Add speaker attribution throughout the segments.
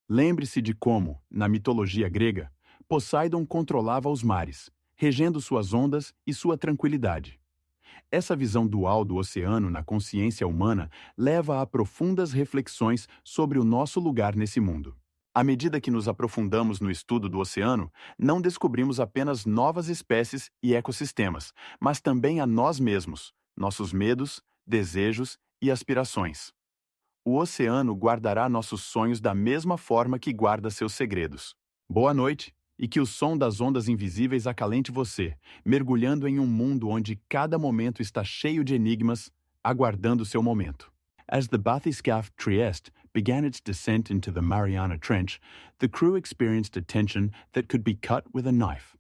Speaker 1: Lembre-se de como, na mitologia grega, Poseidon controlava os mares, regendo suas ondas e sua tranquilidade. Essa visão dual do oceano na consciência humana leva a profundas reflexões sobre o nosso lugar nesse mundo. À medida que nos aprofundamos no estudo do oceano, não descobrimos apenas novas espécies e ecossistemas, mas também a nós mesmos, nossos medos, desejos e aspirações. O oceano guardará nossos sonhos da mesma forma que guarda seus segredos. Boa noite, e que o som das ondas invisíveis acalente você, mergulhando em um mundo onde cada momento está cheio de enigmas, aguardando seu momento. As the bathyscaphe Trieste began its descent into the Mariana Trench, the crew experienced a tension that could be cut with a knife.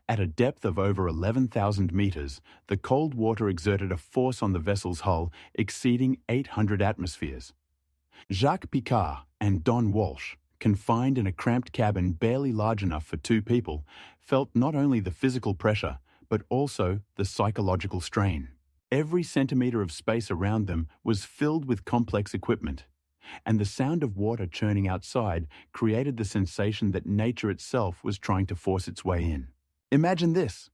Speaker 1: At a depth of over 11,000 meters, the cold water exerted a force on the vessel's hull exceeding 800 atmospheres. Jacques Picard and Don Walsh, confined in a cramped cabin barely large enough for two people, felt not only the physical pressure, but also the psychological strain. Every centimeter of space around them was filled with complex equipment, and the sound of water churning outside created the sensation that nature itself was trying to force its way in. Imagine this.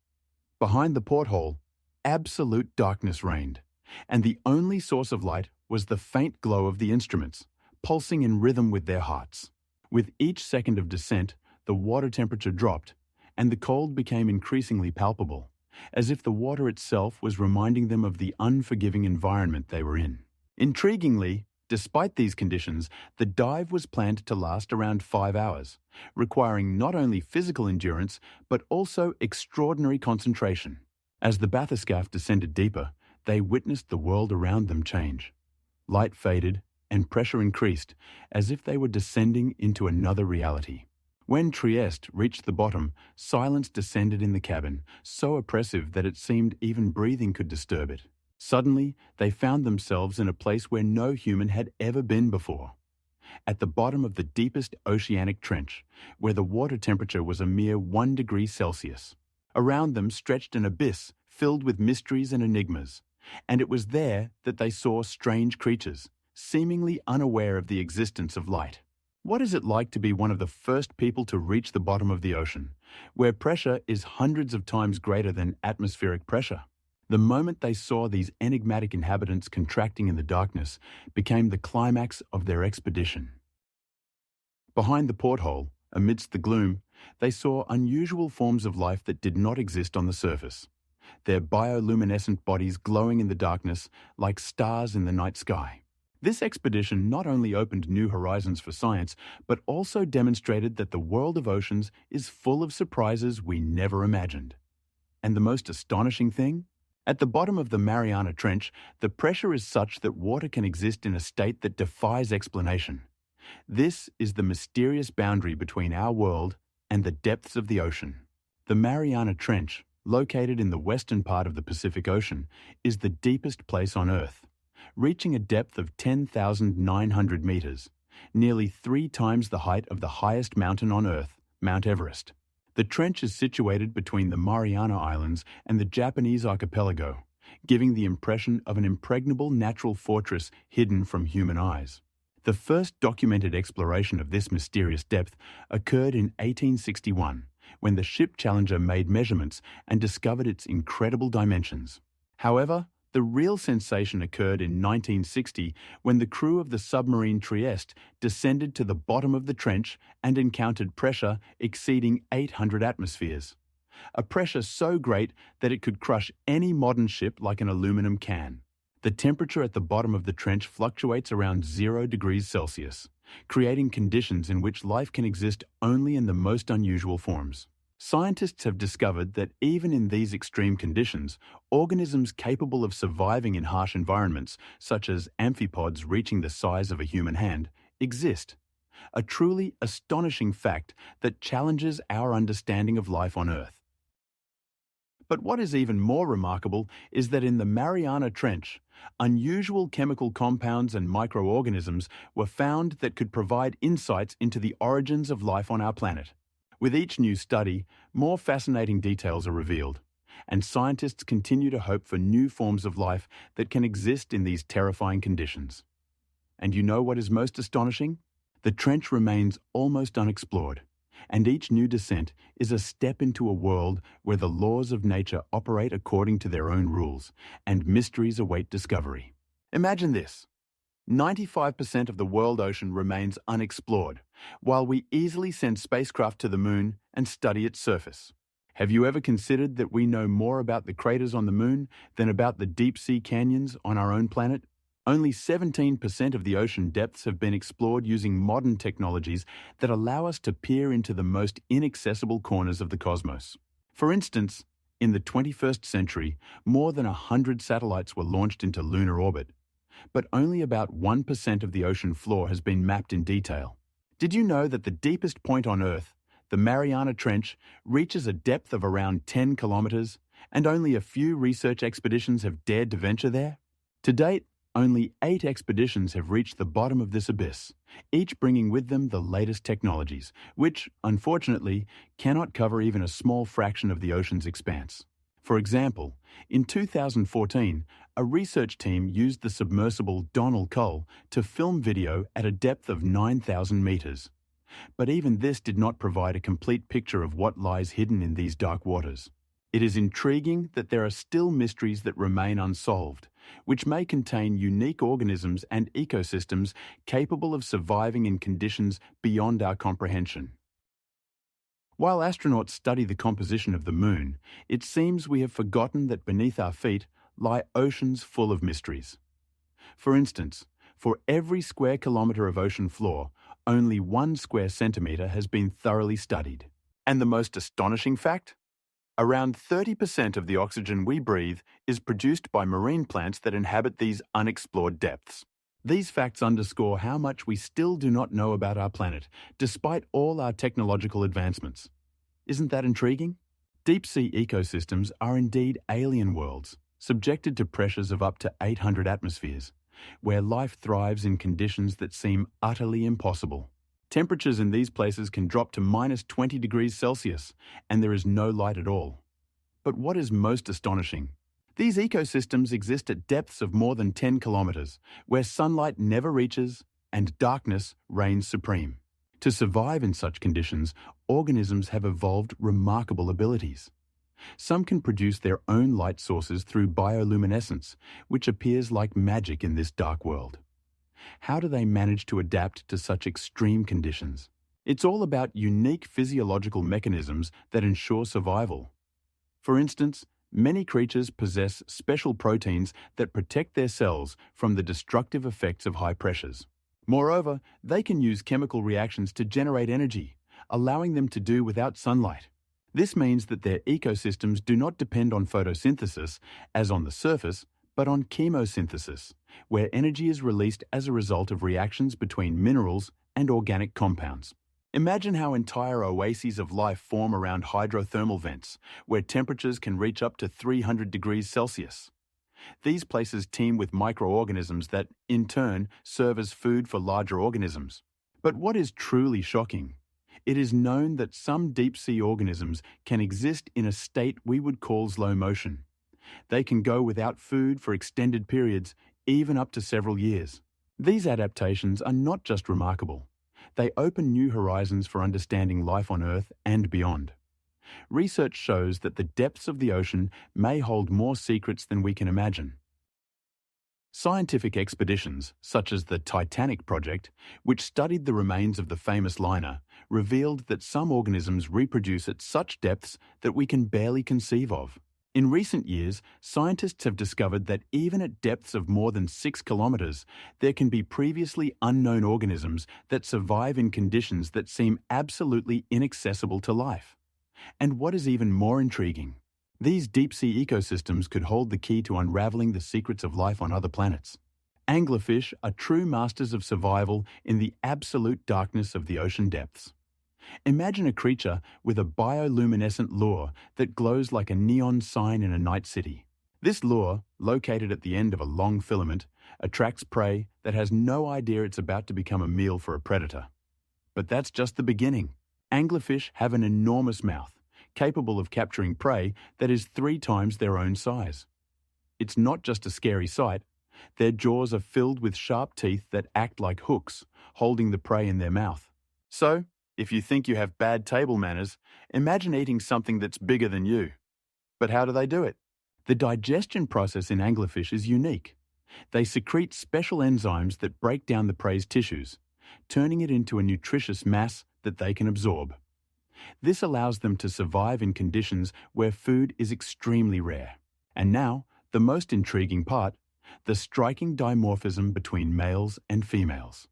Speaker 1: Behind the porthole, absolute darkness reigned, and the only source of light was the faint glow of the instruments, pulsing in rhythm with their hearts. With each second of descent, the water temperature dropped, and the cold became increasingly palpable, as if the water itself was reminding them of the unforgiving environment they were in. Intriguingly, despite these conditions, the dive was planned to last around 5 hours, requiring not only physical endurance, but also extraordinary concentration. As the bathyscaphe descended deeper, they witnessed the world around them change. Light faded, and pressure increased, as if they were descending into another reality. When Trieste reached the bottom, silence descended in the cabin, so oppressive that it seemed even breathing could disturb it. Suddenly, they found themselves in a place where no human had ever been before. At the bottom of the deepest oceanic trench, where the water temperature was a mere 1 degree Celsius. Around them stretched an abyss filled with mysteries and enigmas, and it was there that they saw strange creatures, seemingly unaware of the existence of light. What is it like to be one of the first people to reach the bottom of the ocean, where pressure is hundreds of times greater than atmospheric pressure? The moment they saw these enigmatic inhabitants contracting in the darkness became the climax of their expedition. Behind the porthole, amidst the gloom, they saw unusual forms of life that did not exist on the surface, their bioluminescent bodies glowing in the darkness like stars in the night sky. This expedition not only opened new horizons for science, but also demonstrated that the world of oceans is full of surprises we never imagined. And the most astonishing thing? At the bottom of the Mariana Trench, the pressure is such that water can exist in a state that defies explanation. This is the mysterious boundary between our world and the depths of the ocean. The Mariana Trench, located in the western part of the Pacific Ocean, is the deepest place on Earth, reaching a depth of 10,900 meters, nearly 3 times the height of the highest mountain on Earth, Mount Everest. The trench is situated between the Mariana Islands and the Japanese archipelago, giving the impression of an impregnable natural fortress hidden from human eyes. The first documented exploration of this mysterious depth occurred in 1861, when the ship Challenger made measurements and discovered its incredible dimensions. However, the real sensation occurred in 1960 when the crew of the submarine Trieste descended to the bottom of the trench and encountered pressure exceeding 800 atmospheres. A pressure so great that it could crush any modern ship like an aluminum can. The temperature at the bottom of the trench fluctuates around 0 degrees Celsius, creating conditions in which life can exist only in the most unusual forms. Scientists have discovered that even in these extreme conditions, organisms capable of surviving in harsh environments, such as amphipods reaching the size of a human hand, exist. A truly astonishing fact that challenges our understanding of life on Earth. But what is even more remarkable is that in the Mariana Trench, unusual chemical compounds and microorganisms were found that could provide insights into the origins of life on our planet. With each new study, more fascinating details are revealed, and scientists continue to hope for new forms of life that can exist in these terrifying conditions. And you know what is most astonishing? The trench remains almost unexplored, and each new descent is a step into a world where the laws of nature operate according to their own rules, and mysteries await discovery. Imagine this. 95% of the world ocean remains unexplored, while we easily send spacecraft to the moon and study its surface. Have you ever considered that we know more about the craters on the moon than about the deep-sea canyons on our own planet? Only 17% of the ocean depths have been explored using modern technologies that allow us to peer into the most inaccessible corners of the cosmos. For instance, in the 21st century, more than 100 satellites were launched into lunar orbit, but only about 1% of the ocean floor has been mapped in detail. Did you know that the deepest point on Earth, the Mariana Trench, reaches a depth of around 10 kilometers, and only a few research expeditions have dared to venture there? To date, only 8 expeditions have reached the bottom of this abyss, each bringing with them the latest technologies, which, unfortunately, cannot cover even a small fraction of the ocean's expanse. For example, in 2014, a research team used the submersible Donald Cole to film video at a depth of 9,000 meters. But even this did not provide a complete picture of what lies hidden in these dark waters. It is intriguing that there are still mysteries that remain unsolved, which may contain unique organisms and ecosystems capable of surviving in conditions beyond our comprehension. While astronauts study the composition of the moon, it seems we have forgotten that beneath our feet lie oceans full of mysteries. For instance, for every square kilometre of ocean floor, only 1 square centimetre has been thoroughly studied. And the most astonishing fact? Around 30% of the oxygen we breathe is produced by marine plants that inhabit these unexplored depths. These facts underscore how much we still do not know about our planet, despite all our technological advancements. Isn't that intriguing? Deep-sea ecosystems are indeed alien worlds, subjected to pressures of up to 800 atmospheres, where life thrives in conditions that seem utterly impossible. Temperatures in these places can drop to -20 degrees Celsius, and there is no light at all. But what is most astonishing? These ecosystems exist at depths of more than 10 kilometers, where sunlight never reaches and darkness reigns supreme. To survive in such conditions, organisms have evolved remarkable abilities. Some can produce their own light sources through bioluminescence, which appears like magic in this dark world. How do they manage to adapt to such extreme conditions? It's all about unique physiological mechanisms that ensure survival. For instance, many creatures possess special proteins that protect their cells from the destructive effects of high pressures. Moreover, they can use chemical reactions to generate energy, allowing them to do without sunlight. This means that their ecosystems do not depend on photosynthesis, as on the surface, but on chemosynthesis, where energy is released as a result of reactions between minerals and organic compounds. Imagine how entire oases of life form around hydrothermal vents, where temperatures can reach up to 300 degrees Celsius. These places teem with microorganisms that, in turn, serve as food for larger organisms. But what is truly shocking? It is known that some deep-sea organisms can exist in a state we would call slow motion. They can go without food for extended periods, even up to several years. These adaptations are not just remarkable. They open new horizons for understanding life on Earth and beyond. Research shows that the depths of the ocean may hold more secrets than we can imagine. Scientific expeditions, such as the Titanic project, which studied the remains of the famous liner, revealed that some organisms reproduce at such depths that we can barely conceive of. In recent years, scientists have discovered that even at depths of more than 6 kilometers, there can be previously unknown organisms that survive in conditions that seem absolutely inaccessible to life. And what is even more intriguing, these deep-sea ecosystems could hold the key to unraveling the secrets of life on other planets. Anglerfish are true masters of survival in the absolute darkness of the ocean depths. Imagine a creature with a bioluminescent lure that glows like a neon sign in a night city. This lure, located at the end of a long filament, attracts prey that has no idea it's about to become a meal for a predator. But that's just the beginning. Anglerfish have an enormous mouth, capable of capturing prey that is 3 times their own size. It's not just a scary sight. Their jaws are filled with sharp teeth that act like hooks, holding the prey in their mouth. So, if you think you have bad table manners, imagine eating something that's bigger than you. But how do they do it? The digestion process in anglerfish is unique. They secrete special enzymes that break down the prey's tissues, turning it into a nutritious mass that they can absorb. This allows them to survive in conditions where food is extremely rare. And now, the most intriguing part, the striking dimorphism between males and females.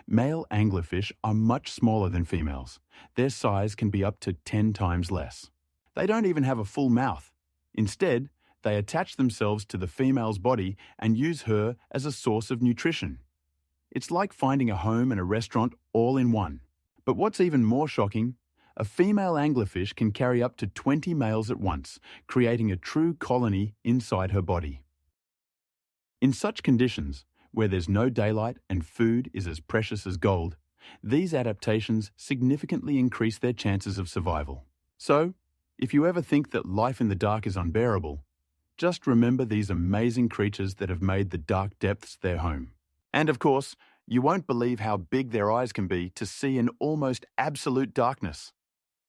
Speaker 1: Male anglerfish are much smaller than females. Their size can be up to 10 times less. They don't even have a full mouth. Instead, they attach themselves to the female's body and use her as a source of nutrition. It's like finding a home and a restaurant all in one. But what's even more shocking, a female anglerfish can carry up to 20 males at once, creating a true colony inside her body. In such conditions, where there's no daylight and food is as precious as gold, these adaptations significantly increase their chances of survival. So, if you ever think that life in the dark is unbearable, just remember these amazing creatures that have made the dark depths their home. And of course, you won't believe how big their eyes can be to see in almost absolute darkness.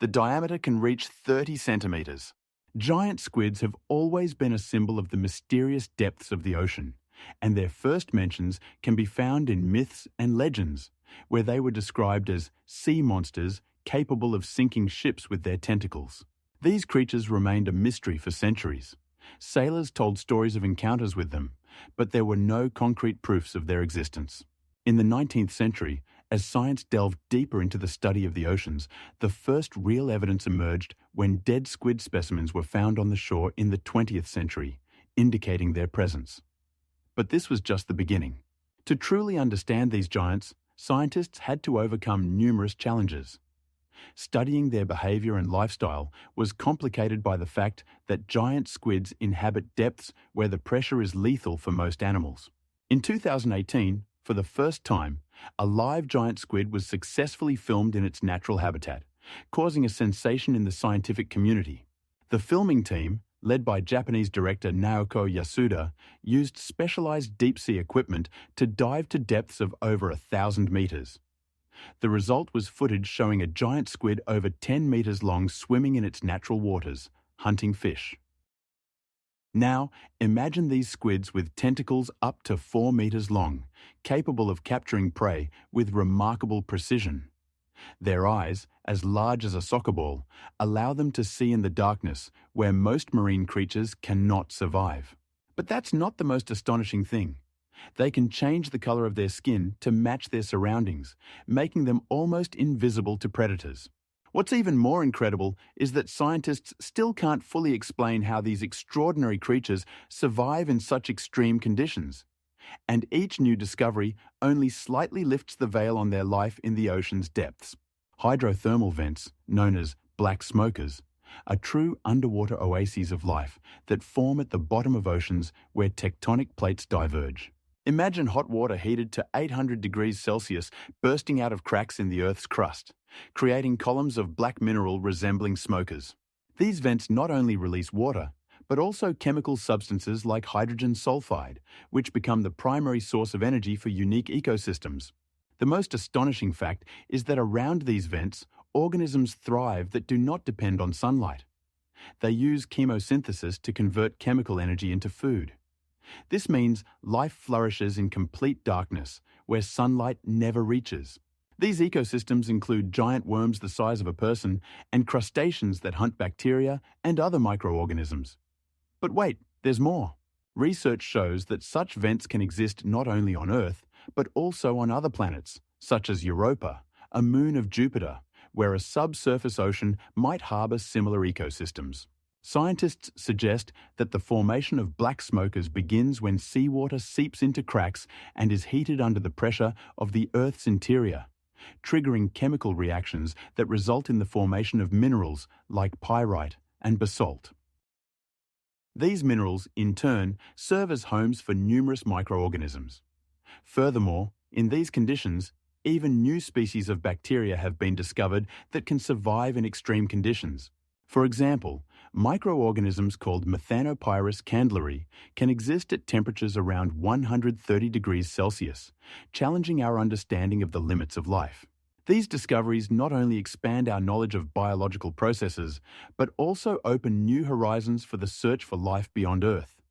Speaker 1: The diameter can reach 30 centimeters. Giant squids have always been a symbol of the mysterious depths of the ocean, and their first mentions can be found in myths and legends, where they were described as sea monsters capable of sinking ships with their tentacles. These creatures remained a mystery for centuries. Sailors told stories of encounters with them, but there were no concrete proofs of their existence. In the 19th century, as science delved deeper into the study of the oceans, the first real evidence emerged when dead squid specimens were found on the shore in the 20th century, indicating their presence. But this was just the beginning. To truly understand these giants, scientists had to overcome numerous challenges. Studying their behavior and lifestyle was complicated by the fact that giant squids inhabit depths where the pressure is lethal for most animals. In 2018, for the first time, a live giant squid was successfully filmed in its natural habitat, causing a sensation in the scientific community. The filming team, led by Japanese director Naoko Yasuda, used specialized deep-sea equipment to dive to depths of over 1,000 meters. The result was footage showing a giant squid over 10 meters long swimming in its natural waters, hunting fish. Now, imagine these squids with tentacles up to 4 meters long, capable of capturing prey with remarkable precision. Their eyes, as large as a soccer ball, allow them to see in the darkness where most marine creatures cannot survive. But that's not the most astonishing thing. They can change the color of their skin to match their surroundings, making them almost invisible to predators. What's even more incredible is that scientists still can't fully explain how these extraordinary creatures survive in such extreme conditions. And each new discovery only slightly lifts the veil on their life in the ocean's depths. Hydrothermal vents, known as black smokers, are true underwater oases of life that form at the bottom of oceans where tectonic plates diverge. Imagine hot water heated to 800 degrees Celsius bursting out of cracks in the Earth's crust, creating columns of black mineral resembling smokers. These vents not only release water, but also chemical substances like hydrogen sulfide, which become the primary source of energy for unique ecosystems. The most astonishing fact is that around these vents, organisms thrive that do not depend on sunlight. They use chemosynthesis to convert chemical energy into food. This means life flourishes in complete darkness, where sunlight never reaches. These ecosystems include giant worms the size of a person and crustaceans that hunt bacteria and other microorganisms. But wait, there's more. Research shows that such vents can exist not only on Earth, but also on other planets, such as Europa, a moon of Jupiter, where a subsurface ocean might harbor similar ecosystems. Scientists suggest that the formation of black smokers begins when seawater seeps into cracks and is heated under the pressure of the Earth's interior, triggering chemical reactions that result in the formation of minerals like pyrite and basalt. These minerals, in turn, serve as homes for numerous microorganisms. Furthermore, in these conditions, even new species of bacteria have been discovered that can survive in extreme conditions. For example, Microorganisms called Methanopyrus candleri can exist at temperatures around 130 degrees Celsius, challenging our understanding of the limits of life. These discoveries not only expand our knowledge of biological processes, but also open new horizons for the search for life beyond Earth.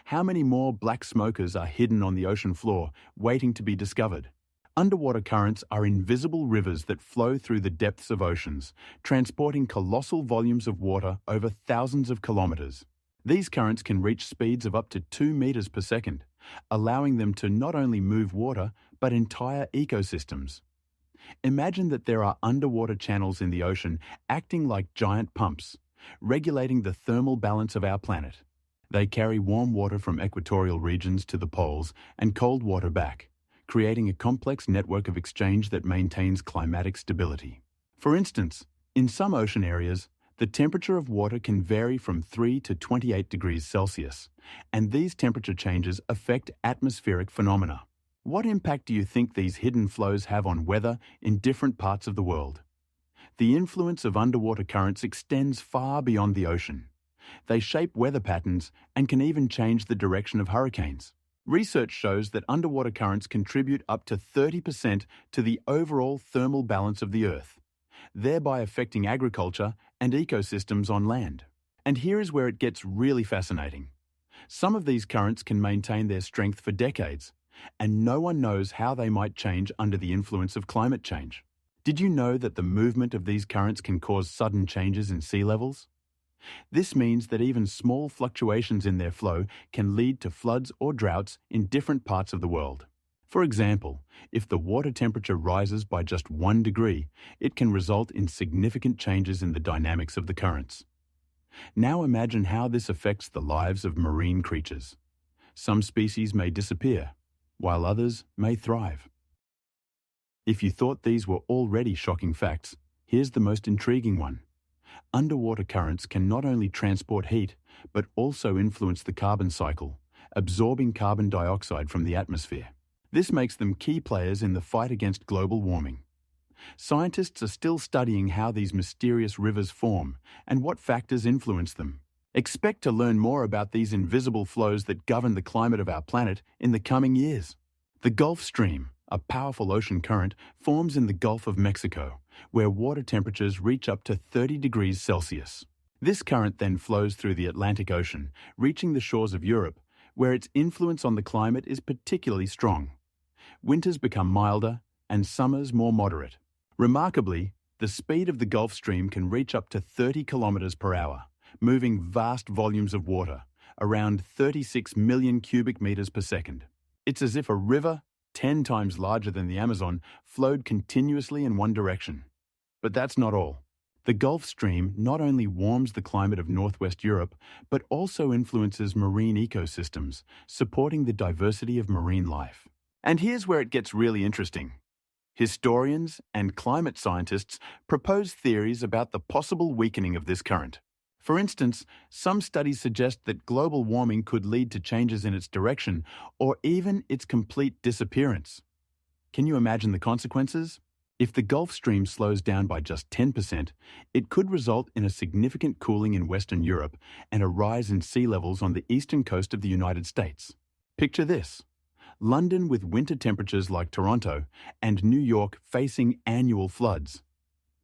Speaker 1: How many more black smokers are hidden on the ocean floor, waiting to be discovered? Underwater currents are invisible rivers that flow through the depths of oceans, transporting colossal volumes of water over thousands of kilometers. These currents can reach speeds of up to 2 meters per second, allowing them to not only move water, but entire ecosystems. Imagine that there are underwater channels in the ocean acting like giant pumps, regulating the thermal balance of our planet. They carry warm water from equatorial regions to the poles and cold water back, creating a complex network of exchange that maintains climatic stability. For instance, in some ocean areas, the temperature of water can vary from 3 to 28 degrees Celsius, and these temperature changes affect atmospheric phenomena. What impact do you think these hidden flows have on weather in different parts of the world? The influence of underwater currents extends far beyond the ocean. They shape weather patterns and can even change the direction of hurricanes. Research shows that underwater currents contribute up to 30% to the overall thermal balance of the Earth, thereby affecting agriculture and ecosystems on land. And here is where it gets really fascinating. Some of these currents can maintain their strength for decades, and no one knows how they might change under the influence of climate change. Did you know that the movement of these currents can cause sudden changes in sea levels? This means that even small fluctuations in their flow can lead to floods or droughts in different parts of the world. For example, if the water temperature rises by just 1 degree, it can result in significant changes in the dynamics of the currents. Now imagine how this affects the lives of marine creatures. Some species may disappear, while others may thrive. If you thought these were already shocking facts, here's the most intriguing one. Underwater currents can not only transport heat, but also influence the carbon cycle, absorbing carbon dioxide from the atmosphere. This makes them key players in the fight against global warming. Scientists are still studying how these mysterious rivers form and what factors influence them. Expect to learn more about these invisible flows that govern the climate of our planet in the coming years. The Gulf Stream, a powerful ocean current, forms in the Gulf of Mexico, where water temperatures reach up to 30 degrees Celsius. This current then flows through the Atlantic Ocean, reaching the shores of Europe, where its influence on the climate is particularly strong. Winters become milder and summers more moderate. Remarkably, the speed of the Gulf Stream can reach up to 30 kilometers per hour, moving vast volumes of water, around 36 million cubic meters per second. It's as if a river, 10 times larger than the Amazon, flowed continuously in one direction. But that's not all. The Gulf Stream not only warms the climate of Northwest Europe, but also influences marine ecosystems, supporting the diversity of marine life. And here's where it gets really interesting. Historians and climate scientists propose theories about the possible weakening of this current. For instance, some studies suggest that global warming could lead to changes in its direction or even its complete disappearance. Can you imagine the consequences? If the Gulf Stream slows down by just 10%, it could result in a significant cooling in Western Europe and a rise in sea levels on the eastern coast of the United States. Picture this: London with winter temperatures like Toronto and New York facing annual floods.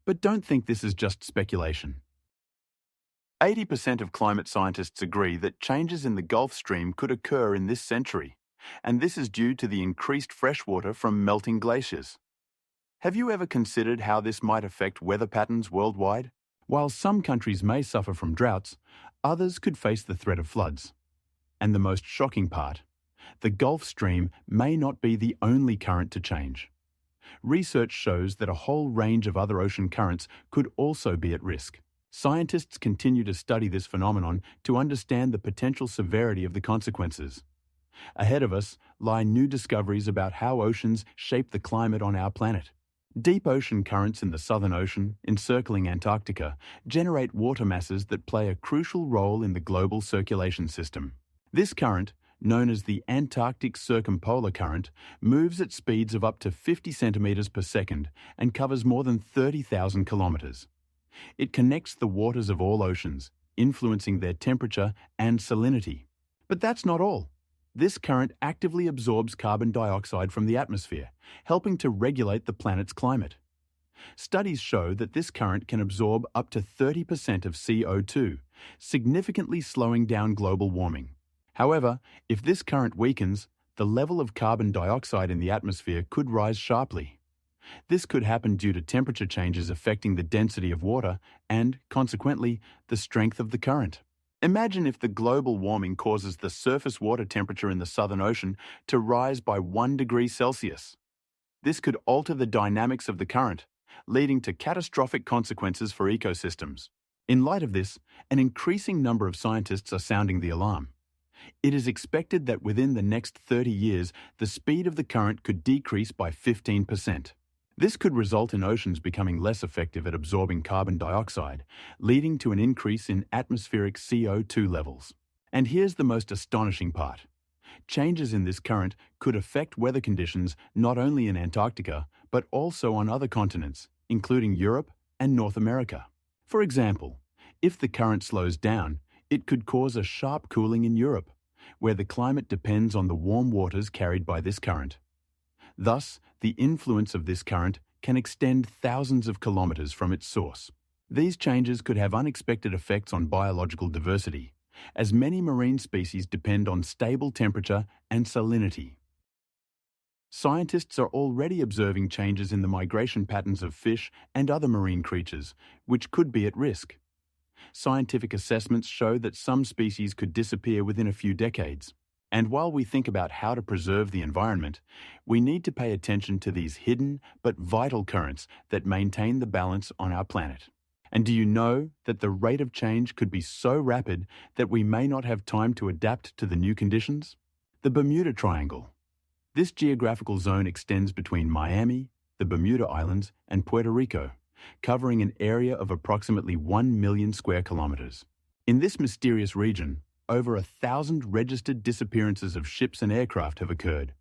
Speaker 1: But don't think this is just speculation. 80% of climate scientists agree that changes in the Gulf Stream could occur in this century, and this is due to the increased freshwater from melting glaciers. Have you ever considered how this might affect weather patterns worldwide? While some countries may suffer from droughts, others could face the threat of floods. And the most shocking part, the Gulf Stream may not be the only current to change. Research shows that a whole range of other ocean currents could also be at risk. Scientists continue to study this phenomenon to understand the potential severity of the consequences. Ahead of us lie new discoveries about how oceans shape the climate on our planet. Deep ocean currents in the Southern Ocean, encircling Antarctica, generate water masses that play a crucial role in the global circulation system. This current, known as the Antarctic Circumpolar Current, moves at speeds of up to 50 centimeters per second and covers more than 30,000 kilometers. It connects the waters of all oceans, influencing their temperature and salinity. But that's not all. This current actively absorbs carbon dioxide from the atmosphere, helping to regulate the planet's climate. Studies show that this current can absorb up to 30% of CO2, significantly slowing down global warming. However, if this current weakens, the level of carbon dioxide in the atmosphere could rise sharply. This could happen due to temperature changes affecting the density of water and, consequently, the strength of the current. Imagine if the global warming causes the surface water temperature in the Southern Ocean to rise by 1 degree Celsius. This could alter the dynamics of the current, leading to catastrophic consequences for ecosystems. In light of this, an increasing number of scientists are sounding the alarm. It is expected that within the next 30 years, the speed of the current could decrease by 15%. This could result in oceans becoming less effective at absorbing carbon dioxide, leading to an increase in atmospheric CO2 levels. And here's the most astonishing part. Changes in this current could affect weather conditions not only in Antarctica, but also on other continents, including Europe and North America. For example, if the current slows down, it could cause a sharp cooling in Europe, where the climate depends on the warm waters carried by this current. Thus, the influence of this current can extend thousands of kilometers from its source. These changes could have unexpected effects on biological diversity, as many marine species depend on stable temperature and salinity. Scientists are already observing changes in the migration patterns of fish and other marine creatures, which could be at risk. Scientific assessments show that some species could disappear within a few decades. And while we think about how to preserve the environment, we need to pay attention to these hidden but vital currents that maintain the balance on our planet. And do you know that the rate of change could be so rapid that we may not have time to adapt to the new conditions? The Bermuda Triangle. This geographical zone extends between Miami, the Bermuda Islands, and Puerto Rico, covering an area of approximately 1 million square kilometers. In this mysterious region, over 1,000 registered disappearances of ships and aircraft have occurred,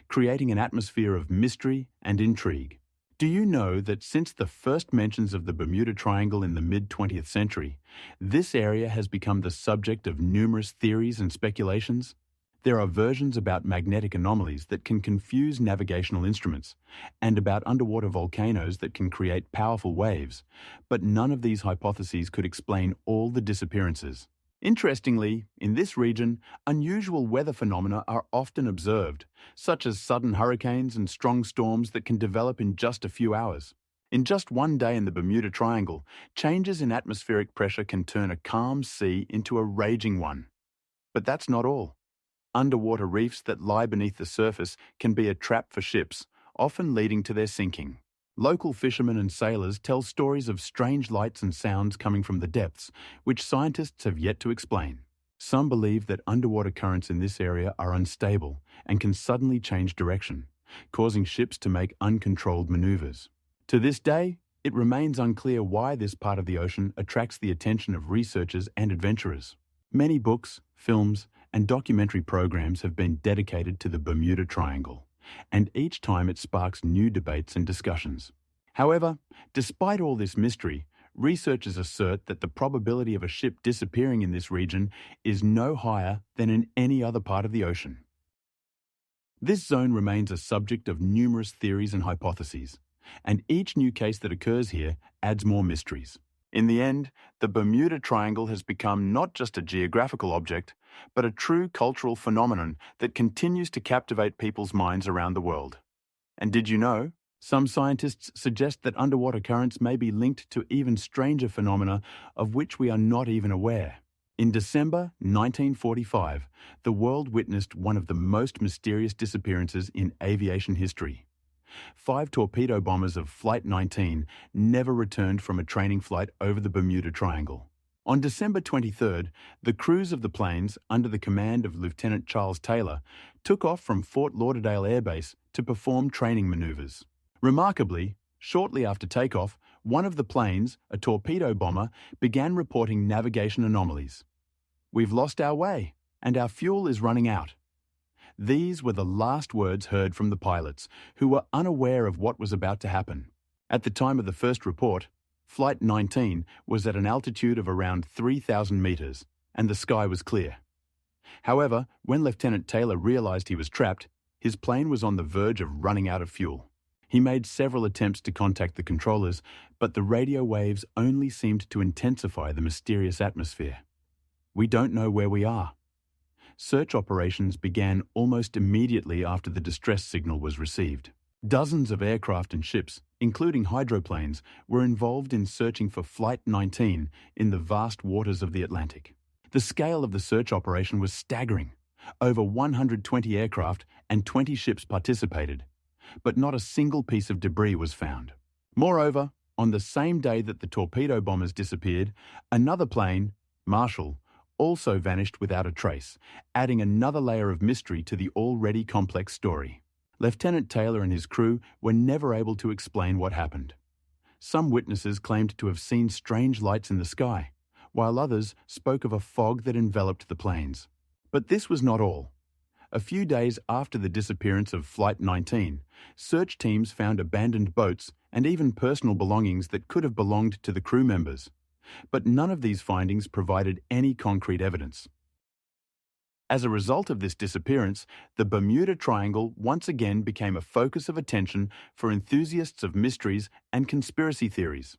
Speaker 1: creating an atmosphere of mystery and intrigue. Do you know that since the first mentions of the Bermuda Triangle in the mid-20th century, this area has become the subject of numerous theories and speculations? There are versions about magnetic anomalies that can confuse navigational instruments, and about underwater volcanoes that can create powerful waves, but none of these hypotheses could explain all the disappearances. Interestingly, in this region, unusual weather phenomena are often observed, such as sudden hurricanes and strong storms that can develop in just a few hours. In just one day in the Bermuda Triangle, changes in atmospheric pressure can turn a calm sea into a raging one. But that's not all. Underwater reefs that lie beneath the surface can be a trap for ships, often leading to their sinking. Local fishermen and sailors tell stories of strange lights and sounds coming from the depths, which scientists have yet to explain. Some believe that underwater currents in this area are unstable and can suddenly change direction, causing ships to make uncontrolled maneuvers. To this day, it remains unclear why this part of the ocean attracts the attention of researchers and adventurers. Many books, films, and documentary programs have been dedicated to the Bermuda Triangle, and each time it sparks new debates and discussions. However, despite all this mystery, researchers assert that the probability of a ship disappearing in this region is no higher than in any other part of the ocean. This zone remains a subject of numerous theories and hypotheses, and each new case that occurs here adds more mysteries. In the end, the Bermuda Triangle has become not just a geographical object, but a true cultural phenomenon that continues to captivate people's minds around the world. And did you know? Some scientists suggest that underwater currents may be linked to even stranger phenomena of which we are not even aware. In December 1945, the world witnessed one of the most mysterious disappearances in aviation history. 5 torpedo bombers of Flight 19 never returned from a training flight over the Bermuda Triangle. On December 23rd, the crews of the planes, under the command of Lieutenant Charles Taylor, took off from Fort Lauderdale Air Base to perform training maneuvers. Remarkably, shortly after takeoff, one of the planes, a torpedo bomber, began reporting navigation anomalies. "We've lost our way, and our fuel is running out." These were the last words heard from the pilots, who were unaware of what was about to happen. At the time of the first report, Flight 19 was at an altitude of around 3,000 meters, and the sky was clear. However, when Lieutenant Taylor realized he was trapped, his plane was on the verge of running out of fuel. He made several attempts to contact the controllers, but the radio waves only seemed to intensify the mysterious atmosphere. "We don't know where we are." Search operations began almost immediately after the distress signal was received. Dozens of aircraft and ships, including hydroplanes, were involved in searching for Flight 19 in the vast waters of the Atlantic. The scale of the search operation was staggering. Over 120 aircraft and 20 ships participated, but not a single piece of debris was found. Moreover, on the same day that the torpedo bombers disappeared, another plane, Marshall, also vanished without a trace, adding another layer of mystery to the already complex story. Lieutenant Taylor and his crew were never able to explain what happened. Some witnesses claimed to have seen strange lights in the sky, while others spoke of a fog that enveloped the planes. But this was not all. A few days after the disappearance of Flight 19, search teams found abandoned boats and even personal belongings that could have belonged to the crew members. But none of these findings provided any concrete evidence. As a result of this disappearance, the Bermuda Triangle once again became a focus of attention for enthusiasts of mysteries and conspiracy theories.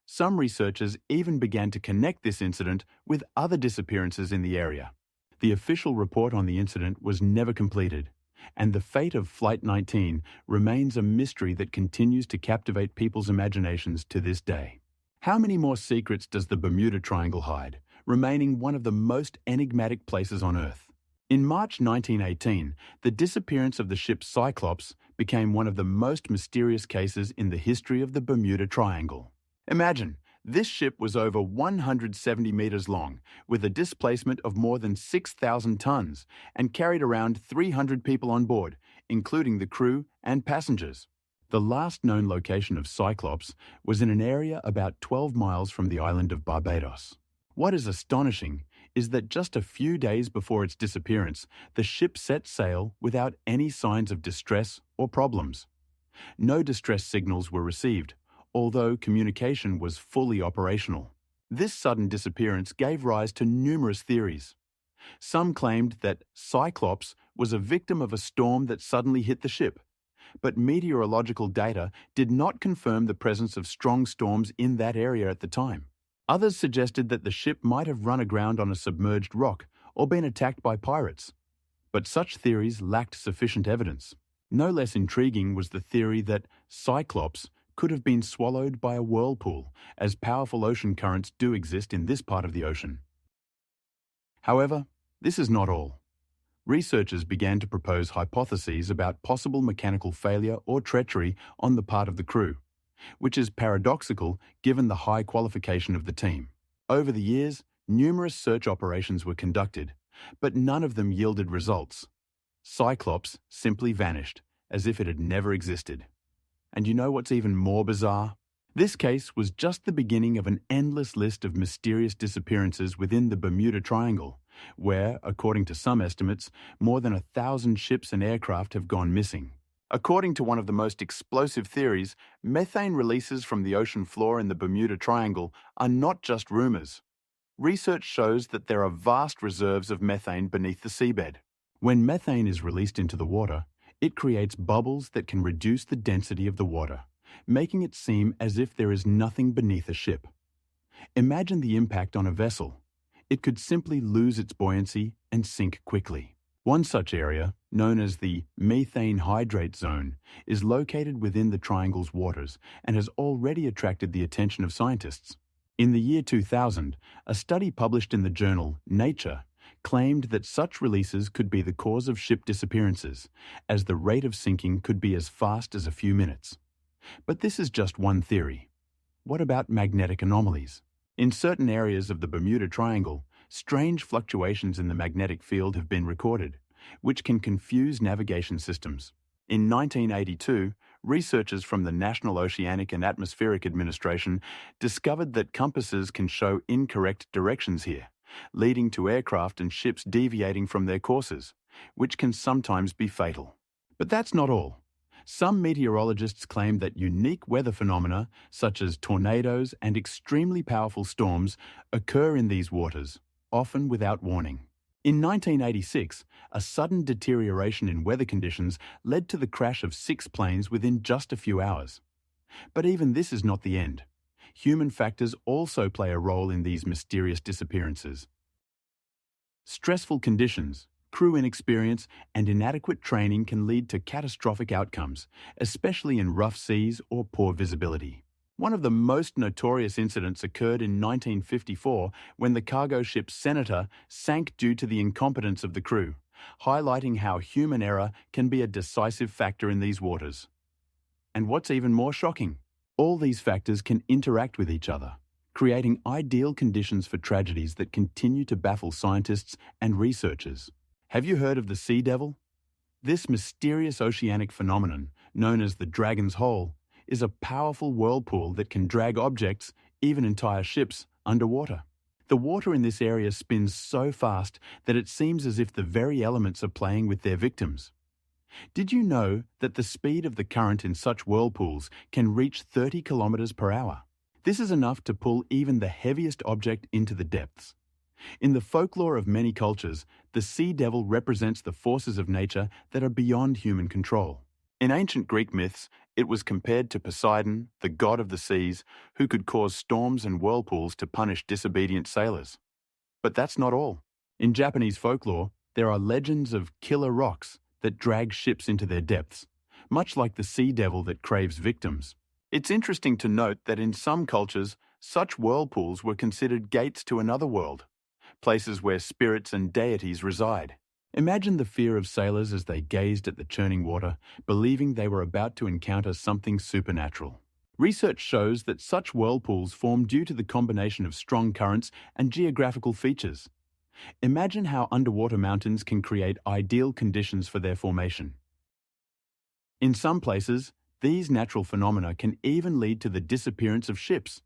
Speaker 1: Some researchers even began to connect this incident with other disappearances in the area. The official report on the incident was never completed, and the fate of Flight 19 remains a mystery that continues to captivate people's imaginations to this day. How many more secrets does the Bermuda Triangle hide, remaining one of the most enigmatic places on Earth? In March 1918, the disappearance of the ship Cyclops became one of the most mysterious cases in the history of the Bermuda Triangle. Imagine, this ship was over 170 meters long, with a displacement of more than 6,000 tons, and carried around 300 people on board, including the crew and passengers. The last known location of Cyclops was in an area about 12 miles from the island of Barbados. What is astonishing is that just a few days before its disappearance, the ship set sail without any signs of distress or problems. No distress signals were received, although communication was fully operational. This sudden disappearance gave rise to numerous theories. Some claimed that Cyclops was a victim of a storm that suddenly hit the ship, but meteorological data did not confirm the presence of strong storms in that area at the time. Others suggested that the ship might have run aground on a submerged rock or been attacked by pirates. But such theories lacked sufficient evidence. No less intriguing was the theory that Cyclops could have been swallowed by a whirlpool, as powerful ocean currents do exist in this part of the ocean. However, this is not all. Researchers began to propose hypotheses about possible mechanical failure or treachery on the part of the crew, which is paradoxical given the high qualification of the team. Over the years, numerous search operations were conducted, but none of them yielded results. Cyclops simply vanished, as if it had never existed. And you know what's even more bizarre? This case was just the beginning of an endless list of mysterious disappearances within the Bermuda Triangle, where, according to some estimates, more than 1,000 ships and aircraft have gone missing. According to one of the most explosive theories, methane releases from the ocean floor in the Bermuda Triangle are not just rumors. Research shows that there are vast reserves of methane beneath the seabed. When methane is released into the water, it creates bubbles that can reduce the density of the water, making it seem as if there is nothing beneath a ship. Imagine the impact on a vessel. It could simply lose its buoyancy and sink quickly. One such area, known as the methane hydrate zone, is located within the triangle's waters and has already attracted the attention of scientists. In the year 2000, a study published in the journal Nature claimed that such releases could be the cause of ship disappearances, as the rate of sinking could be as fast as a few minutes. But this is just one theory. What about magnetic anomalies? In certain areas of the Bermuda Triangle, strange fluctuations in the magnetic field have been recorded, which can confuse navigation systems. In 1982, researchers from the National Oceanic and Atmospheric Administration discovered that compasses can show incorrect directions here, leading to aircraft and ships deviating from their courses, which can sometimes be fatal. But that's not all. Some meteorologists claim that unique weather phenomena, such as tornadoes and extremely powerful storms, occur in these waters, often without warning. In 1986, a sudden deterioration in weather conditions led to the crash of 6 planes within just a few hours. But even this is not the end. Human factors also play a role in these mysterious disappearances. Stressful conditions, crew inexperience, and inadequate training can lead to catastrophic outcomes, especially in rough seas or poor visibility. One of the most notorious incidents occurred in 1954 when the cargo ship Senator sank due to the incompetence of the crew, highlighting how human error can be a decisive factor in these waters. And what's even more shocking, all these factors can interact with each other, creating ideal conditions for tragedies that continue to baffle scientists and researchers. Have you heard of the sea devil? This mysterious oceanic phenomenon, known as the Dragon's Hole, is a powerful whirlpool that can drag objects, even entire ships, underwater. The water in this area spins so fast that it seems as if the very elements are playing with their victims. Did you know that the speed of the current in such whirlpools can reach 30 kilometers per hour? This is enough to pull even the heaviest object into the depths. In the folklore of many cultures, the sea devil represents the forces of nature that are beyond human control. In ancient Greek myths, it was compared to Poseidon, the god of the seas, who could cause storms and whirlpools to punish disobedient sailors. But that's not all. In Japanese folklore, there are legends of killer rocks that drag ships into their depths, much like the sea devil that craves victims. It's interesting to note that in some cultures, such whirlpools were considered gates to another world, places where spirits and deities reside. Imagine the fear of sailors as they gazed at the churning water, believing they were about to encounter something supernatural. Research shows that such whirlpools form due to the combination of strong currents and geographical features. Imagine how underwater mountains can create ideal conditions for their formation. In some places, these natural phenomena can even lead to the disappearance of ships.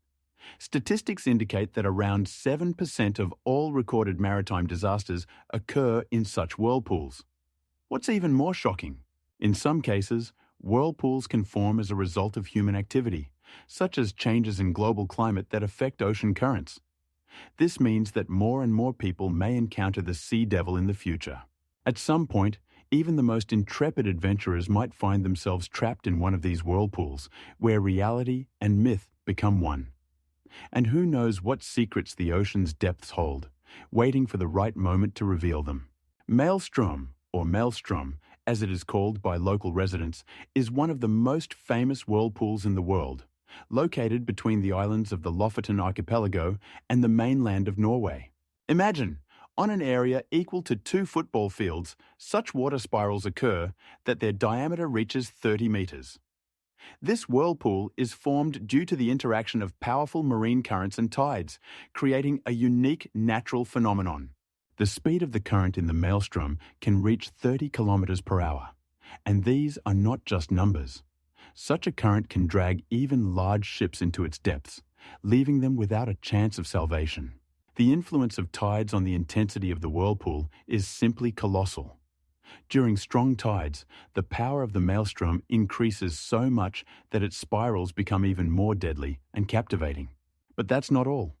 Speaker 1: Statistics indicate that around 7% of all recorded maritime disasters occur in such whirlpools. What's even more shocking? In some cases, whirlpools can form as a result of human activity, such as changes in global climate that affect ocean currents. This means that more and more people may encounter the sea devil in the future. At some point, even the most intrepid adventurers might find themselves trapped in one of these whirlpools, where reality and myth become one. And who knows what secrets the ocean's depths hold, waiting for the right moment to reveal them. Maelstrom, or Maelstrom, as it is called by local residents, is one of the most famous whirlpools in the world, located between the islands of the Lofoten archipelago and the mainland of Norway. Imagine, on an area equal to 2 football fields, such water spirals occur that their diameter reaches 30 meters. This whirlpool is formed due to the interaction of powerful marine currents and tides, creating a unique natural phenomenon. The speed of the current in the maelstrom can reach 30 kilometers per hour, and these are not just numbers. Such a current can drag even large ships into its depths, leaving them without a chance of salvation. The influence of tides on the intensity of the whirlpool is simply colossal. During strong tides, the power of the maelstrom increases so much that its spirals become even more deadly and captivating. But that's not all.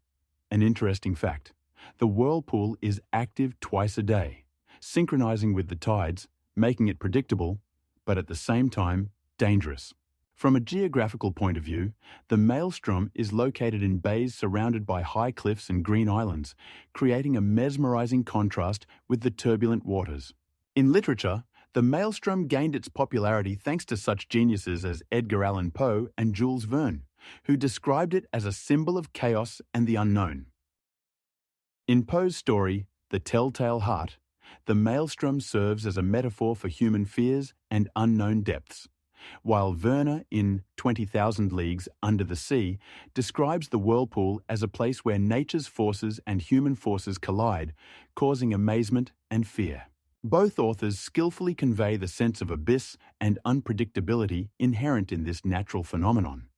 Speaker 1: An interesting fact: the whirlpool is active twice a day, synchronizing with the tides, making it predictable, but at the same time, dangerous. From a geographical point of view, the maelstrom is located in bays surrounded by high cliffs and green islands, creating a mesmerizing contrast with the turbulent waters. In literature, the maelstrom gained its popularity thanks to such geniuses as Edgar Allan Poe and Jules Verne, who described it as a symbol of chaos and the unknown. In Poe's story, The Telltale Heart, the maelstrom serves as a metaphor for human fears and unknown depths, while Verne in 20,000 Leagues Under the Sea describes the whirlpool as a place where nature's forces and human forces collide, causing amazement and fear. Both authors skillfully convey the sense of abyss and unpredictability inherent in this natural phenomenon.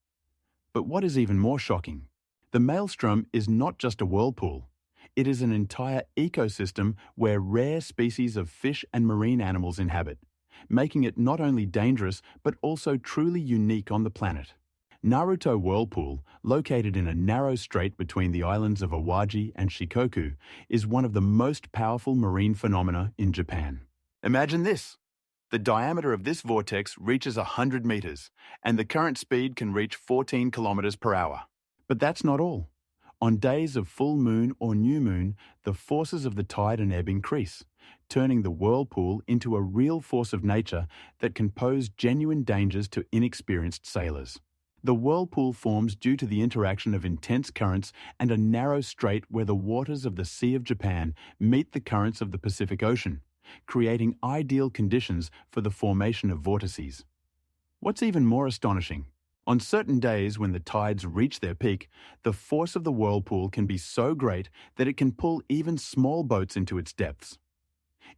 Speaker 1: But what is even more shocking? The maelstrom is not just a whirlpool. It is an entire ecosystem where rare species of fish and marine animals inhabit, making it not only dangerous but also truly unique on the planet. Naruto Whirlpool, located in a narrow strait between the islands of Awaji and Shikoku, is one of the most powerful marine phenomena in Japan. Imagine this. The diameter of this vortex reaches 100 meters, and the current speed can reach 14 kilometers per hour. But that's not all. On days of full moon or new moon, the forces of the tide and ebb increase, turning the whirlpool into a real force of nature that can pose genuine dangers to inexperienced sailors. The whirlpool forms due to the interaction of intense currents and a narrow strait where the waters of the Sea of Japan meet the currents of the Pacific Ocean, creating ideal conditions for the formation of vortices. What's even more astonishing, on certain days when the tides reach their peak, the force of the whirlpool can be so great that it can pull even small boats into its depths.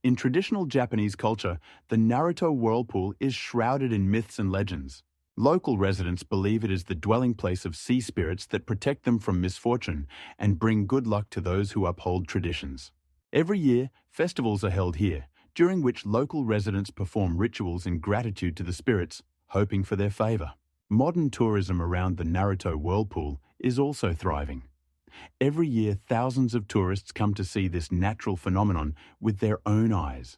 Speaker 1: In traditional Japanese culture, the Naruto whirlpool is shrouded in myths and legends. Local residents believe it is the dwelling place of sea spirits that protect them from misfortune and bring good luck to those who uphold traditions. Every year, festivals are held here, during which local residents perform rituals in gratitude to the spirits, hoping for their favor. Modern tourism around the Naruto whirlpool is also thriving. Every year, thousands of tourists come to see this natural phenomenon with their own eyes,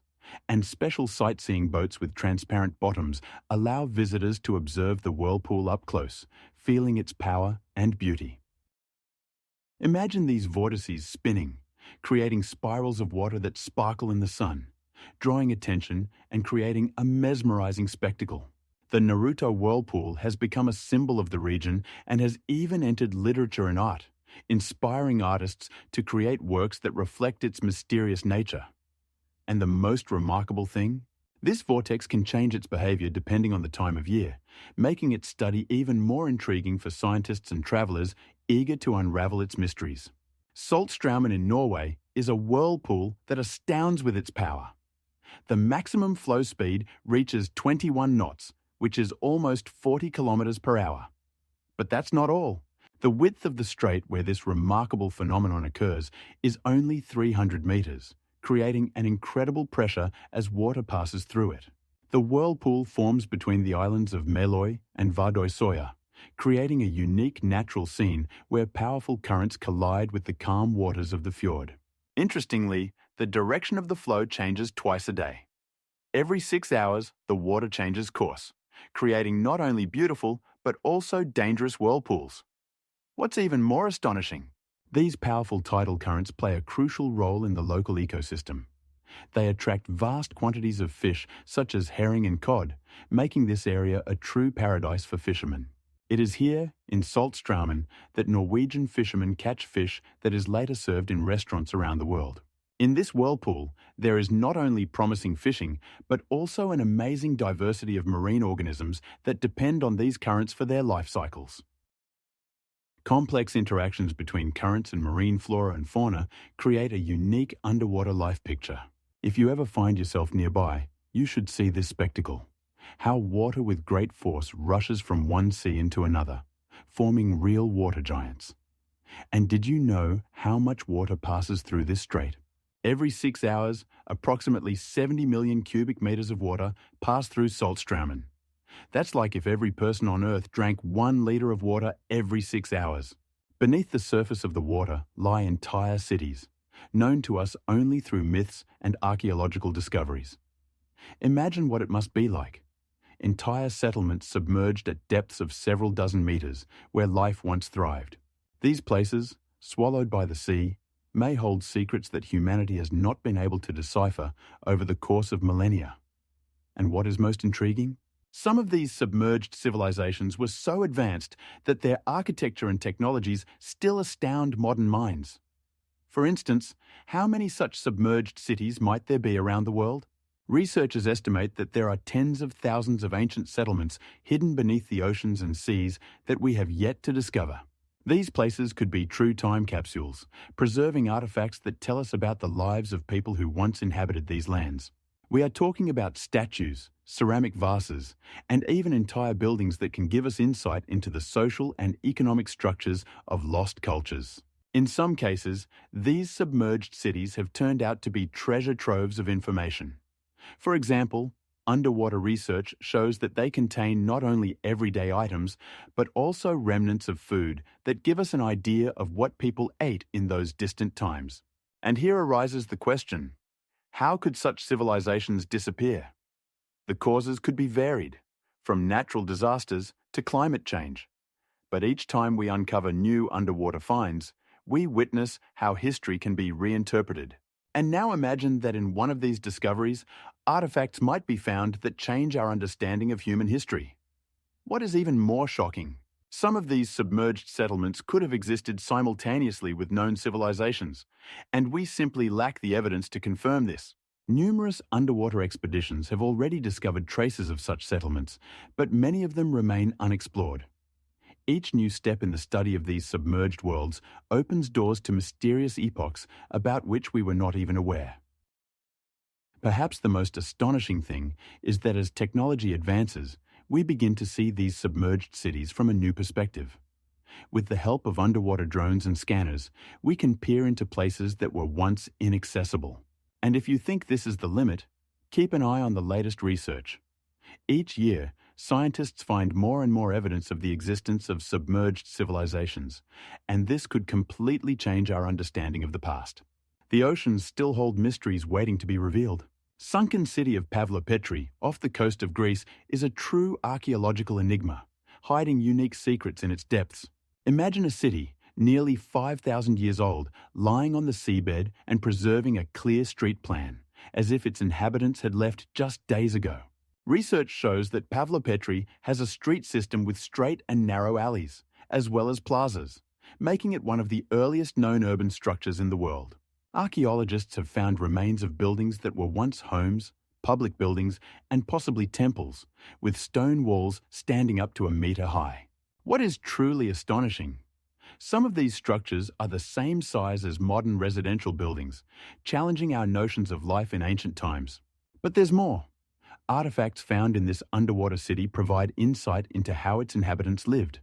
Speaker 1: and special sightseeing boats with transparent bottoms allow visitors to observe the whirlpool up close, feeling its power and beauty. Imagine these vortices spinning, creating spirals of water that sparkle in the sun, drawing attention and creating a mesmerizing spectacle. The Naruto whirlpool has become a symbol of the region and has even entered literature and art, inspiring artists to create works that reflect its mysterious nature. And the most remarkable thing? This vortex can change its behavior depending on the time of year, making its study even more intriguing for scientists and travelers eager to unravel its mysteries. Saltstraumen in Norway is a whirlpool that astounds with its power. The maximum flow speed reaches 21 knots, which is almost 40 kilometers per hour. But that's not all. The width of the strait where this remarkable phenomenon occurs is only 300 meters, creating an incredible pressure as water passes through it. The whirlpool forms between the islands of Meloy and Vardøysoya, creating a unique natural scene where powerful currents collide with the calm waters of the fjord. Interestingly, the direction of the flow changes twice a day. Every 6 hours, the water changes course, creating not only beautiful but also dangerous whirlpools. What's even more astonishing? These powerful tidal currents play a crucial role in the local ecosystem. They attract vast quantities of fish such as herring and cod, making this area a true paradise for fishermen. It is here, in Saltstraumen, that Norwegian fishermen catch fish that is later served in restaurants around the world. In this whirlpool, there is not only promising fishing, but also an amazing diversity of marine organisms that depend on these currents for their life cycles. Complex interactions between currents and marine flora and fauna create a unique underwater life picture. If you ever find yourself nearby, you should see this spectacle. How water with great force rushes from one sea into another, forming real water giants. And did you know how much water passes through this strait? Every 6 hours, approximately 70 million cubic meters of water pass through Saltstraumen. That's like if every person on Earth drank 1 liter of water every 6 hours. Beneath the surface of the water lie entire cities, known to us only through myths and archaeological discoveries. Imagine what it must be like. Entire settlements submerged at depths of several dozen meters, where life once thrived. These places, swallowed by the sea, may hold secrets that humanity has not been able to decipher over the course of millennia. And what is most intriguing? Some of these submerged civilizations were so advanced that their architecture and technologies still astound modern minds. For instance, how many such submerged cities might there be around the world? Researchers estimate that there are tens of thousands of ancient settlements hidden beneath the oceans and seas that we have yet to discover. These places could be true time capsules, preserving artifacts that tell us about the lives of people who once inhabited these lands. We are talking about statues, ceramic vases, and even entire buildings that can give us insight into the social and economic structures of lost cultures. In some cases, these submerged cities have turned out to be treasure troves of information. For example, Underwater research shows that they contain not only everyday items, but also remnants of food that give us an idea of what people ate in those distant times. And here arises the question, how could such civilizations disappear? The causes could be varied, from natural disasters to climate change. But each time we uncover new underwater finds, we witness how history can be reinterpreted. And now imagine that in one of these discoveries, artifacts might be found that change our understanding of human history. What is even more shocking? Some of these submerged settlements could have existed simultaneously with known civilizations, and we simply lack the evidence to confirm this. Numerous underwater expeditions have already discovered traces of such settlements, but many of them remain unexplored. Each new step in the study of these submerged worlds opens doors to mysterious epochs about which we were not even aware. Perhaps the most astonishing thing is that as technology advances, we begin to see these submerged cities from a new perspective. With the help of underwater drones and scanners, we can peer into places that were once inaccessible. And if you think this is the limit, keep an eye on the latest research. Each year, scientists find more and more evidence of the existence of submerged civilizations, and this could completely change our understanding of the past. The oceans still hold mysteries waiting to be revealed. Sunken city of Pavlopetri, off the coast of Greece, is a true archaeological enigma, hiding unique secrets in its depths. Imagine a city, nearly 5,000 years old, lying on the seabed and preserving a clear street plan, as if its inhabitants had left just days ago. Research shows that Pavlopetri has a street system with straight and narrow alleys, as well as plazas, making it one of the earliest known urban structures in the world. Archaeologists have found remains of buildings that were once homes, public buildings, and possibly temples, with stone walls standing up to a meter high. What is truly astonishing? Some of these structures are the same size as modern residential buildings, challenging our notions of life in ancient times. But there's more. Artifacts found in this underwater city provide insight into how its inhabitants lived.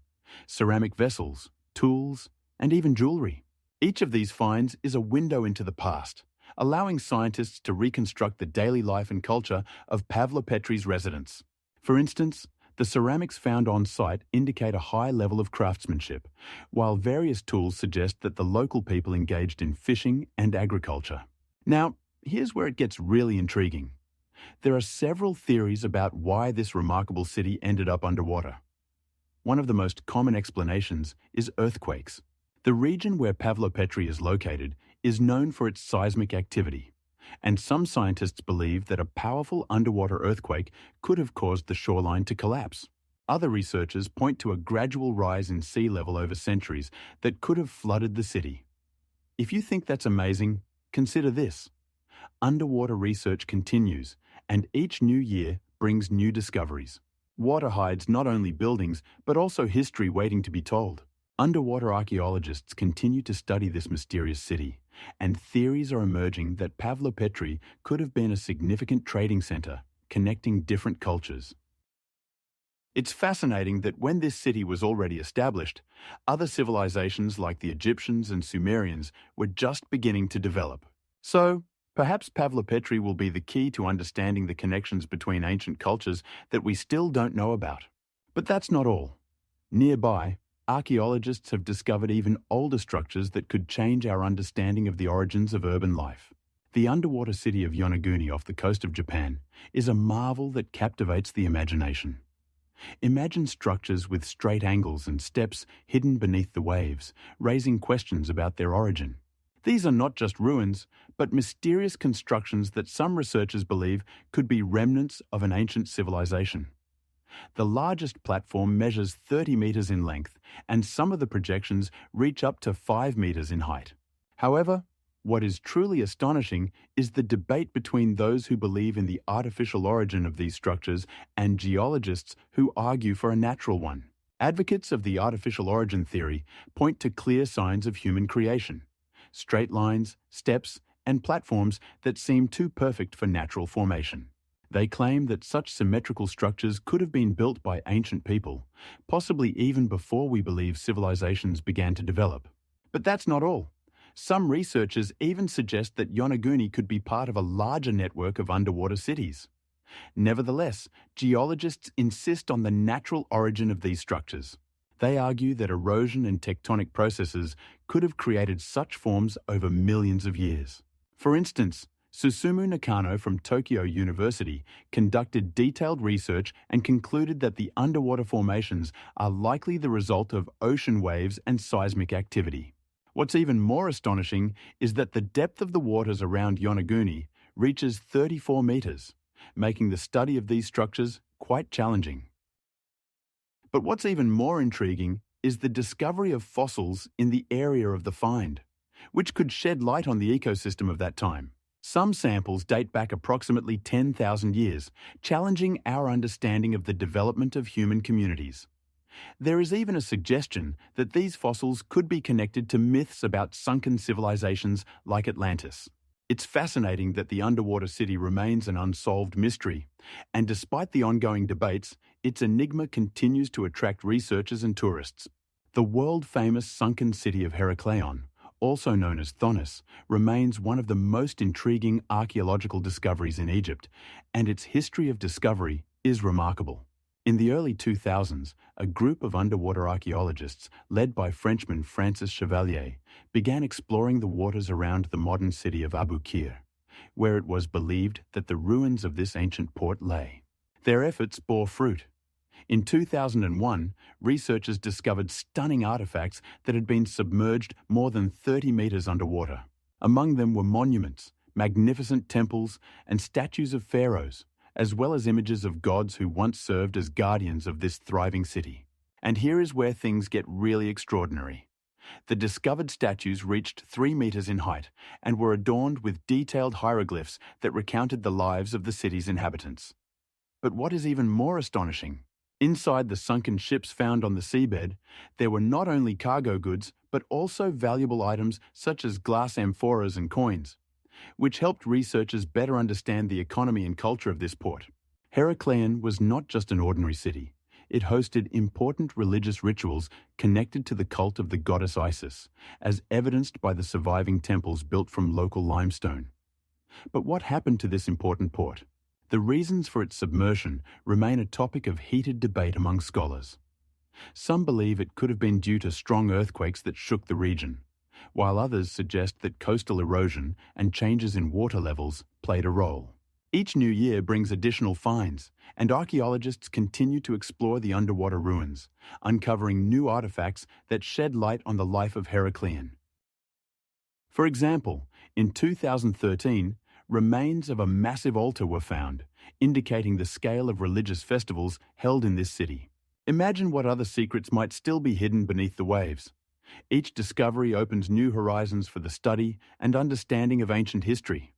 Speaker 1: Ceramic vessels, tools, and even jewelry. Each of these finds is a window into the past, allowing scientists to reconstruct the daily life and culture of Pavlopetri's residents. For instance, the ceramics found on site indicate a high level of craftsmanship, while various tools suggest that the local people engaged in fishing and agriculture. Now, here's where it gets really intriguing. There are several theories about why this remarkable city ended up underwater. One of the most common explanations is earthquakes. The region where Pavlopetri is located is known for its seismic activity, and some scientists believe that a powerful underwater earthquake could have caused the shoreline to collapse. Other researchers point to a gradual rise in sea level over centuries that could have flooded the city. If you think that's amazing, consider this. Underwater research continues, and each new year brings new discoveries. Water hides not only buildings, but also history waiting to be told. Underwater archaeologists continue to study this mysterious city, and theories are emerging that Pavlopetri could have been a significant trading center, connecting different cultures. It's fascinating that when this city was already established, other civilizations like the Egyptians and Sumerians were just beginning to develop. So, perhaps Pavlopetri will be the key to understanding the connections between ancient cultures that we still don't know about. But that's not all. Nearby, archaeologists have discovered even older structures that could change our understanding of the origins of urban life. The underwater city of Yonaguni off the coast of Japan is a marvel that captivates the imagination. Imagine structures with straight angles and steps hidden beneath the waves, raising questions about their origin. These are not just ruins, but mysterious constructions that some researchers believe could be remnants of an ancient civilization. The largest platform measures 30 meters in length, and some of the projections reach up to 5 meters in height. However, what is truly astonishing is the debate between those who believe in the artificial origin of these structures and geologists who argue for a natural one. Advocates of the artificial origin theory point to clear signs of human creation: straight lines, steps, and platforms that seem too perfect for natural formation. They claim that such symmetrical structures could have been built by ancient people, possibly even before we believe civilizations began to develop. But that's not all. Some researchers even suggest that Yonaguni could be part of a larger network of underwater cities. Nevertheless, geologists insist on the natural origin of these structures. They argue that erosion and tectonic processes could have created such forms over millions of years. For instance, Susumu Nakano from Tokyo University conducted detailed research and concluded that the underwater formations are likely the result of ocean waves and seismic activity. What's even more astonishing is that the depth of the waters around Yonaguni reaches 34 meters, making the study of these structures quite challenging. But what's even more intriguing is the discovery of fossils in the area of the find, which could shed light on the ecosystem of that time. Some samples date back approximately 10,000 years, challenging our understanding of the development of human communities. There is even a suggestion that these fossils could be connected to myths about sunken civilizations like Atlantis. It's fascinating that the underwater city remains an unsolved mystery, and despite the ongoing debates, its enigma continues to attract researchers and tourists. The world-famous sunken city of Herakleion, also known as Thonis, remains one of the most intriguing archaeological discoveries in Egypt, and its history of discovery is remarkable. In the early 2000s, a group of underwater archaeologists, led by Frenchman Francis Chevalier, began exploring the waters around the modern city of Abu Qir, where it was believed that the ruins of this ancient port lay. Their efforts bore fruit. In 2001, researchers discovered stunning artifacts that had been submerged more than 30 meters underwater. Among them were monuments, magnificent temples, and statues of pharaohs, as well as images of gods who once served as guardians of this thriving city. And here is where things get really extraordinary. The discovered statues reached 3 meters in height and were adorned with detailed hieroglyphs that recounted the lives of the city's inhabitants. But what is even more astonishing, inside the sunken ships found on the seabed, there were not only cargo goods, but also valuable items such as glass amphoras and coins, which helped researchers better understand the economy and culture of this port. Herakleion was not just an ordinary city. It hosted important religious rituals connected to the cult of the goddess Isis, as evidenced by the surviving temples built from local limestone. But what happened to this important port? The reasons for its submersion remain a topic of heated debate among scholars. Some believe it could have been due to strong earthquakes that shook the region, while others suggest that coastal erosion and changes in water levels played a role. Each new year brings additional finds, and archaeologists continue to explore the underwater ruins, uncovering new artifacts that shed light on the life of Herakleion. For example, in 2013, remains of a massive altar were found, indicating the scale of religious festivals held in this city. Imagine what other secrets might still be hidden beneath the waves. Each discovery opens new horizons for the study and understanding of ancient history.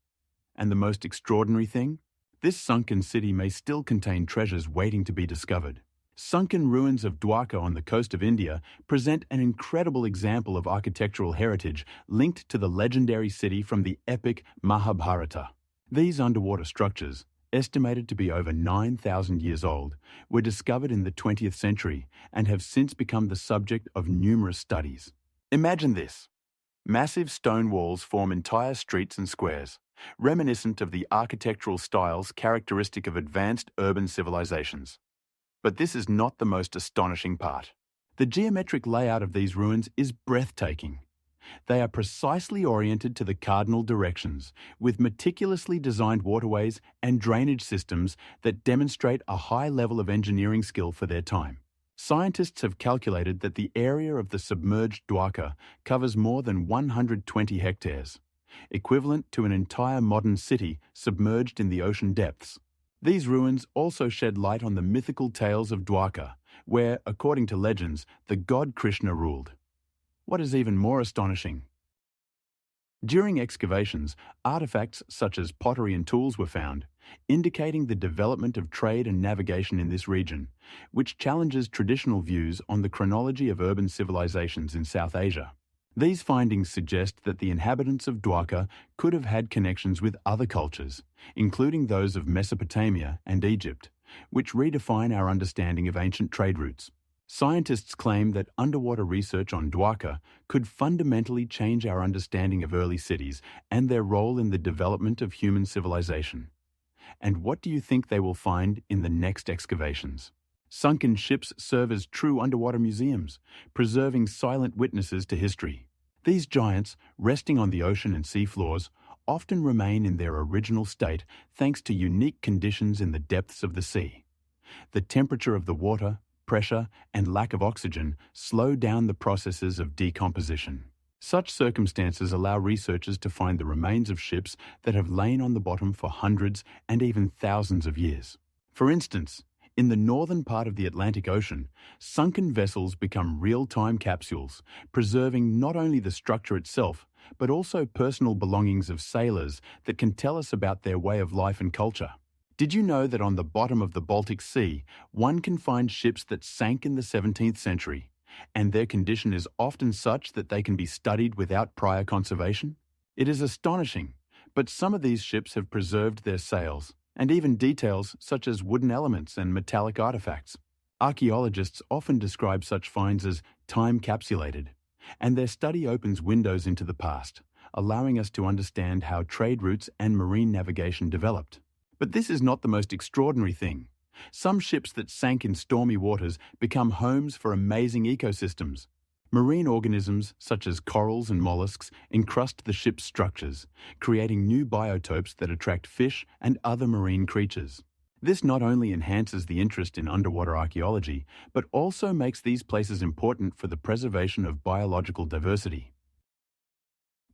Speaker 1: And the most extraordinary thing? This sunken city may still contain treasures waiting to be discovered. Sunken ruins of Dwarka on the coast of India present an incredible example of architectural heritage linked to the legendary city from the epic Mahabharata. These underwater structures, estimated to be over 9,000 years old, were discovered in the 20th century and have since become the subject of numerous studies. Imagine this. Massive stone walls form entire streets and squares, reminiscent of the architectural styles characteristic of advanced urban civilizations. But this is not the most astonishing part. The geometric layout of these ruins is breathtaking. They are precisely oriented to the cardinal directions, with meticulously designed waterways and drainage systems that demonstrate a high level of engineering skill for their time. Scientists have calculated that the area of the submerged Dwarka covers more than 120 hectares, equivalent to an entire modern city submerged in the ocean depths. These ruins also shed light on the mythical tales of Dwarka, where, according to legends, the god Krishna ruled. What is even more astonishing? During excavations, artifacts such as pottery and tools were found, indicating the development of trade and navigation in this region, which challenges traditional views on the chronology of urban civilizations in South Asia. These findings suggest that the inhabitants of Dwarka could have had connections with other cultures, including those of Mesopotamia and Egypt, which redefine our understanding of ancient trade routes. Scientists claim that underwater research on Dwarka could fundamentally change our understanding of early cities and their role in the development of human civilization. And what do you think they will find in the next excavations? Sunken ships serve as true underwater museums, preserving silent witnesses to history. These giants, resting on the ocean and sea floors, often remain in their original state thanks to unique conditions in the depths of the sea. The temperature of the water, pressure, and lack of oxygen slow down the processes of decomposition. Such circumstances allow researchers to find the remains of ships that have lain on the bottom for hundreds and even thousands of years. For instance, in the northern part of the Atlantic Ocean, sunken vessels become real-time capsules, preserving not only the structure itself, but also personal belongings of sailors that can tell us about their way of life and culture. Did you know that on the bottom of the Baltic Sea, one can find ships that sank in the 17th century, and their condition is often such that they can be studied without prior conservation? It is astonishing, but some of these ships have preserved their sails, and even details such as wooden elements and metallic artifacts. Archaeologists often describe such finds as time-capsulated, and their study opens windows into the past, allowing us to understand how trade routes and marine navigation developed. But this is not the most extraordinary thing. Some ships that sank in stormy waters become homes for amazing ecosystems. Marine organisms, such as corals and mollusks, encrust the ship's structures, creating new biotopes that attract fish and other marine creatures. This not only enhances the interest in underwater archaeology, but also makes these places important for the preservation of biological diversity.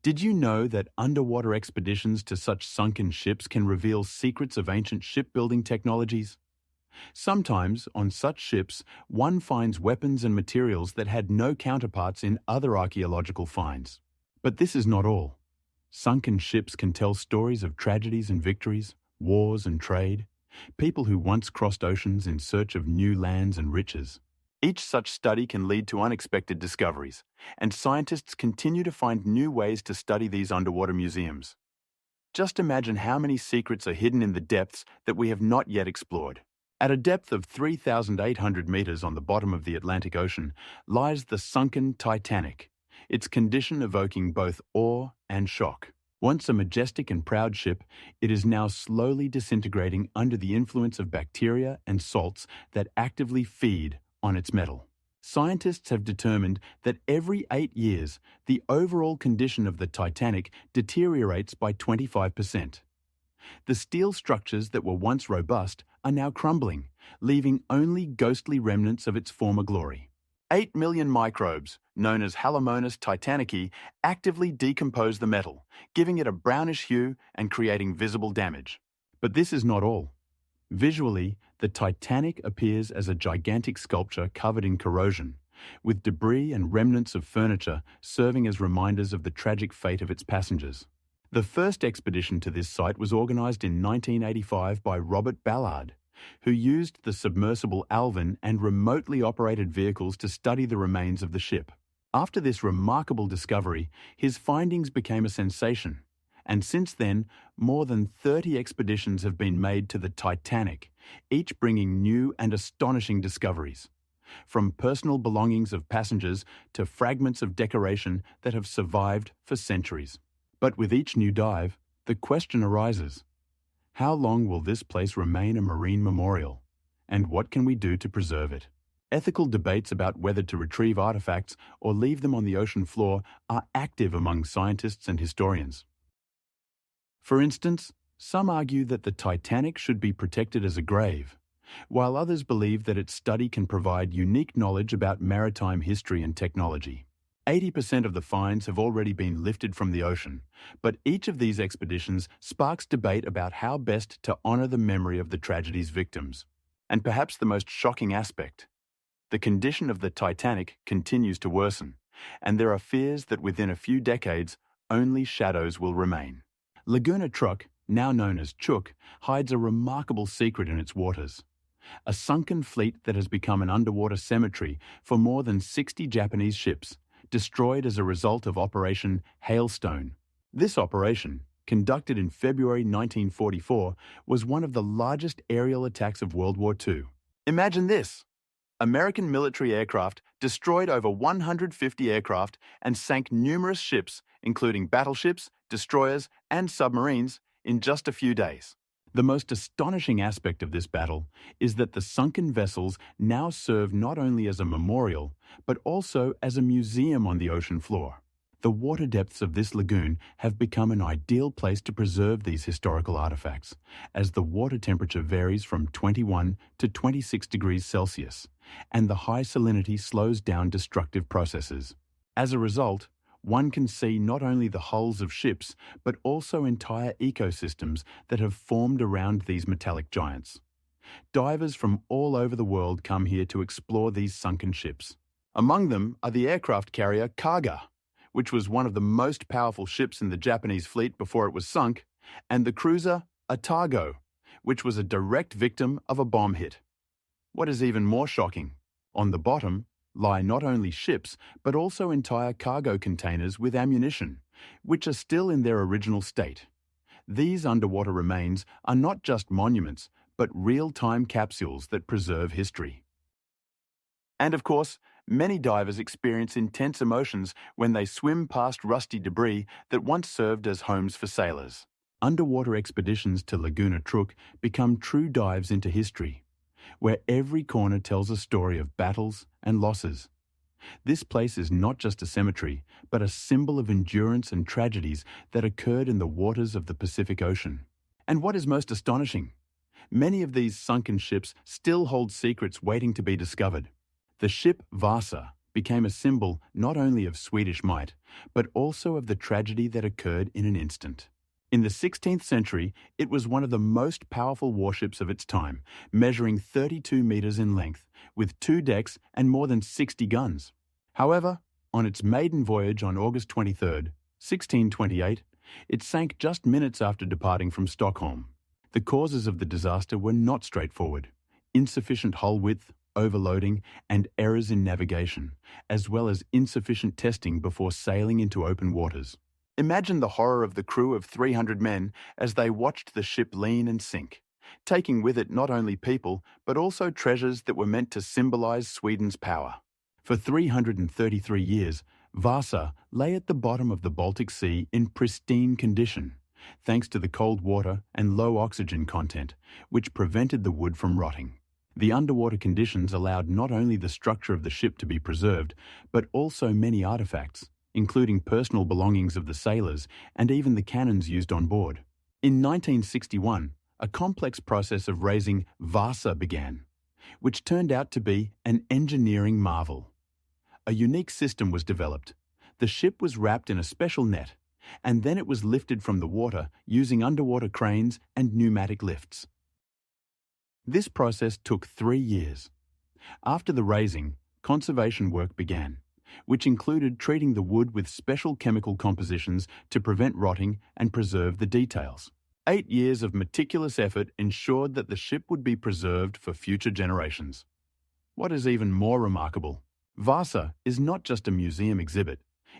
Speaker 1: Did you know that underwater expeditions to such sunken ships can reveal secrets of ancient shipbuilding technologies? Sometimes, on such ships, one finds weapons and materials that had no counterparts in other archaeological finds. But this is not all. Sunken ships can tell stories of tragedies and victories, wars and trade, people who once crossed oceans in search of new lands and riches. Each such study can lead to unexpected discoveries, and scientists continue to find new ways to study these underwater museums. Just imagine how many secrets are hidden in the depths that we have not yet explored. At a depth of 3,800 meters on the bottom of the Atlantic Ocean lies the sunken Titanic, its condition evoking both awe and shock. Once a majestic and proud ship, it is now slowly disintegrating under the influence of bacteria and salts that actively feed on its metal. Scientists have determined that every 8 years, the overall condition of the Titanic deteriorates by 25%. The steel structures that were once robust are now crumbling, leaving only ghostly remnants of its former glory. 8 million microbes, known as Halomonas titanici, actively decompose the metal, giving it a brownish hue and creating visible damage. But this is not all. Visually, the Titanic appears as a gigantic sculpture covered in corrosion, with debris and remnants of furniture serving as reminders of the tragic fate of its passengers. The first expedition to this site was organized in 1985 by Robert Ballard, who used the submersible Alvin and remotely operated vehicles to study the remains of the ship. After this remarkable discovery, his findings became a sensation, and since then, more than 30 expeditions have been made to the Titanic, each bringing new and astonishing discoveries. From personal belongings of passengers to fragments of decoration that have survived for centuries. But with each new dive, the question arises, how long will this place remain a marine memorial? And what can we do to preserve it? Ethical debates about whether to retrieve artifacts or leave them on the ocean floor are active among scientists and historians. For instance, some argue that the Titanic should be protected as a grave, while others believe that its study can provide unique knowledge about maritime history and technology. 80% of the finds have already been lifted from the ocean, but each of these expeditions sparks debate about how best to honor the memory of the tragedy's victims. And perhaps the most shocking aspect, the condition of the Titanic continues to worsen, and there are fears that within a few decades, only shadows will remain. Laguna Truck, now known as Chuuk, hides a remarkable secret in its waters. A sunken fleet that has become an underwater cemetery for more than 60 Japanese ships, destroyed as a result of Operation Hailstone. This operation, conducted in February 1944, was one of the largest aerial attacks of World War II. Imagine this! American military aircraft destroyed over 150 aircraft and sank numerous ships, including battleships, destroyers, and submarines, in just a few days. The most astonishing aspect of this battle is that the sunken vessels now serve not only as a memorial, but also as a museum on the ocean floor. The water depths of this lagoon have become an ideal place to preserve these historical artifacts, as the water temperature varies from 21 to 26 degrees Celsius, and the high salinity slows down destructive processes. As a result, one can see not only the hulls of ships, but also entire ecosystems that have formed around these metallic giants. Divers from all over the world come here to explore these sunken ships. Among them are the aircraft carrier Kaga, which was one of the most powerful ships in the Japanese fleet before it was sunk, and the cruiser Atago, which was a direct victim of a bomb hit. What is even more shocking, on the bottom lie not only ships, but also entire cargo containers with ammunition, which are still in their original state. These underwater remains are not just monuments, but real-time capsules that preserve history. And of course, many divers experience intense emotions when they swim past rusty debris that once served as homes for sailors. Underwater expeditions to Laguna Truk become true dives into history, where every corner tells a story of battles and losses. This place is not just a cemetery, but a symbol of endurance and tragedies that occurred in the waters of the Pacific Ocean. And what is most astonishing? Many of these sunken ships still hold secrets waiting to be discovered. The ship Vasa became a symbol not only of Swedish might, but also of the tragedy that occurred in an instant. In the 16th century, it was one of the most powerful warships of its time, measuring 32 meters in length, with 2 decks and more than 60 guns. However, on its maiden voyage on August 23, 1628, it sank just minutes after departing from Stockholm. The causes of the disaster were not straightforward. Insufficient hull width, overloading, and errors in navigation, as well as insufficient testing before sailing into open waters. Imagine the horror of the crew of 300 men as they watched the ship lean and sink, taking with it not only people, but also treasures that were meant to symbolize Sweden's power. For 333 years, Vasa lay at the bottom of the Baltic Sea in pristine condition, thanks to the cold water and low oxygen content, which prevented the wood from rotting. The underwater conditions allowed not only the structure of the ship to be preserved, but also many artifacts, including personal belongings of the sailors and even the cannons used on board. In 1961, a complex process of raising Vasa began, which turned out to be an engineering marvel. A unique system was developed. The ship was wrapped in a special net, and then it was lifted from the water using underwater cranes and pneumatic lifts. This process took 3 years. After the raising, conservation work began, which included treating the wood with special chemical compositions to prevent rotting and preserve the details. 8 years of meticulous effort ensured that the ship would be preserved for future generations. What is even more remarkable, Vasa is not just a museum exhibit.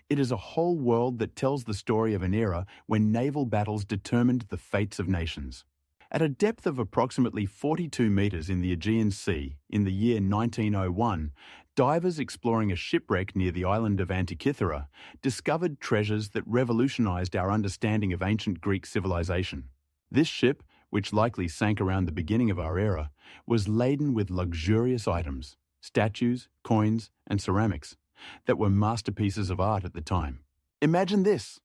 Speaker 1: It is a whole world that tells the story of an era when naval battles determined the fates of nations. At a depth of approximately 42 meters in the Aegean Sea in the year 1901, divers exploring a shipwreck near the island of Antikythera discovered treasures that revolutionized our understanding of ancient Greek civilization. This ship, which likely sank around the beginning of our era, was laden with luxurious items, statues, coins, and ceramics that were masterpieces of art at the time. Imagine this.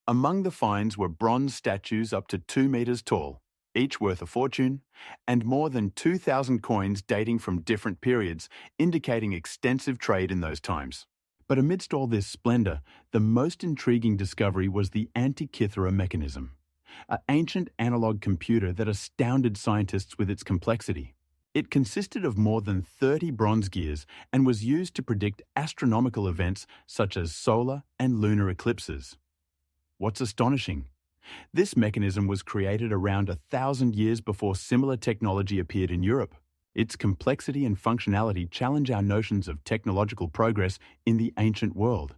Speaker 1: Among the finds were bronze statues up to 2 meters tall, each worth a fortune, and more than 2,000 coins dating from different periods, indicating extensive trade in those times. But amidst all this splendor, the most intriguing discovery was the Antikythera mechanism, an ancient analog computer that astounded scientists with its complexity. It consisted of more than 30 bronze gears and was used to predict astronomical events such as solar and lunar eclipses. What's astonishing? This mechanism was created around 1,000 years before similar technology appeared in Europe. Its complexity and functionality challenge our notions of technological progress in the ancient world.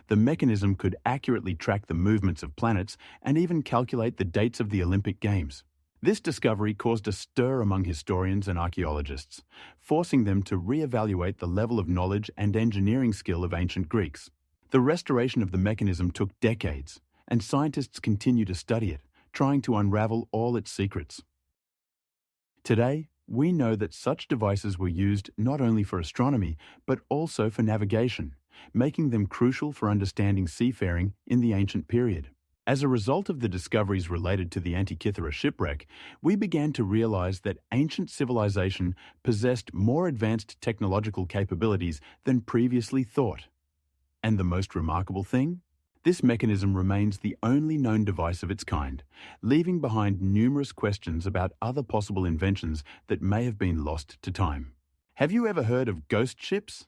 Speaker 1: The mechanism could accurately track the movements of planets and even calculate the dates of the Olympic Games. This discovery caused a stir among historians and archaeologists, forcing them to re-evaluate the level of knowledge and engineering skill of ancient Greeks. The restoration of the mechanism took decades, and scientists continue to study it, trying to unravel all its secrets. Today, we know that such devices were used not only for astronomy, but also for navigation, making them crucial for understanding seafaring in the ancient period. As a result of the discoveries related to the Antikythera shipwreck, we began to realize that ancient civilization possessed more advanced technological capabilities than previously thought. And the most remarkable thing? This mechanism remains the only known device of its kind, leaving behind numerous questions about other possible inventions that may have been lost to time. Have you ever heard of ghost ships?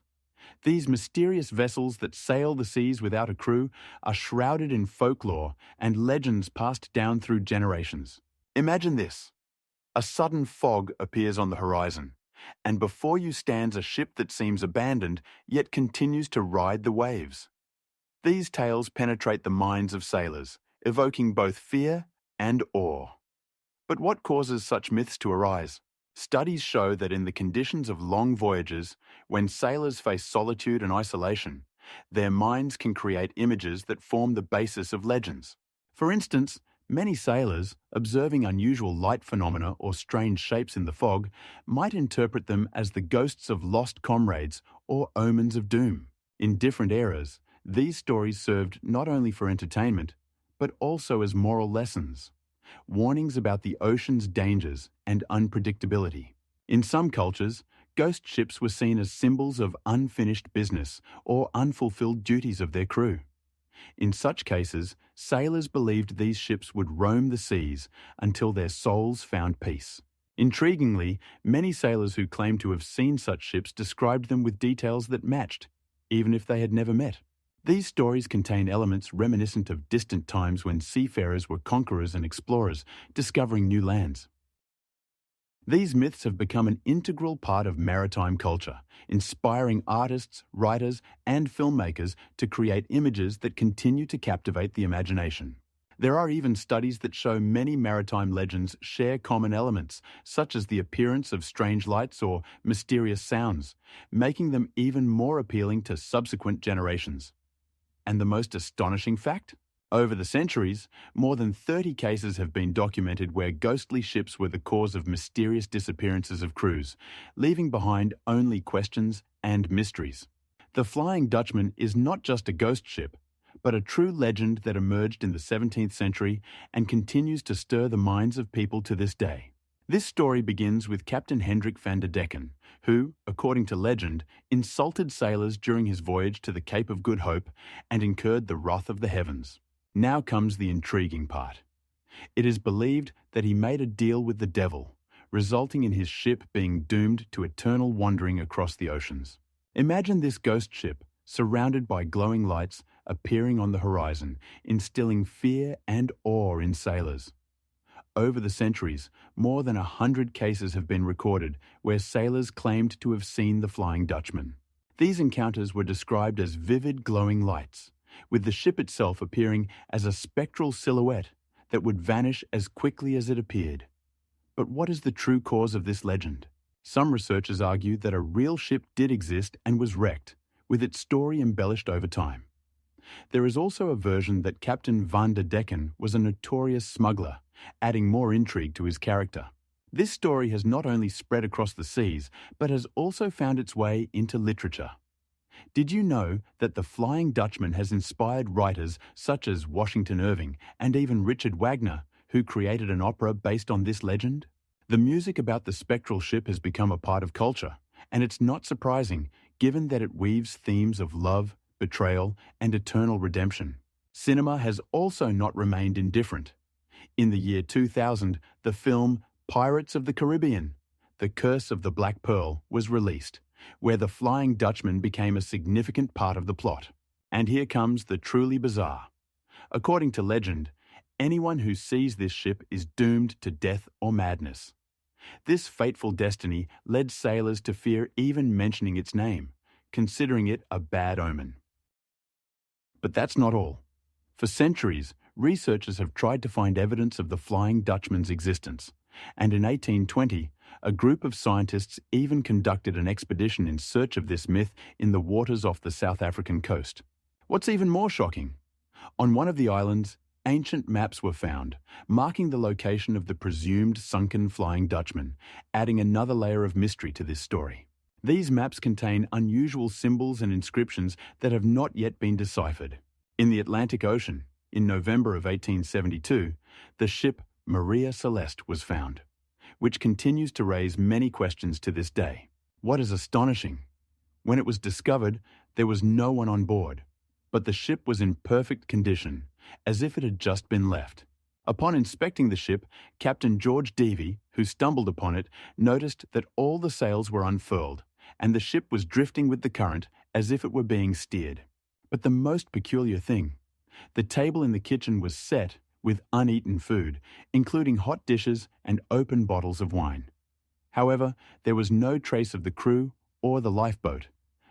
Speaker 1: These mysterious vessels that sail the seas without a crew are shrouded in folklore and legends passed down through generations. Imagine this. A sudden fog appears on the horizon, and before you stands a ship that seems abandoned yet continues to ride the waves. These tales penetrate the minds of sailors, evoking both fear and awe. But what causes such myths to arise? Studies show that in the conditions of long voyages, when sailors face solitude and isolation, their minds can create images that form the basis of legends. For instance, many sailors, observing unusual light phenomena or strange shapes in the fog, might interpret them as the ghosts of lost comrades or omens of doom. In different eras, these stories served not only for entertainment, but also as moral lessons, warnings about the ocean's dangers and unpredictability. In some cultures, ghost ships were seen as symbols of unfinished business or unfulfilled duties of their crew. In such cases, sailors believed these ships would roam the seas until their souls found peace. Intriguingly, many sailors who claimed to have seen such ships described them with details that matched, even if they had never met. These stories contain elements reminiscent of distant times when seafarers were conquerors and explorers, discovering new lands. These myths have become an integral part of maritime culture, inspiring artists, writers, and filmmakers to create images that continue to captivate the imagination. There are even studies that show many maritime legends share common elements, such as the appearance of strange lights or mysterious sounds, making them even more appealing to subsequent generations. And the most astonishing fact? Over the centuries, more than 30 cases have been documented where ghostly ships were the cause of mysterious disappearances of crews, leaving behind only questions and mysteries. The Flying Dutchman is not just a ghost ship, but a true legend that emerged in the 17th century and continues to stir the minds of people to this day. This story begins with Captain Hendrik van der Decken, who, according to legend, insulted sailors during his voyage to the Cape of Good Hope and incurred the wrath of the heavens. Now comes the intriguing part. It is believed that he made a deal with the devil, resulting in his ship being doomed to eternal wandering across the oceans. Imagine this ghost ship, surrounded by glowing lights, appearing on the horizon, instilling fear and awe in sailors. Over the centuries, more than 100 cases have been recorded where sailors claimed to have seen the Flying Dutchman. These encounters were described as vivid glowing lights, with the ship itself appearing as a spectral silhouette that would vanish as quickly as it appeared. But what is the true cause of this legend? Some researchers argue that a real ship did exist and was wrecked, with its story embellished over time. There is also a version that Captain van der Decken was a notorious smuggler, adding more intrigue to his character. This story has not only spread across the seas, but has also found its way into literature. Did you know that the Flying Dutchman has inspired writers such as Washington Irving and even Richard Wagner, who created an opera based on this legend? The music about the spectral ship has become a part of culture, and it's not surprising given that it weaves themes of love, betrayal, and eternal redemption. Cinema has also not remained indifferent. In the year 2000, the film Pirates of the Caribbean, The Curse of the Black Pearl was released, where the Flying Dutchman became a significant part of the plot. And here comes the truly bizarre. According to legend, anyone who sees this ship is doomed to death or madness. This fateful destiny led sailors to fear even mentioning its name, considering it a bad omen. But that's not all. For centuries, researchers have tried to find evidence of the Flying Dutchman's existence, and in 1820, a group of scientists even conducted an expedition in search of this myth in the waters off the South African coast. What's even more shocking? On one of the islands, Ancient maps were found, marking the location of the presumed sunken Flying Dutchman, adding another layer of mystery to this story. These maps contain unusual symbols and inscriptions that have not yet been deciphered. In the Atlantic Ocean, in November of 1872, the ship Maria Celeste was found, which continues to raise many questions to this day. What is astonishing? When it was discovered, there was no one on board, but the ship was in perfect condition, as if it had just been left. Upon inspecting the ship, Captain George Devey, who stumbled upon it, noticed that all the sails were unfurled, and the ship was drifting with the current as if it were being steered. But the most peculiar thing, the table in the kitchen was set with uneaten food, including hot dishes and open bottles of wine. However, there was no trace of the crew or the lifeboat,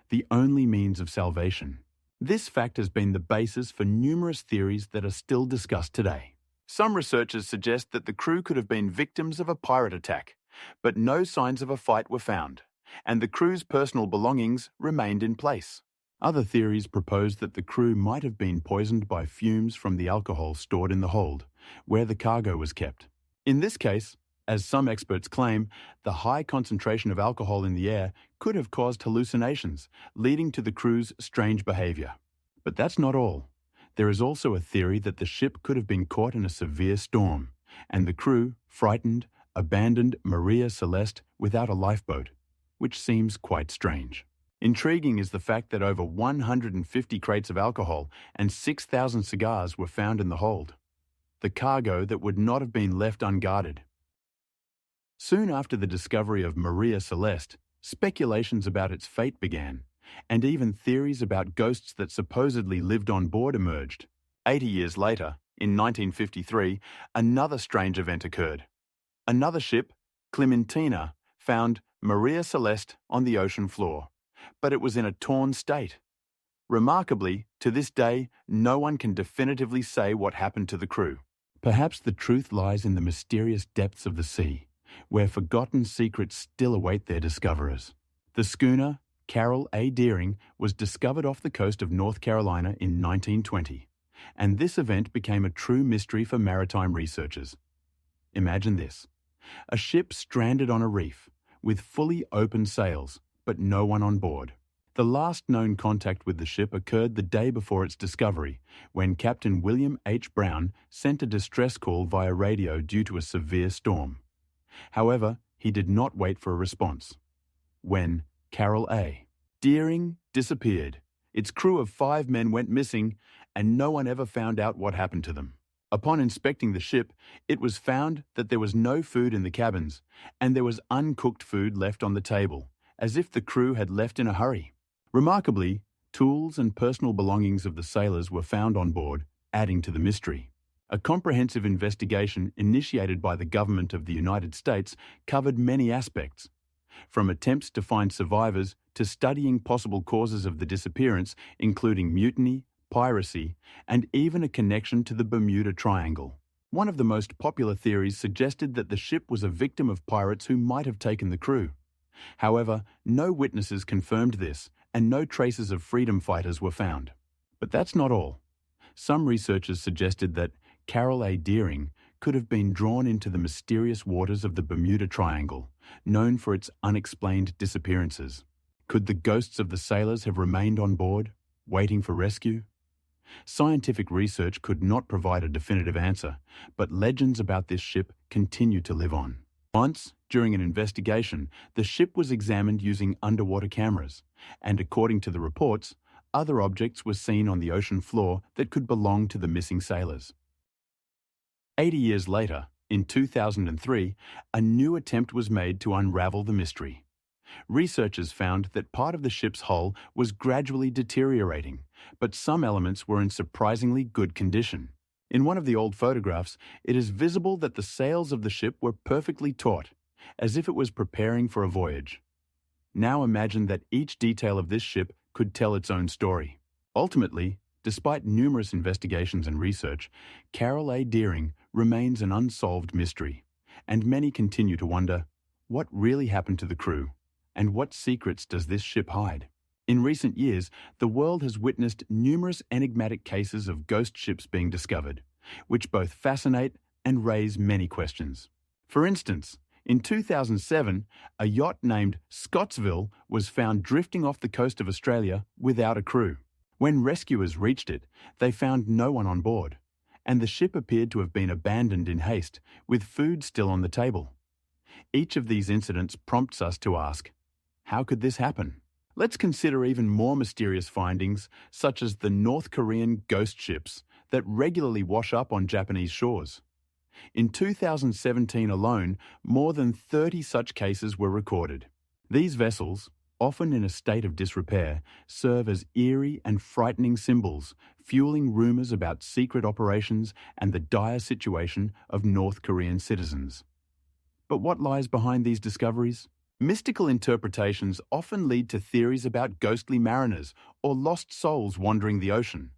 Speaker 1: the only means of salvation. This fact has been the basis for numerous theories that are still discussed today. Some researchers suggest that the crew could have been victims of a pirate attack, but no signs of a fight were found, and the crew's personal belongings remained in place. Other theories propose that the crew might have been poisoned by fumes from the alcohol stored in the hold, where the cargo was kept. In this case, as some experts claim, the high concentration of alcohol in the air could have caused hallucinations, leading to the crew's strange behavior. But that's not all. There is also a theory that the ship could have been caught in a severe storm, and the crew, frightened, abandoned Maria Celeste without a lifeboat, which seems quite strange. Intriguing is the fact that over 150 crates of alcohol and 6,000 cigars were found in the hold, the cargo that would not have been left unguarded. Soon after the discovery of Maria Celeste, speculations about its fate began, and even theories about ghosts that supposedly lived on board emerged. 80 years later, in 1953, another strange event occurred. Another ship, Clementina, found Maria Celeste on the ocean floor, but it was in a torn state. Remarkably, to this day, no one can definitively say what happened to the crew. Perhaps the truth lies in the mysterious depths of the sea, where forgotten secrets still await their discoverers. The schooner, Carroll A. Deering, was discovered off the coast of North Carolina in 1920, and this event became a true mystery for maritime researchers. Imagine this: a ship stranded on a reef, with fully open sails, but no one on board. The last known contact with the ship occurred the day before its discovery, when Captain William H. Brown sent a distress call via radio due to a severe storm. However, he did not wait for a response. When Carroll A. Deering disappeared, its crew of 5 men went missing, and no one ever found out what happened to them. Upon inspecting the ship, it was found that there was no food in the cabins, and there was uncooked food left on the table, as if the crew had left in a hurry. Remarkably, tools and personal belongings of the sailors were found on board, adding to the mystery. A comprehensive investigation initiated by the government of the United States covered many aspects, from attempts to find survivors to studying possible causes of the disappearance, including mutiny, piracy, and even a connection to the Bermuda Triangle. One of the most popular theories suggested that the ship was a victim of pirates who might have taken the crew. However, no witnesses confirmed this, and no traces of freedom fighters were found. But that's not all. Some researchers suggested that Carroll A. Deering could have been drawn into the mysterious waters of the Bermuda Triangle, known for its unexplained disappearances. Could the ghosts of the sailors have remained on board, waiting for rescue? Scientific research could not provide a definitive answer, but legends about this ship continue to live on. Once, during an investigation, the ship was examined using underwater cameras, and according to the reports, other objects were seen on the ocean floor that could belong to the missing sailors. 80 years later, in 2003, a new attempt was made to unravel the mystery. Researchers found that part of the ship's hull was gradually deteriorating, but some elements were in surprisingly good condition. In one of the old photographs, it is visible that the sails of the ship were perfectly taut, as if it was preparing for a voyage. Now imagine that each detail of this ship could tell its own story. Ultimately, despite numerous investigations and research, Carroll A. Deering remains an unsolved mystery, and many continue to wonder, what really happened to the crew, and what secrets does this ship hide? In recent years, the world has witnessed numerous enigmatic cases of ghost ships being discovered, which both fascinate and raise many questions. For instance, in 2007, a yacht named Scottsville was found drifting off the coast of Australia without a crew. When rescuers reached it, they found no one on board, and the ship appeared to have been abandoned in haste, with food still on the table. Each of these incidents prompts us to ask, how could this happen? Let's consider even more mysterious findings, such as the North Korean ghost ships that regularly wash up on Japanese shores. In 2017 alone, more than 30 such cases were recorded. These vessels, often in a state of disrepair, serve as eerie and frightening symbols, fueling rumors about secret operations and the dire situation of North Korean citizens. But what lies behind these discoveries? Mystical interpretations often lead to theories about ghostly mariners or lost souls wandering the ocean.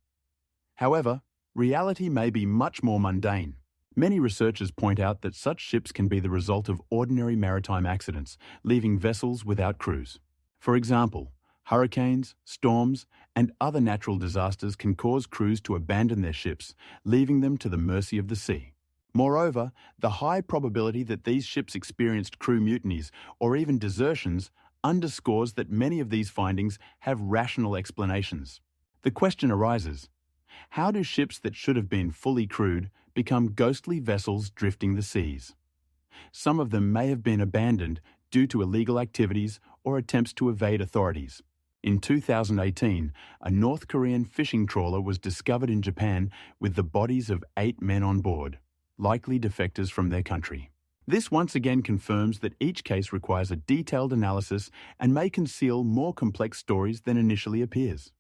Speaker 1: However, reality may be much more mundane. Many researchers point out that such ships can be the result of ordinary maritime accidents, leaving vessels without crews. For example, hurricanes, storms, and other natural disasters can cause crews to abandon their ships, leaving them to the mercy of the sea. Moreover, the high probability that these ships experienced crew mutinies or even desertions underscores that many of these findings have rational explanations. The question arises, how do ships that should have been fully crewed become ghostly vessels drifting the seas? Some of them may have been abandoned due to illegal activities or attempts to evade authorities. In 2018, a North Korean fishing trawler was discovered in Japan with the bodies of 8 men on board, likely defectors from their country. This once again confirms that each case requires a detailed analysis and may conceal more complex stories than initially appears.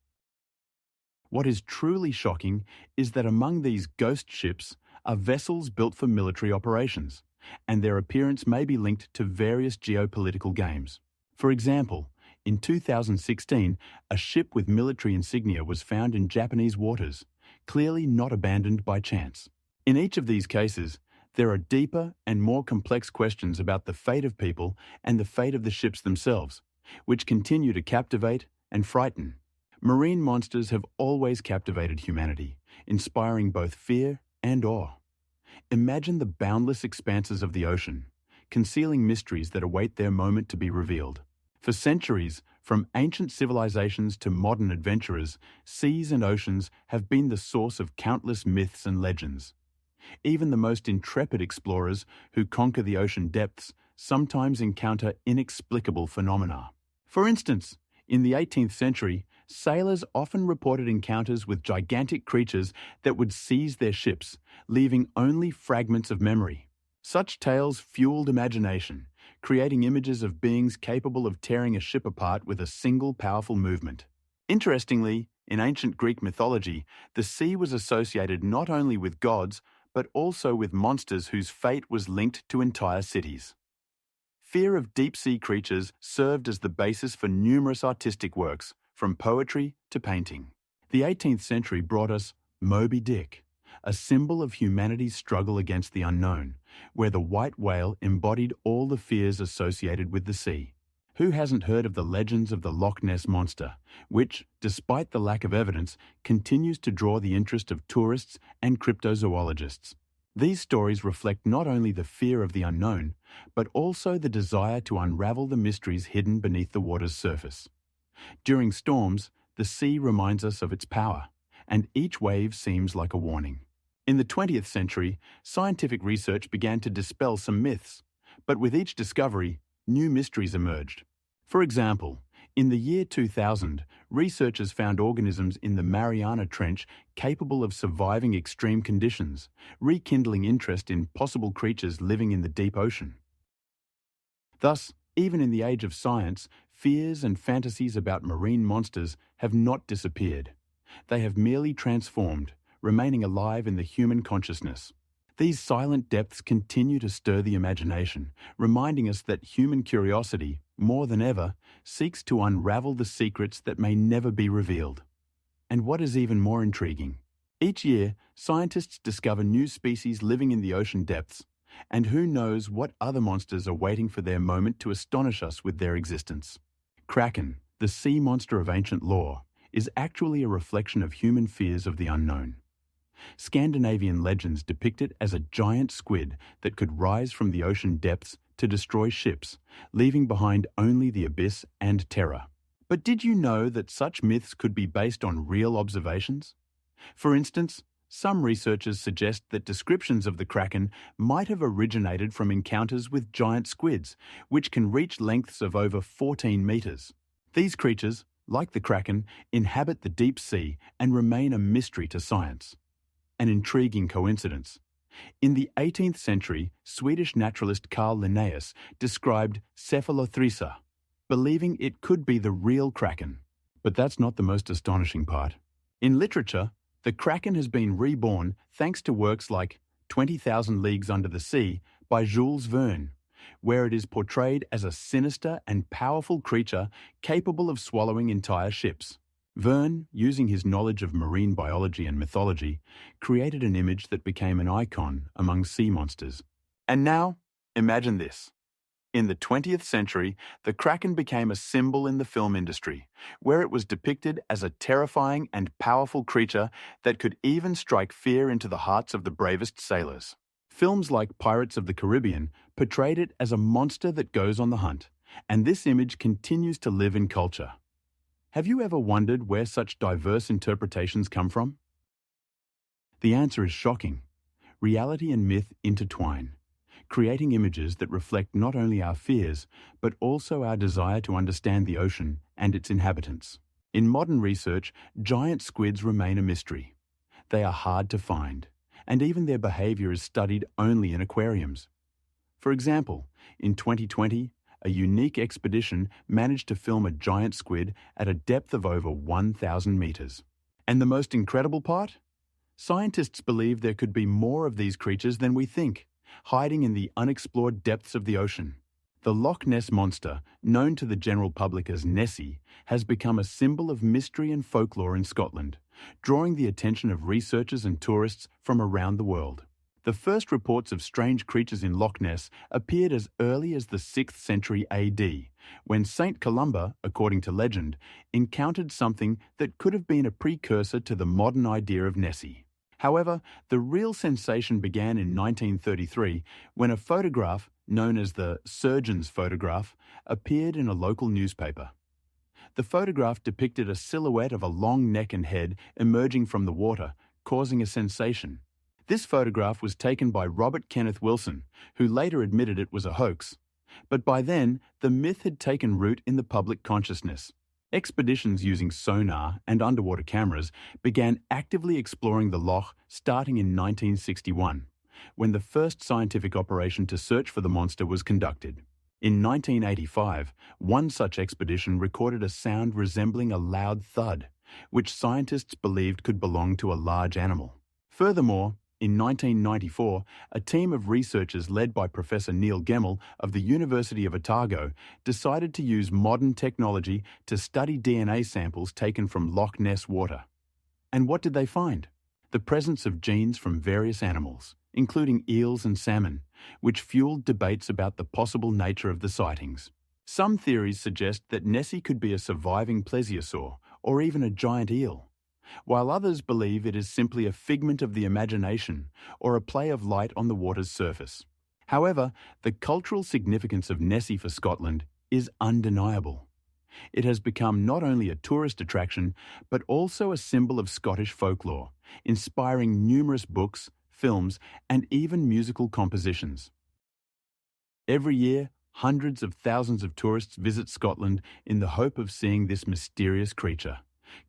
Speaker 1: What is truly shocking is that among these ghost ships are vessels built for military operations, and their appearance may be linked to various geopolitical games. For example, in 2016, a ship with military insignia was found in Japanese waters, clearly not abandoned by chance. In each of these cases, there are deeper and more complex questions about the fate of people and the fate of the ships themselves, which continue to captivate and frighten. Marine monsters have always captivated humanity, inspiring both fear and awe. Imagine the boundless expanses of the ocean, concealing mysteries that await their moment to be revealed. For centuries, from ancient civilizations to modern adventurers, seas and oceans have been the source of countless myths and legends. Even the most intrepid explorers who conquer the ocean depths sometimes encounter inexplicable phenomena. For instance, in the 18th century, sailors often reported encounters with gigantic creatures that would seize their ships, leaving only fragments of memory. Such tales fueled imagination, creating images of beings capable of tearing a ship apart with a single powerful movement. Interestingly, in ancient Greek mythology, the sea was associated not only with gods, but also with monsters whose fate was linked to entire cities. Fear of deep-sea creatures served as the basis for numerous artistic works, from poetry to painting. The 18th century brought us Moby Dick, a symbol of humanity's struggle against the unknown, where the white whale embodied all the fears associated with the sea. Who hasn't heard of the legends of the Loch Ness Monster, which, despite the lack of evidence, continues to draw the interest of tourists and cryptozoologists? These stories reflect not only the fear of the unknown, but also the desire to unravel the mysteries hidden beneath the water's surface. During storms, the sea reminds us of its power, and each wave seems like a warning. In the 20th century, scientific research began to dispel some myths, but with each discovery, new mysteries emerged. For example, in the year 2000, researchers found organisms in the Mariana Trench capable of surviving extreme conditions, rekindling interest in possible creatures living in the deep ocean. Thus, even in the age of science, fears and fantasies about marine monsters have not disappeared. They have merely transformed, remaining alive in the human consciousness. These silent depths continue to stir the imagination, reminding us that human curiosity, more than ever, seeks to unravel the secrets that may never be revealed. And what is even more intriguing, each year, scientists discover new species living in the ocean depths, and who knows what other monsters are waiting for their moment to astonish us with their existence. Kraken, the sea monster of ancient lore, is actually a reflection of human fears of the unknown. Scandinavian legends depict it as a giant squid that could rise from the ocean depths to destroy ships, leaving behind only the abyss and terror. But did you know that such myths could be based on real observations? For instance, some researchers suggest that descriptions of the kraken might have originated from encounters with giant squids, which can reach lengths of over 14 meters. These creatures, like the kraken, inhabit the deep sea and remain a mystery to science. An intriguing coincidence. In the 18th century, Swedish naturalist Carl Linnaeus described Cephalothrisa, believing it could be the real kraken. But that's not the most astonishing part. In literature, the kraken has been reborn thanks to works like 20,000 Leagues Under the Sea by Jules Verne, where it is portrayed as a sinister and powerful creature capable of swallowing entire ships. Verne, using his knowledge of marine biology and mythology, created an image that became an icon among sea monsters. And now, imagine this. In the 20th century, the kraken became a symbol in the film industry, where it was depicted as a terrifying and powerful creature that could even strike fear into the hearts of the bravest sailors. Films like Pirates of the Caribbean portrayed it as a monster that goes on the hunt, and this image continues to live in culture. Have you ever wondered where such diverse interpretations come from? The answer is shocking. Reality and myth intertwine, creating images that reflect not only our fears, but also our desire to understand the ocean and its inhabitants. In modern research, giant squids remain a mystery. They are hard to find, and even their behavior is studied only in aquariums. For example, in 2020, a unique expedition managed to film a giant squid at a depth of over 1,000 meters. And the most incredible part? Scientists believe there could be more of these creatures than we think, hiding in the unexplored depths of the ocean. The Loch Ness Monster, known to the general public as Nessie, has become a symbol of mystery and folklore in Scotland, drawing the attention of researchers and tourists from around the world. The first reports of strange creatures in Loch Ness appeared as early as the 6th century AD, when Saint Columba, according to legend, encountered something that could have been a precursor to the modern idea of Nessie. However, the real sensation began in 1933 when a photograph, known as the surgeon's photograph, appeared in a local newspaper. The photograph depicted a silhouette of a long neck and head emerging from the water, causing a sensation. This photograph was taken by Robert Kenneth Wilson, who later admitted it was a hoax. But by then, the myth had taken root in the public consciousness. Expeditions using sonar and underwater cameras began actively exploring the loch starting in 1961, when the first scientific operation to search for the monster was conducted. In 1985, one such expedition recorded a sound resembling a loud thud, which scientists believed could belong to a large animal. Furthermore, in 1994, a team of researchers led by Professor Neil Gemmell of the University of Otago decided to use modern technology to study DNA samples taken from Loch Ness water. And what did they find? The presence of genes from various animals, including eels and salmon, which fueled debates about the possible nature of the sightings. Some theories suggest that Nessie could be a surviving plesiosaur or even a giant eel, while others believe it is simply a figment of the imagination or a play of light on the water's surface. However, the cultural significance of Nessie for Scotland is undeniable. It has become not only a tourist attraction, but also a symbol of Scottish folklore, inspiring numerous books, films, and even musical compositions. Every year, hundreds of thousands of tourists visit Scotland in the hope of seeing this mysterious creature,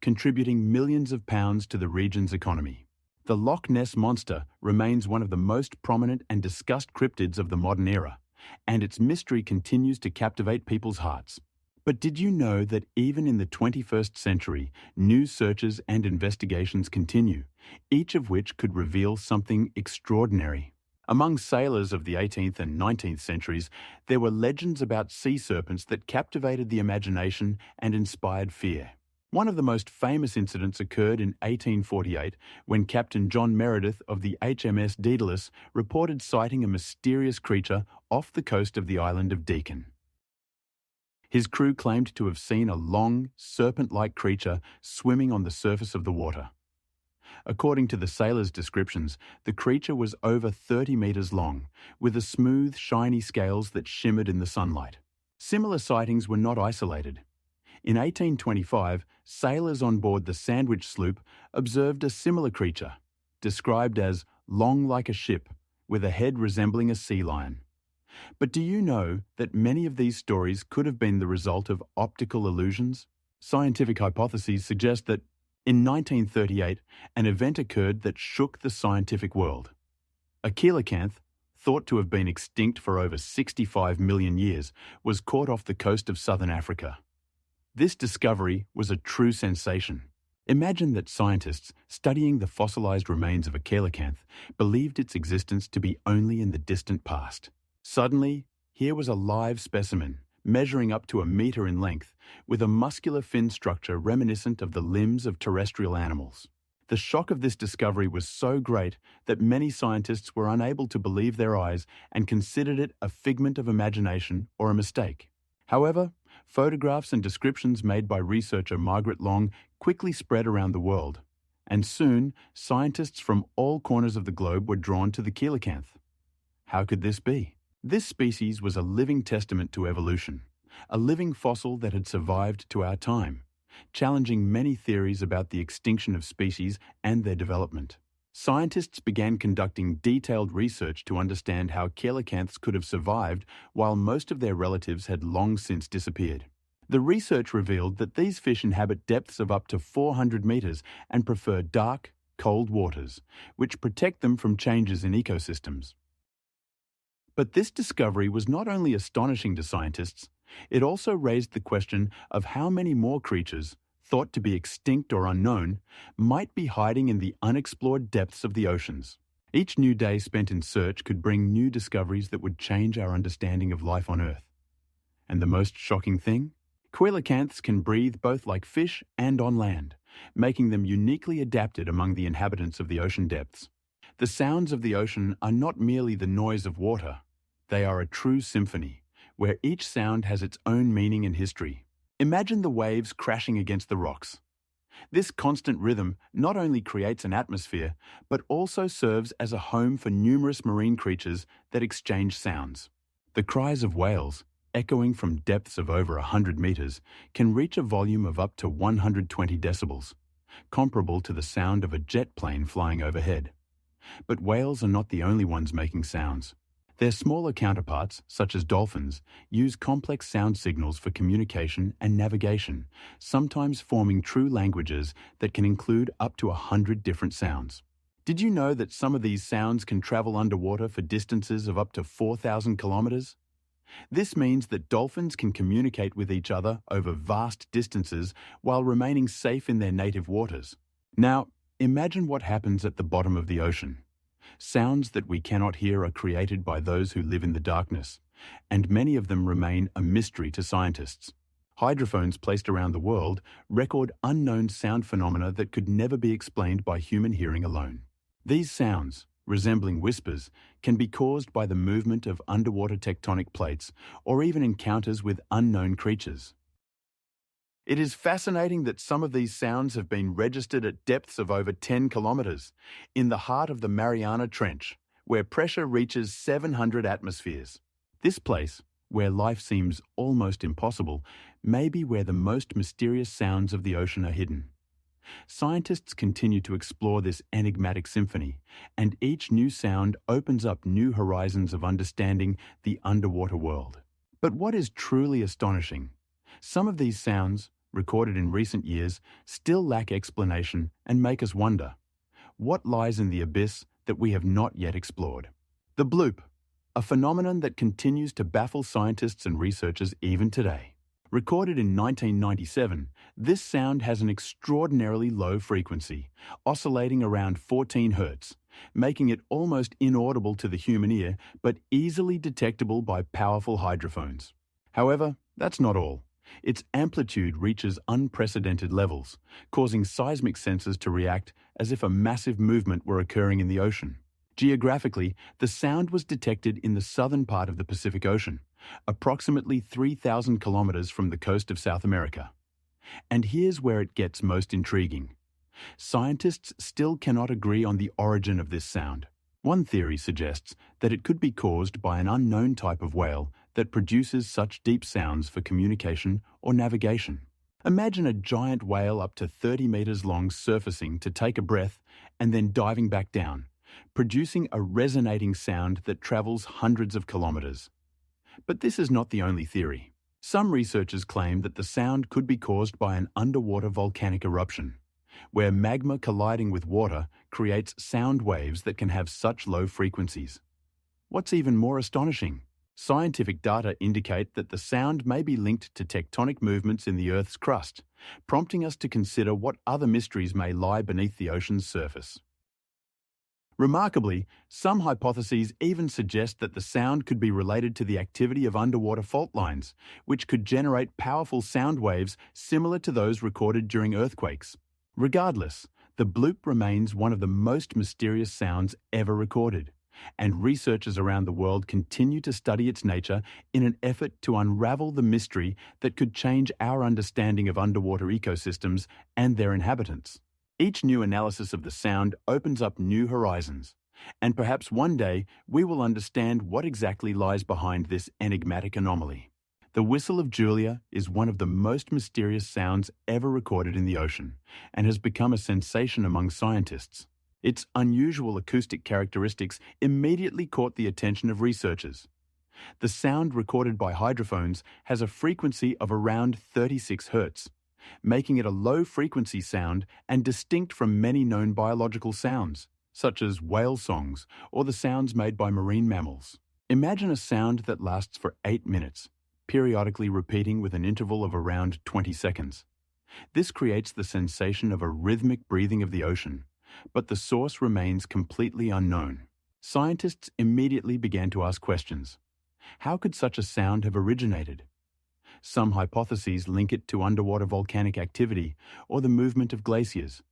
Speaker 1: contributing millions of pounds to the region's economy. The Loch Ness Monster remains one of the most prominent and discussed cryptids of the modern era, and its mystery continues to captivate people's hearts. But did you know that even in the 21st century, new searches and investigations continue, each of which could reveal something extraordinary? Among sailors of the 18th and 19th centuries, there were legends about sea serpents that captivated the imagination and inspired fear. One of the most famous incidents occurred in 1848 when Captain John Meredith of the HMS Daedalus reported sighting a mysterious creature off the coast of the island of Deacon. His crew claimed to have seen a long, serpent-like creature swimming on the surface of the water. According to the sailors' descriptions, the creature was over 30 meters long, with a smooth, shiny scales that shimmered in the sunlight. Similar sightings were not isolated. In 1825, sailors on board the Sandwich sloop observed a similar creature, described as long like a ship, with a head resembling a sea lion. But do you know that many of these stories could have been the result of optical illusions? Scientific hypotheses suggest that in 1938, an event occurred that shook the scientific world. A coelacanth, thought to have been extinct for over 65 million years, was caught off the coast of southern Africa. This discovery was a true sensation. Imagine that scientists studying the fossilized remains of a coelacanth believed its existence to be only in the distant past. Suddenly, here was a live specimen, measuring up to a meter in length, with a muscular fin structure reminiscent of the limbs of terrestrial animals. The shock of this discovery was so great that many scientists were unable to believe their eyes and considered it a figment of imagination or a mistake. However, photographs and descriptions made by researcher Margaret Long quickly spread around the world, and soon scientists from all corners of the globe were drawn to the coelacanth. How could this be? This species was a living testament to evolution, a living fossil that had survived to our time, challenging many theories about the extinction of species and their development. Scientists began conducting detailed research to understand how coelacanths could have survived while most of their relatives had long since disappeared. The research revealed that these fish inhabit depths of up to 400 meters and prefer dark, cold waters, which protect them from changes in ecosystems. But this discovery was not only astonishing to scientists, it also raised the question of how many more creatures, thought to be extinct or unknown, might be hiding in the unexplored depths of the oceans. Each new day spent in search could bring new discoveries that would change our understanding of life on Earth. And the most shocking thing? Coelacanths can breathe both like fish and on land, making them uniquely adapted among the inhabitants of the ocean depths. The sounds of the ocean are not merely the noise of water. They are a true symphony, where each sound has its own meaning and history. Imagine the waves crashing against the rocks. This constant rhythm not only creates an atmosphere, but also serves as a home for numerous marine creatures that exchange sounds. The cries of whales, echoing from depths of over 100 meters, can reach a volume of up to 120 decibels, comparable to the sound of a jet plane flying overhead. But whales are not the only ones making sounds. Their smaller counterparts, such as dolphins, use complex sound signals for communication and navigation, sometimes forming true languages that can include up to 100 different sounds. Did you know that some of these sounds can travel underwater for distances of up to 4,000 kilometers? This means that dolphins can communicate with each other over vast distances while remaining safe in their native waters. Now, imagine what happens at the bottom of the ocean. Sounds that we cannot hear are created by those who live in the darkness, and many of them remain a mystery to scientists. Hydrophones placed around the world record unknown sound phenomena that could never be explained by human hearing alone. These sounds, resembling whispers, can be caused by the movement of underwater tectonic plates or even encounters with unknown creatures. It is fascinating that some of these sounds have been registered at depths of over 10 kilometers, in the heart of the Mariana Trench, where pressure reaches 700 atmospheres. This place, where life seems almost impossible, may be where the most mysterious sounds of the ocean are hidden. Scientists continue to explore this enigmatic symphony, and each new sound opens up new horizons of understanding the underwater world. But what is truly astonishing? Some of these sounds, recorded in recent years, still lack explanation and make us wonder, what lies in the abyss that we have not yet explored? The bloop, a phenomenon that continues to baffle scientists and researchers even today. Recorded in 1997, this sound has an extraordinarily low frequency, oscillating around 14 Hz, making it almost inaudible to the human ear but easily detectable by powerful hydrophones. However, that's not all. Its amplitude reaches unprecedented levels, causing seismic sensors to react as if a massive movement were occurring in the ocean. Geographically, the sound was detected in the southern part of the Pacific Ocean, approximately 3,000 kilometers from the coast of South America. And here's where it gets most intriguing. Scientists still cannot agree on the origin of this sound. One theory suggests that it could be caused by an unknown type of whale that produces such deep sounds for communication or navigation. Imagine a giant whale up to 30 meters long surfacing to take a breath and then diving back down, producing a resonating sound that travels hundreds of kilometers. But this is not the only theory. Some researchers claim that the sound could be caused by an underwater volcanic eruption, where magma colliding with water creates sound waves that can have such low frequencies. What's even more astonishing, scientific data indicate that the sound may be linked to tectonic movements in the Earth's crust, prompting us to consider what other mysteries may lie beneath the ocean's surface. Remarkably, some hypotheses even suggest that the sound could be related to the activity of underwater fault lines, which could generate powerful sound waves similar to those recorded during earthquakes. Regardless, the bloop remains one of the most mysterious sounds ever recorded, and researchers around the world continue to study its nature in an effort to unravel the mystery that could change our understanding of underwater ecosystems and their inhabitants. Each new analysis of the sound opens up new horizons, and perhaps one day we will understand what exactly lies behind this enigmatic anomaly. The whistle of Julia is one of the most mysterious sounds ever recorded in the ocean and has become a sensation among scientists. Its unusual acoustic characteristics immediately caught the attention of researchers. The sound recorded by hydrophones has a frequency of around 36 Hz, making it a low-frequency sound and distinct from many known biological sounds, such as whale songs or the sounds made by marine mammals. Imagine a sound that lasts for 8 minutes, periodically repeating with an interval of around 20 seconds. This creates the sensation of a rhythmic breathing of the ocean, but the source remains completely unknown. Scientists immediately began to ask questions. How could such a sound have originated? Some hypotheses link it to underwater volcanic activity or the movement of glaciers,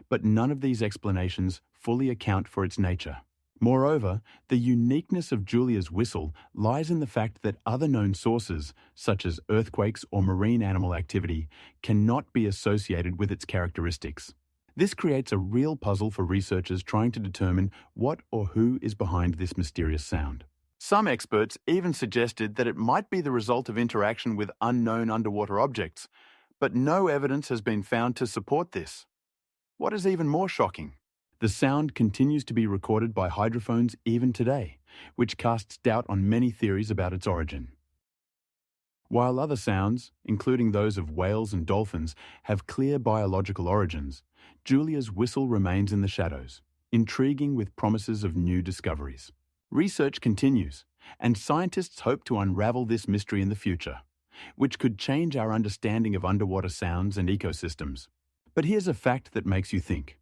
Speaker 1: but none of these explanations fully account for its nature. Moreover, the uniqueness of Julia's whistle lies in the fact that other known sources, such as earthquakes or marine animal activity, cannot be associated with its characteristics. This creates a real puzzle for researchers trying to determine what or who is behind this mysterious sound. Some experts even suggested that it might be the result of interaction with unknown underwater objects, but no evidence has been found to support this. What is even more shocking? The sound continues to be recorded by hydrophones even today, which casts doubt on many theories about its origin. While other sounds, including those of whales and dolphins, have clear biological origins, Julia's whistle remains in the shadows, intriguing with promises of new discoveries. Research continues, and scientists hope to unravel this mystery in the future, which could change our understanding of underwater sounds and ecosystems. But here's a fact that makes you think.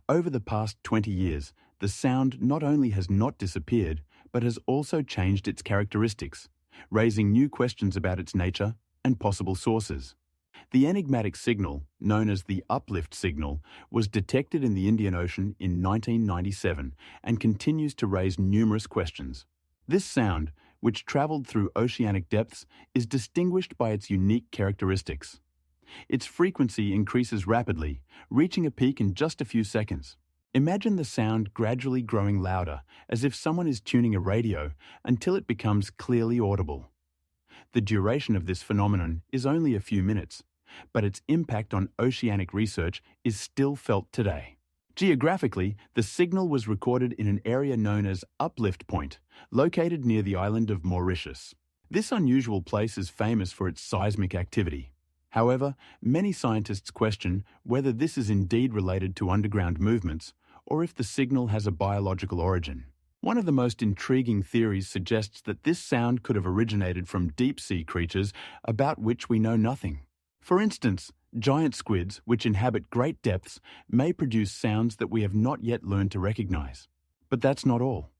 Speaker 1: Over the past 20 years, the sound not only has not disappeared, but has also changed its characteristics, raising new questions about its nature and possible sources. The enigmatic signal, known as the uplift signal, was detected in the Indian Ocean in 1997 and continues to raise numerous questions. This sound, which traveled through oceanic depths, is distinguished by its unique characteristics. Its frequency increases rapidly, reaching a peak in just a few seconds. Imagine the sound gradually growing louder, as if someone is tuning a radio, until it becomes clearly audible. The duration of this phenomenon is only a few minutes, but its impact on oceanic research is still felt today. Geographically, the signal was recorded in an area known as Uplift Point, located near the island of Mauritius. This unusual place is famous for its seismic activity. However, many scientists question whether this is indeed related to underground movements or if the signal has a biological origin. One of the most intriguing theories suggests that this sound could have originated from deep-sea creatures about which we know nothing. For instance, giant squids, which inhabit great depths, may produce sounds that we have not yet learned to recognize. But that's not all.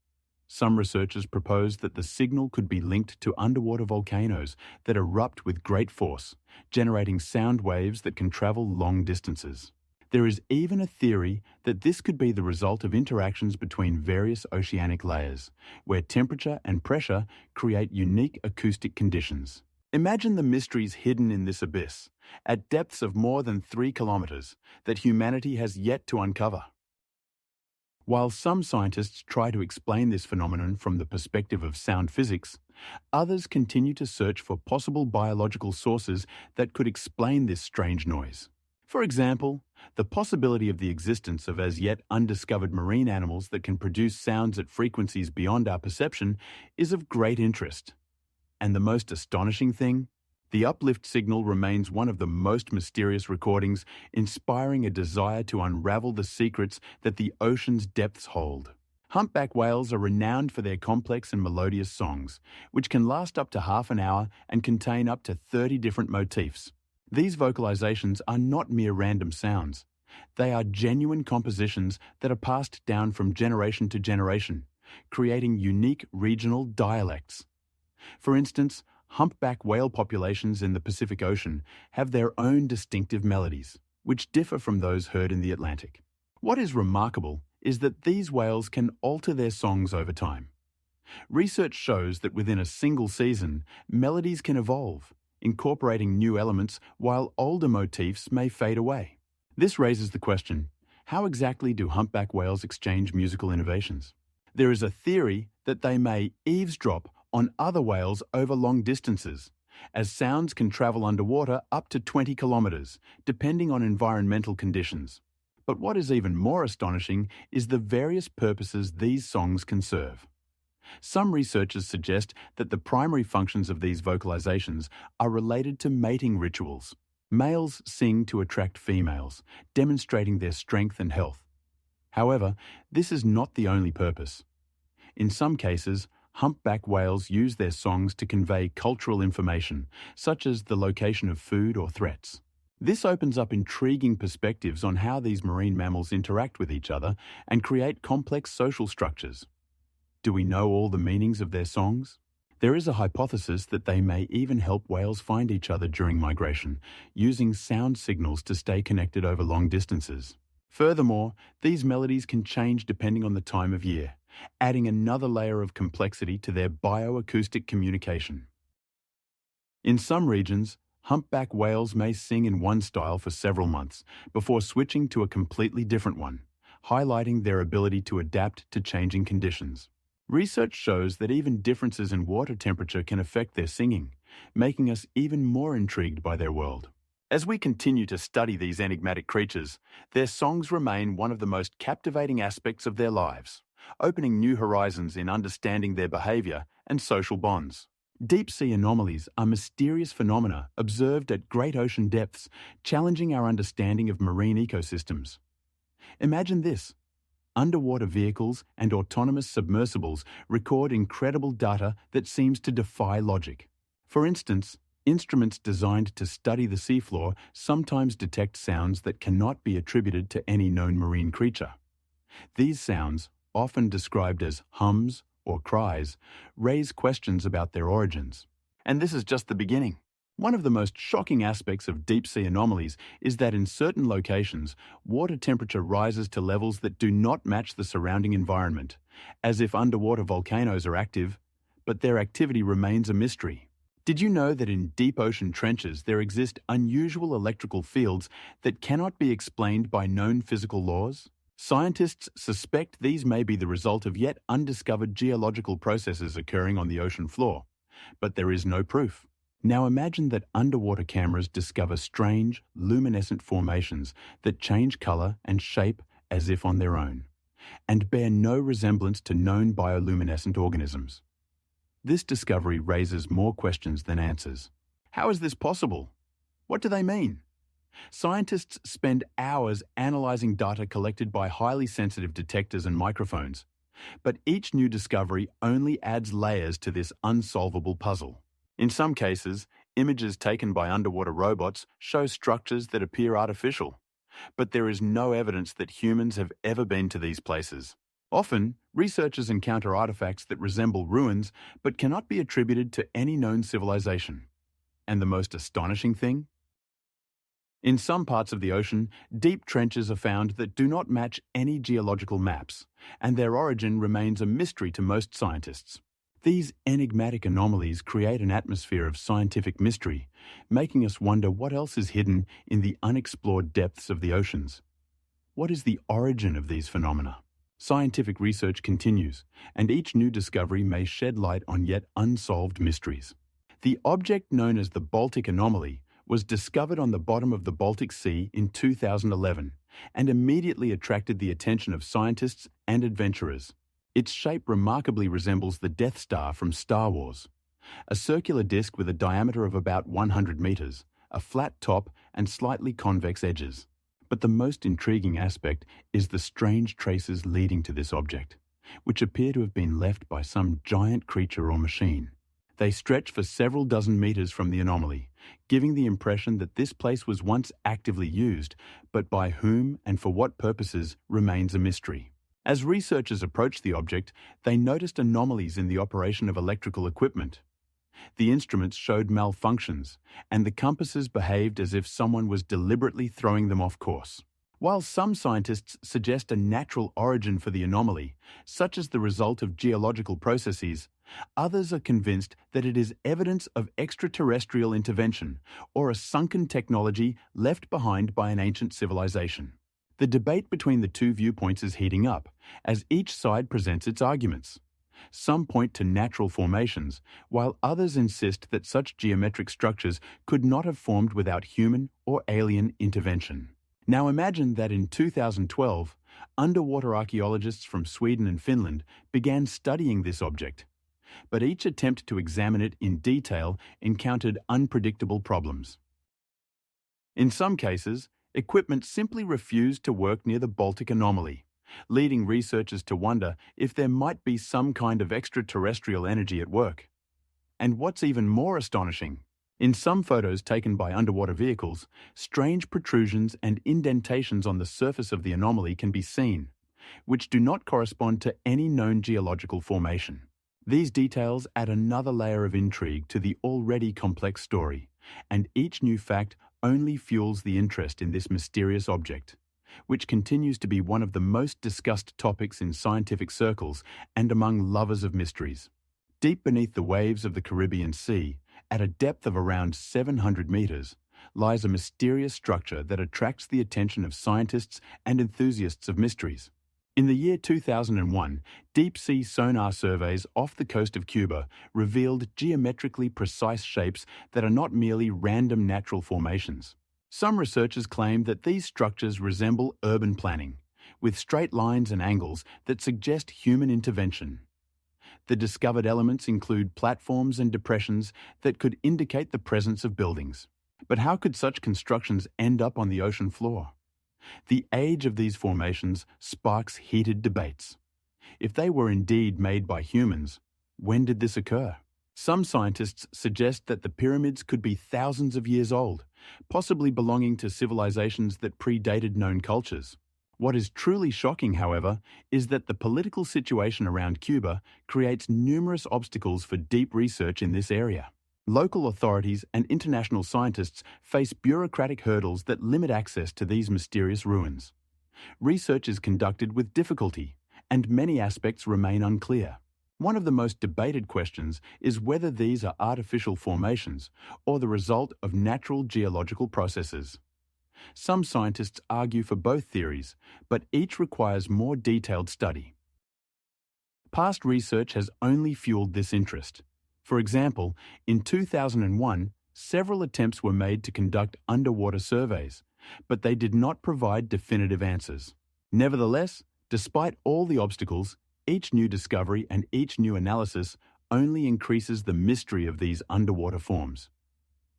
Speaker 1: Some researchers propose that the signal could be linked to underwater volcanoes that erupt with great force, generating sound waves that can travel long distances. There is even a theory that this could be the result of interactions between various oceanic layers, where temperature and pressure create unique acoustic conditions. Imagine the mysteries hidden in this abyss, at depths of more than 3 kilometers, that humanity has yet to uncover. While some scientists try to explain this phenomenon from the perspective of sound physics, others continue to search for possible biological sources that could explain this strange noise. For example, the possibility of the existence of as yet undiscovered marine animals that can produce sounds at frequencies beyond our perception is of great interest. And the most astonishing thing? The uplift signal remains one of the most mysterious recordings, inspiring a desire to unravel the secrets that the ocean's depths hold. Humpback whales are renowned for their complex and melodious songs, which can last up to half an hour and contain up to 30 different motifs. These vocalizations are not mere random sounds. They are genuine compositions that are passed down from generation to generation, creating unique regional dialects. For instance, humpback whale populations in the Pacific Ocean have their own distinctive melodies, which differ from those heard in the Atlantic. What is remarkable is that these whales can alter their songs over time. Research shows that within a single season, melodies can evolve, incorporating new elements while older motifs may fade away. This raises the question, how exactly do humpback whales exchange musical innovations? There is a theory that they may eavesdrop on other whales over long distances, as sounds can travel underwater up to 20 kilometers, depending on environmental conditions. But what is even more astonishing is the various purposes these songs can serve. Some researchers suggest that the primary functions of these vocalizations are related to mating rituals. Males sing to attract females, demonstrating their strength and health. However, this is not the only purpose. In some cases, humpback whales use their songs to convey cultural information, such as the location of food or threats. This opens up intriguing perspectives on how these marine mammals interact with each other and create complex social structures. Do we know all the meanings of their songs? There is a hypothesis that they may even help whales find each other during migration, using sound signals to stay connected over long distances. Furthermore, these melodies can change depending on the time of year, adding another layer of complexity to their bioacoustic communication. In some regions, humpback whales may sing in one style for several months before switching to a completely different one, highlighting their ability to adapt to changing conditions. Research shows that even differences in water temperature can affect their singing, making us even more intrigued by their world. As we continue to study these enigmatic creatures, their songs remain one of the most captivating aspects of their lives, opening new horizons in understanding their behavior and social bonds. Deep-sea anomalies are mysterious phenomena observed at great ocean depths, challenging our understanding of marine ecosystems. Imagine this. Underwater vehicles and autonomous submersibles record incredible data that seems to defy logic. For instance, instruments designed to study the seafloor sometimes detect sounds that cannot be attributed to any known marine creature. These sounds, often described as hums or cries, raise questions about their origins. And this is just the beginning. One of the most shocking aspects of deep-sea anomalies is that in certain locations, water temperature rises to levels that do not match the surrounding environment, as if underwater volcanoes are active, but their activity remains a mystery. Did you know that in deep ocean trenches there exist unusual electrical fields that cannot be explained by known physical laws? Scientists suspect these may be the result of yet undiscovered geological processes occurring on the ocean floor, but there is no proof. Now imagine that underwater cameras discover strange, luminescent formations that change color and shape as if on their own, and bear no resemblance to known bioluminescent organisms. This discovery raises more questions than answers. How is this possible? What do they mean? Scientists spend hours analyzing data collected by highly sensitive detectors and microphones, but each new discovery only adds layers to this unsolvable puzzle. In some cases, images taken by underwater robots show structures that appear artificial, but there is no evidence that humans have ever been to these places. Often, researchers encounter artifacts that resemble ruins but cannot be attributed to any known civilization. And the most astonishing thing? In some parts of the ocean, deep trenches are found that do not match any geological maps, and their origin remains a mystery to most scientists. These enigmatic anomalies create an atmosphere of scientific mystery, making us wonder what else is hidden in the unexplored depths of the oceans. What is the origin of these phenomena? Scientific research continues, and each new discovery may shed light on yet unsolved mysteries. The object known as the Baltic anomaly was discovered on the bottom of the Baltic Sea in 2011 and immediately attracted the attention of scientists and adventurers. Its shape remarkably resembles the Death Star from Star Wars, a circular disk with a diameter of about 100 meters, a flat top, and slightly convex edges. But the most intriguing aspect is the strange traces leading to this object, which appear to have been left by some giant creature or machine. They stretch for several dozen meters from the anomaly, giving the impression that this place was once actively used, but by whom and for what purposes remains a mystery. As researchers approached the object, they noticed anomalies in the operation of electrical equipment. The instruments showed malfunctions, and the compasses behaved as if someone was deliberately throwing them off course. While some scientists suggest a natural origin for the anomaly, such as the result of geological processes, others are convinced that it is evidence of extraterrestrial intervention or a sunken technology left behind by an ancient civilization. The debate between the two viewpoints is heating up, as each side presents its arguments. Some point to natural formations, while others insist that such geometric structures could not have formed without human or alien intervention. Now imagine that in 2012, underwater archaeologists from Sweden and Finland began studying this object. But each attempt to examine it in detail encountered unpredictable problems. In some cases, equipment simply refused to work near the Baltic anomaly, leading researchers to wonder if there might be some kind of extraterrestrial energy at work. And what's even more astonishing, in some photos taken by underwater vehicles, strange protrusions and indentations on the surface of the anomaly can be seen, which do not correspond to any known geological formation. These details add another layer of intrigue to the already complex story, and each new fact only fuels the interest in this mysterious object, which continues to be one of the most discussed topics in scientific circles and among lovers of mysteries. Deep beneath the waves of the Caribbean Sea, at a depth of around 700 meters, lies a mysterious structure that attracts the attention of scientists and enthusiasts of mysteries. In the year 2001, deep-sea sonar surveys off the coast of Cuba revealed geometrically precise shapes that are not merely random natural formations. Some researchers claim that these structures resemble urban planning, with straight lines and angles that suggest human intervention. The discovered elements include platforms and depressions that could indicate the presence of buildings. But how could such constructions end up on the ocean floor? The age of these formations sparks heated debates. If they were indeed made by humans, when did this occur? Some scientists suggest that the pyramids could be thousands of years old, possibly belonging to civilizations that predated known cultures. What is truly shocking, however, is that the political situation around Cuba creates numerous obstacles for deep research in this area. Local authorities and international scientists face bureaucratic hurdles that limit access to these mysterious ruins. Research is conducted with difficulty, and many aspects remain unclear. One of the most debated questions is whether these are artificial formations or the result of natural geological processes. Some scientists argue for both theories, but each requires more detailed study. Past research has only fueled this interest. For example, in 2001, several attempts were made to conduct underwater surveys, but they did not provide definitive answers. Nevertheless, despite all the obstacles, each new discovery and each new analysis only increases the mystery of these underwater forms.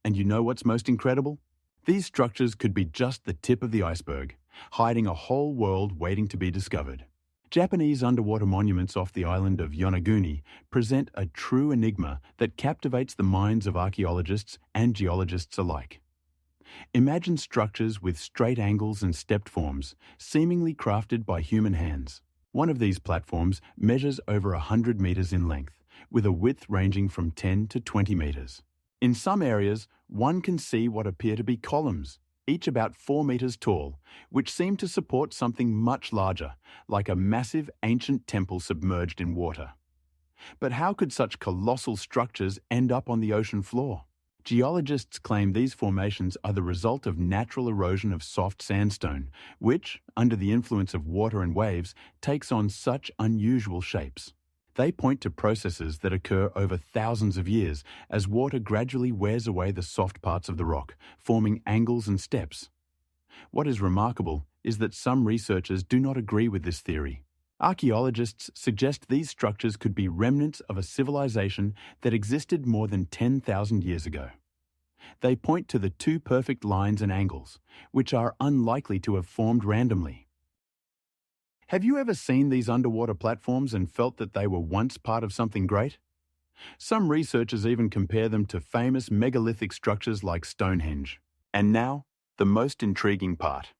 Speaker 1: And you know what's most incredible? These structures could be just the tip of the iceberg, hiding a whole world waiting to be discovered. Japanese underwater monuments off the island of Yonaguni present a true enigma that captivates the minds of archaeologists and geologists alike. Imagine structures with straight angles and stepped forms, seemingly crafted by human hands. One of these platforms measures over 100 meters in length, with a width ranging from 10 to 20 meters. In some areas, one can see what appear to be columns, each about 4 meters tall, which seem to support something much larger, like a massive ancient temple submerged in water. But how could such colossal structures end up on the ocean floor? Geologists claim these formations are the result of natural erosion of soft sandstone, which, under the influence of water and waves, takes on such unusual shapes. They point to processes that occur over thousands of years as water gradually wears away the soft parts of the rock, forming angles and steps. What is remarkable is that some researchers do not agree with this theory. Archaeologists suggest these structures could be remnants of a civilization that existed more than 10,000 years ago. They point to the two perfect lines and angles, which are unlikely to have formed randomly. Have you ever seen these underwater platforms and felt that they were once part of something great? Some researchers even compare them to famous megalithic structures like Stonehenge. And now, the most intriguing part.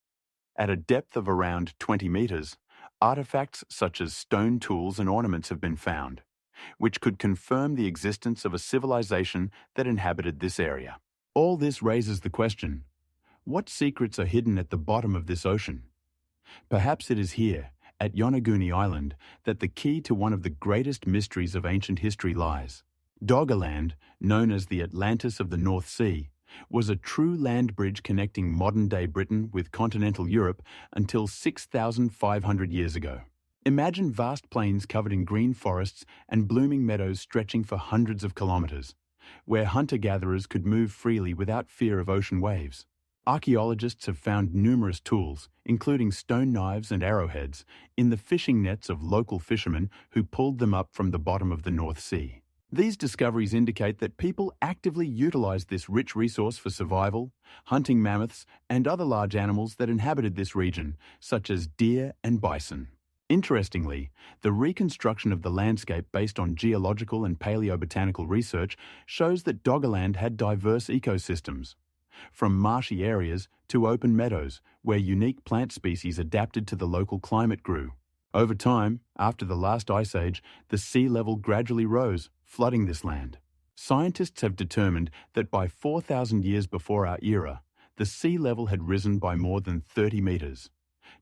Speaker 1: At a depth of around 20 meters, artifacts such as stone tools and ornaments have been found, which could confirm the existence of a civilization that inhabited this area. All this raises the question, what secrets are hidden at the bottom of this ocean? Perhaps it is here, at Yonaguni Island, that the key to one of the greatest mysteries of ancient history lies. Doggerland, known as the Atlantis of the North Sea, was a true land bridge connecting modern-day Britain with continental Europe until 6,500 years ago. Imagine vast plains covered in green forests and blooming meadows stretching for hundreds of kilometers, where hunter-gatherers could move freely without fear of ocean waves. Archaeologists have found numerous tools, including stone knives and arrowheads, in the fishing nets of local fishermen who pulled them up from the bottom of the North Sea. These discoveries indicate that people actively utilized this rich resource for survival, hunting mammoths and other large animals that inhabited this region, such as deer and bison. Interestingly, the reconstruction of the landscape based on geological and paleobotanical research shows that Doggerland had diverse ecosystems, from marshy areas to open meadows where unique plant species adapted to the local climate grew. Over time, after the last ice age, the sea level gradually rose, flooding this land. Scientists have determined that by 4,000 years before our era, the sea level had risen by more than 30 meters,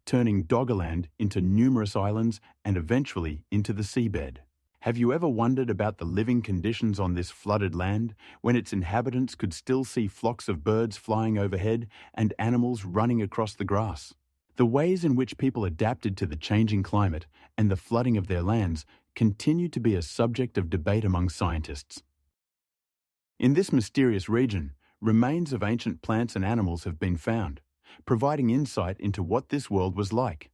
Speaker 1: turning Doggerland into numerous islands and eventually into the seabed. Have you ever wondered about the living conditions on this flooded land, when its inhabitants could still see flocks of birds flying overhead and animals running across the grass? The ways in which people adapted to the changing climate and the flooding of their lands continue to be a subject of debate among scientists. In this mysterious region, remains of ancient plants and animals have been found, providing insight into what this world was like,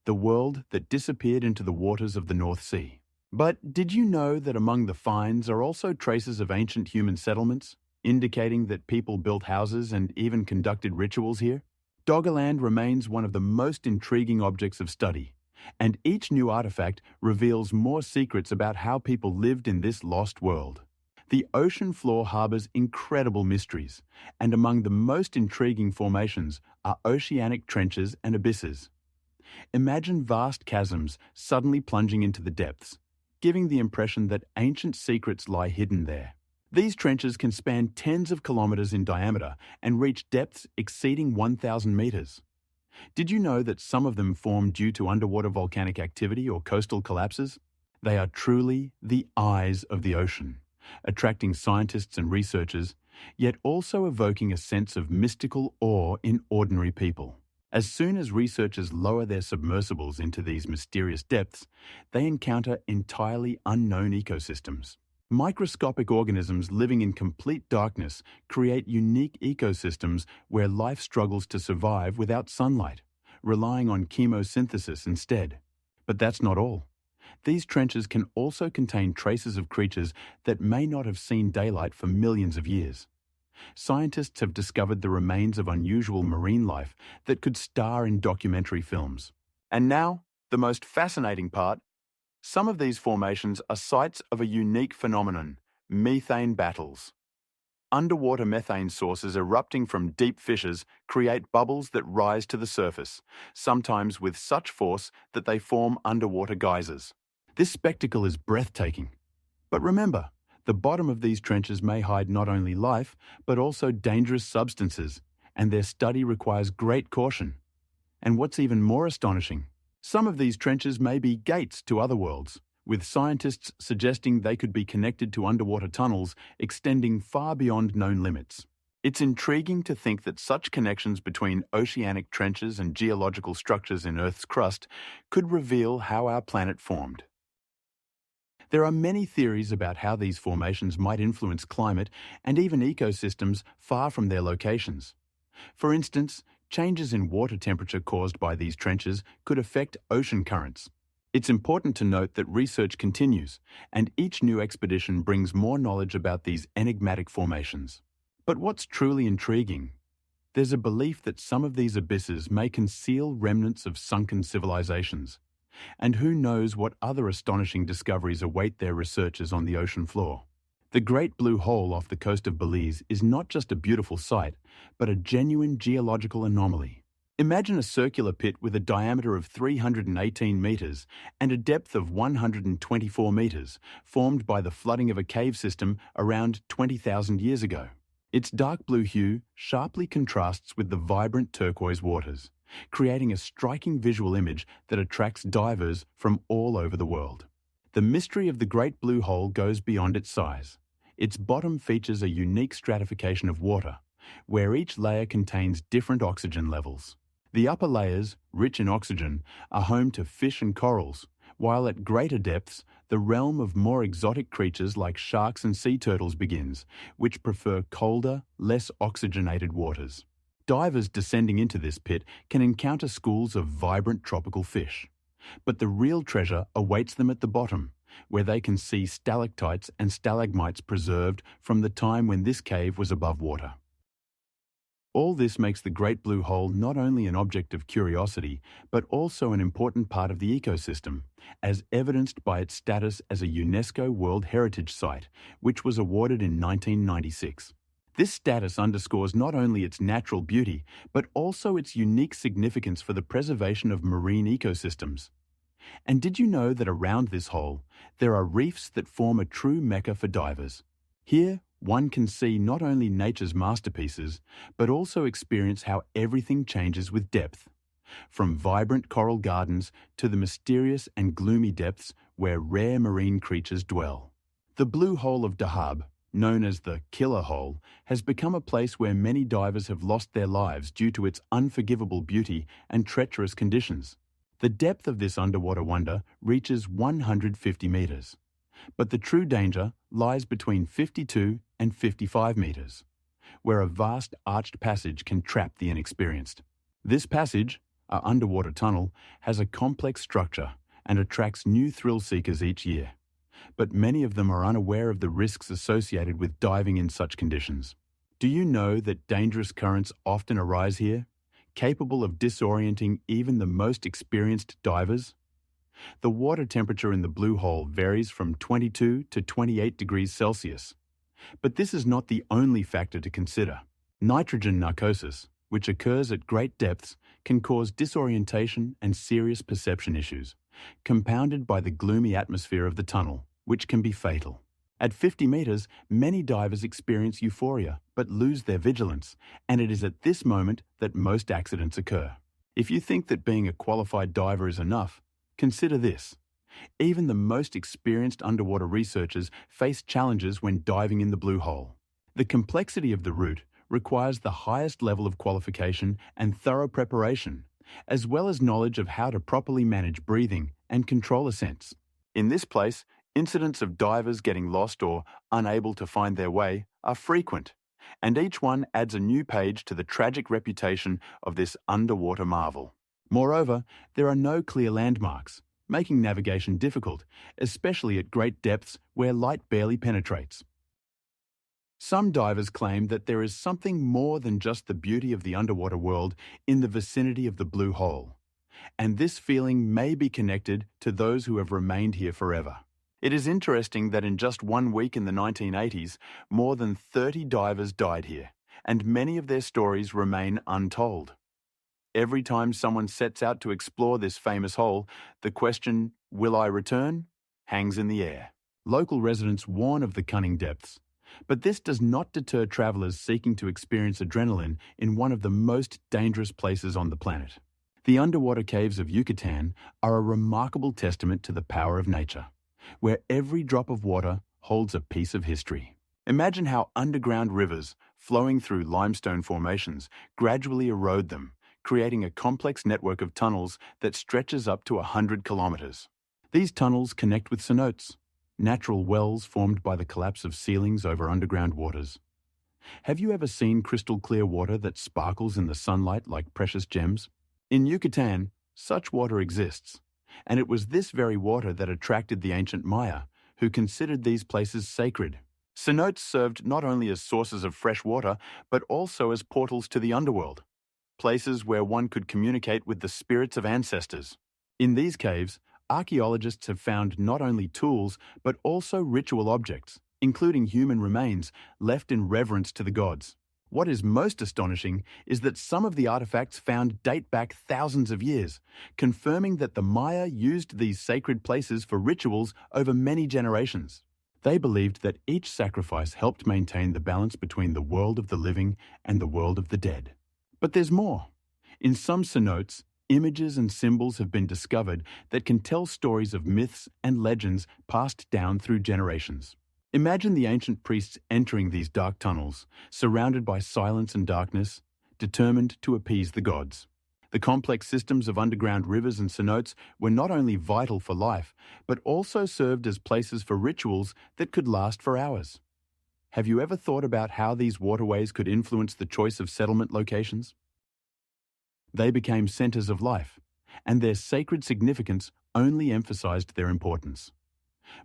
Speaker 1: the world that disappeared into the waters of the North Sea. But did you know that among the finds are also traces of ancient human settlements, indicating that people built houses and even conducted rituals here? Doggerland remains one of the most intriguing objects of study, and each new artifact reveals more secrets about how people lived in this lost world. The ocean floor harbors incredible mysteries, and among the most intriguing formations are oceanic trenches and abysses. Imagine vast chasms suddenly plunging into the depths, giving the impression that ancient secrets lie hidden there. These trenches can span tens of kilometers in diameter and reach depths exceeding 1,000 meters. Did you know that some of them form due to underwater volcanic activity or coastal collapses? They are truly the eyes of the ocean, attracting scientists and researchers, yet also evoking a sense of mystical awe in ordinary people. As soon as researchers lower their submersibles into these mysterious depths, they encounter entirely unknown ecosystems. Microscopic organisms living in complete darkness create unique ecosystems where life struggles to survive without sunlight, relying on chemosynthesis instead. But that's not all. These trenches can also contain traces of creatures that may not have seen daylight for millions of years. Scientists have discovered the remains of unusual marine life that could star in documentary films. And now, the most fascinating part. Some of these formations are sites of a unique phenomenon, methane battles. Underwater methane sources erupting from deep fissures create bubbles that rise to the surface, sometimes with such force that they form underwater geysers. This spectacle is breathtaking. But remember, the bottom of these trenches may hide not only life, but also dangerous substances, and their study requires great caution. And what's even more astonishing, some of these trenches may be gates to other worlds, with scientists suggesting they could be connected to underwater tunnels extending far beyond known limits. It's intriguing to think that such connections between oceanic trenches and geological structures in Earth's crust could reveal how our planet formed. There are many theories about how these formations might influence climate and even ecosystems far from their locations. For instance, changes in water temperature caused by these trenches could affect ocean currents. It's important to note that research continues, and each new expedition brings more knowledge about these enigmatic formations. But what's truly intriguing? There's a belief that some of these abysses may conceal remnants of sunken civilizations. And who knows what other astonishing discoveries await their researchers on the ocean floor. The Great Blue Hole off the coast of Belize is not just a beautiful sight, but a genuine geological anomaly. Imagine a circular pit with a diameter of 318 meters and a depth of 124 meters, formed by the flooding of a cave system around 20,000 years ago. Its dark blue hue sharply contrasts with the vibrant turquoise waters, creating a striking visual image that attracts divers from all over the world. The mystery of the Great Blue Hole goes beyond its size. Its bottom features a unique stratification of water, where each layer contains different oxygen levels. The upper layers, rich in oxygen, are home to fish and corals, while at greater depths, the realm of more exotic creatures like sharks and sea turtles begins, which prefer colder, less oxygenated waters. Divers descending into this pit can encounter schools of vibrant tropical fish. But the real treasure awaits them at the bottom, where they can see stalactites and stalagmites preserved from the time when this cave was above water. All this makes the Great Blue Hole not only an object of curiosity, but also an important part of the ecosystem, as evidenced by its status as a UNESCO World Heritage Site, which was awarded in 1996. This status underscores not only its natural beauty, but also its unique significance for the preservation of marine ecosystems. And did you know that around this hole, there are reefs that form a true mecca for divers? Here, one can see not only nature's masterpieces, but also experience how everything changes with depth. From vibrant coral gardens to the mysterious and gloomy depths where rare marine creatures dwell. The Blue Hole of Dahab, known as the Killer Hole, has become a place where many divers have lost their lives due to its unforgivable beauty and treacherous conditions. The depth of this underwater wonder reaches 150 meters. But the true danger lies between 52 and 55 meters, where a vast arched passage can trap the inexperienced. This passage, our underwater tunnel, has a complex structure and attracts new thrill seekers each year. But many of them are unaware of the risks associated with diving in such conditions. Do you know that dangerous currents often arise here, capable of disorienting even the most experienced divers? The water temperature in the Blue Hole varies from 22 to 28 degrees Celsius. But this is not the only factor to consider. Nitrogen narcosis, which occurs at great depths, can cause disorientation and serious perception issues, compounded by the gloomy atmosphere of the tunnel, which can be fatal. At 50 meters, many divers experience euphoria but lose their vigilance, and it is at this moment that most accidents occur. If you think that being a qualified diver is enough, consider this. Even the most experienced underwater researchers face challenges when diving in the Blue Hole. The complexity of the route requires the highest level of qualification and thorough preparation, as well as knowledge of how to properly manage breathing and control ascents. In this place, incidents of divers getting lost or unable to find their way are frequent, and each one adds a new page to the tragic reputation of this underwater marvel. Moreover, there are no clear landmarks, making navigation difficult, especially at great depths where light barely penetrates. Some divers claim that there is something more than just the beauty of the underwater world in the vicinity of the Blue Hole, and this feeling may be connected to those who have remained here forever. It is interesting that in just 1 week in the 1980s, more than 30 divers died here, and many of their stories remain untold. Every time someone sets out to explore this famous hole, the question, "Will I return?" hangs in the air. Local residents warn of the cunning depths, but this does not deter travelers seeking to experience adrenaline in one of the most dangerous places on the planet. The underwater caves of Yucatan are a remarkable testament to the power of nature. where every drop of water holds a piece of history. Imagine how underground rivers, flowing through limestone formations, gradually erode them, creating a complex network of tunnels that stretches up to 100 kilometers. These tunnels connect with cenotes, natural wells formed by the collapse of ceilings over underground waters. Have you ever seen crystal clear water that sparkles in the sunlight like precious gems? In Yucatan, such water exists, and it was this very water that attracted the ancient Maya, who considered these places sacred. Cenotes served not only as sources of fresh water, but also as portals to the underworld, places where one could communicate with the spirits of ancestors. In these caves, archaeologists have found not only tools, but also ritual objects, including human remains, left in reverence to the gods. What is most astonishing is that some of the artifacts found date back thousands of years, confirming that the Maya used these sacred places for rituals over many generations. They believed that each sacrifice helped maintain the balance between the world of the living and the world of the dead. But there's more. In some cenotes, images and symbols have been discovered that can tell stories of myths and legends passed down through generations. Imagine the ancient priests entering these dark tunnels, surrounded by silence and darkness, determined to appease the gods. The complex systems of underground rivers and cenotes were not only vital for life, but also served as places for rituals that could last for hours. Have you ever thought about how these waterways could influence the choice of settlement locations? They became centers of life, and their sacred significance only emphasized their importance.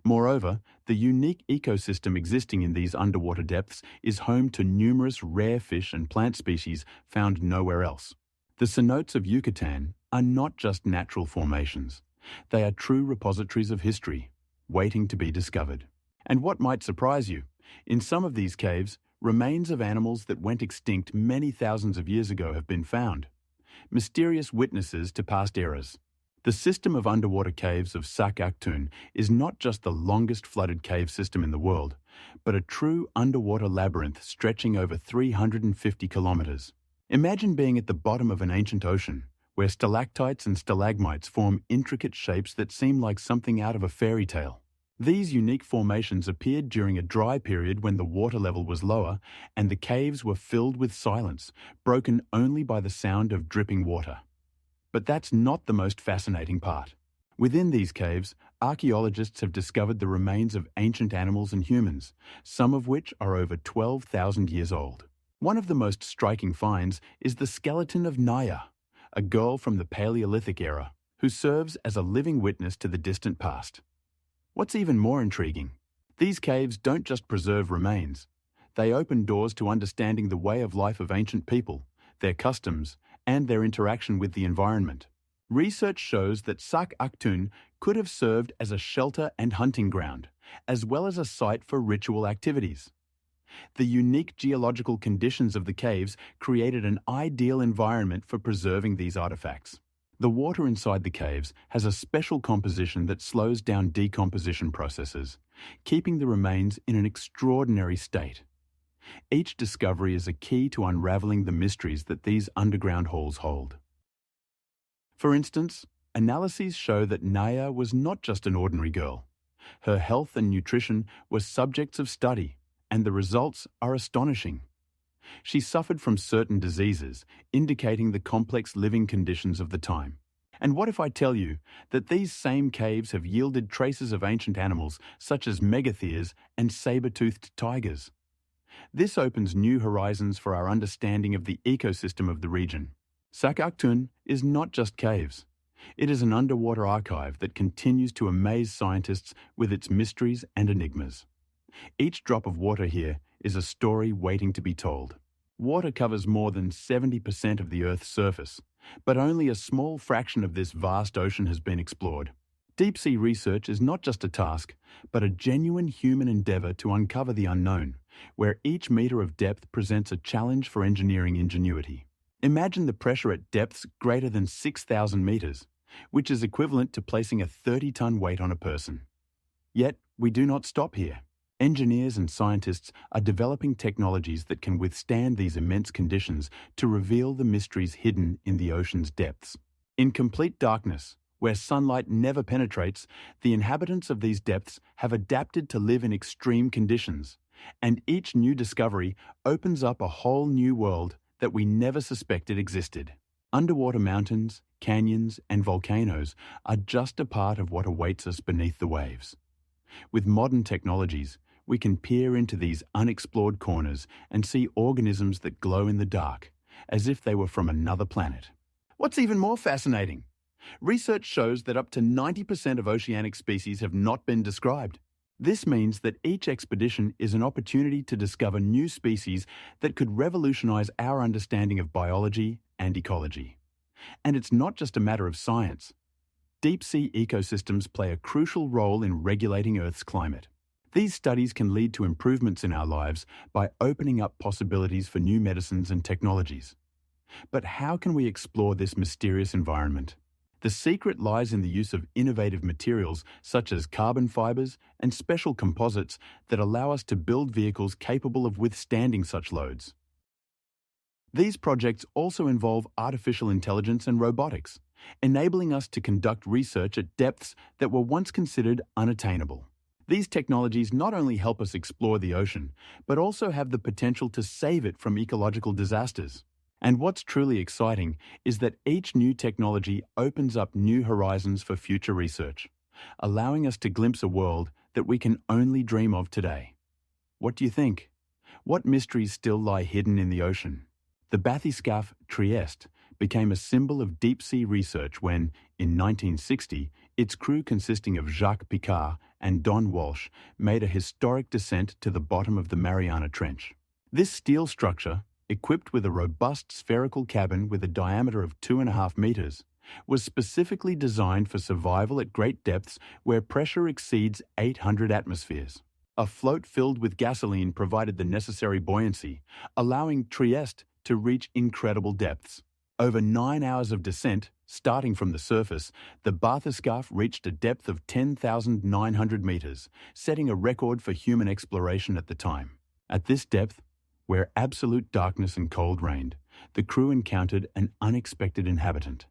Speaker 1: Moreover, the unique ecosystem existing in these underwater depths is home to numerous rare fish and plant species found nowhere else. The cenotes of Yucatan are not just natural formations. They are true repositories of history, waiting to be discovered. And what might surprise you, in some of these caves, remains of animals that went extinct many thousands of years ago have been found. Mysterious witnesses to past eras. The system of underwater caves of Sak Aktun is not just the longest flooded cave system in the world, but a true underwater labyrinth stretching over 350 kilometers. Imagine being at the bottom of an ancient ocean, where stalactites and stalagmites form intricate shapes that seem like something out of a fairy tale. These unique formations appeared during a dry period when the water level was lower and the caves were filled with silence, broken only by the sound of dripping water. But that's not the most fascinating part. Within these caves, archaeologists have discovered the remains of ancient animals and humans, some of which are over 12,000 years old. One of the most striking finds is the skeleton of Naya, a girl from the Paleolithic era, who serves as a living witness to the distant past. What's even more intriguing, these caves don't just preserve remains. They open doors to understanding the way of life of ancient people, their customs, and their interaction with the environment. Research shows that Sak Aktun could have served as a shelter and hunting ground, as well as a site for ritual activities. The unique geological conditions of the caves created an ideal environment for preserving these artifacts. The water inside the caves has a special composition that slows down decomposition processes, keeping the remains in an extraordinary state. Each discovery is a key to unraveling the mysteries that these underground halls hold. For instance, analyses show that Naya was not just an ordinary girl. Her health and nutrition were subjects of study, and the results are astonishing. She suffered from certain diseases, indicating the complex living conditions of the time. And what if I tell you that these same caves have yielded traces of ancient animals such as megatheres and saber-toothed tigers? This opens new horizons for our understanding of the ecosystem of the region. Sak Aktun is not just caves. It is an underwater archive that continues to amaze scientists with its mysteries and enigmas. Each drop of water here is a story waiting to be told. Water covers more than 70% of the Earth's surface, but only a small fraction of this vast ocean has been explored. Deep-sea research is not just a task, but a genuine human endeavor to uncover the unknown, where each meter of depth presents a challenge for engineering ingenuity. Imagine the pressure at depths greater than 6,000 meters, which is equivalent to placing a 30-ton weight on a person. Yet, we do not stop here. Engineers and scientists are developing technologies that can withstand these immense conditions to reveal the mysteries hidden in the ocean's depths. In complete darkness, Where sunlight never penetrates, the inhabitants of these depths have adapted to live in extreme conditions, and each new discovery opens up a whole new world that we never suspected existed. Underwater mountains, canyons, and volcanoes are just a part of what awaits us beneath the waves. With modern technologies, we can peer into these unexplored corners and see organisms that glow in the dark, as if they were from another planet. What's even more fascinating? Research shows that up to 90% of oceanic species have not been described. This means that each expedition is an opportunity to discover new species that could revolutionize our understanding of biology and ecology. And it's not just a matter of science. Deep-sea ecosystems play a crucial role in regulating Earth's climate. These studies can lead to improvements in our lives by opening up possibilities for new medicines and technologies. But how can we explore this mysterious environment? The secret lies in the use of innovative materials such as carbon fibers and special composites that allow us to build vehicles capable of withstanding such loads. These projects also involve artificial intelligence and robotics, enabling us to conduct research at depths that were once considered unattainable. These technologies not only help us explore the ocean, but also have the potential to save it from ecological disasters. And what's truly exciting is that each new technology opens up new horizons for future research, allowing us to glimpse a world that we can only dream of today. What do you think? What mysteries still lie hidden in the ocean? The bathyscaphe Trieste became a symbol of deep-sea research when, in 1960, its crew consisting of Jacques Picard and Don Walsh made a historic descent to the bottom of the Mariana Trench. This steel structure, equipped with a robust spherical cabin with a diameter of 2.5 meters, was specifically designed for survival at great depths where pressure exceeds 800 atmospheres. A float filled with gasoline provided the necessary buoyancy, allowing Trieste to reach incredible depths. Over 9 hours of descent, starting from the surface, the bathyscaphe reached a depth of 10,900 meters, setting a record for human exploration at the time. At this depth, where absolute darkness and cold reigned, the crew encountered an unexpected inhabitant,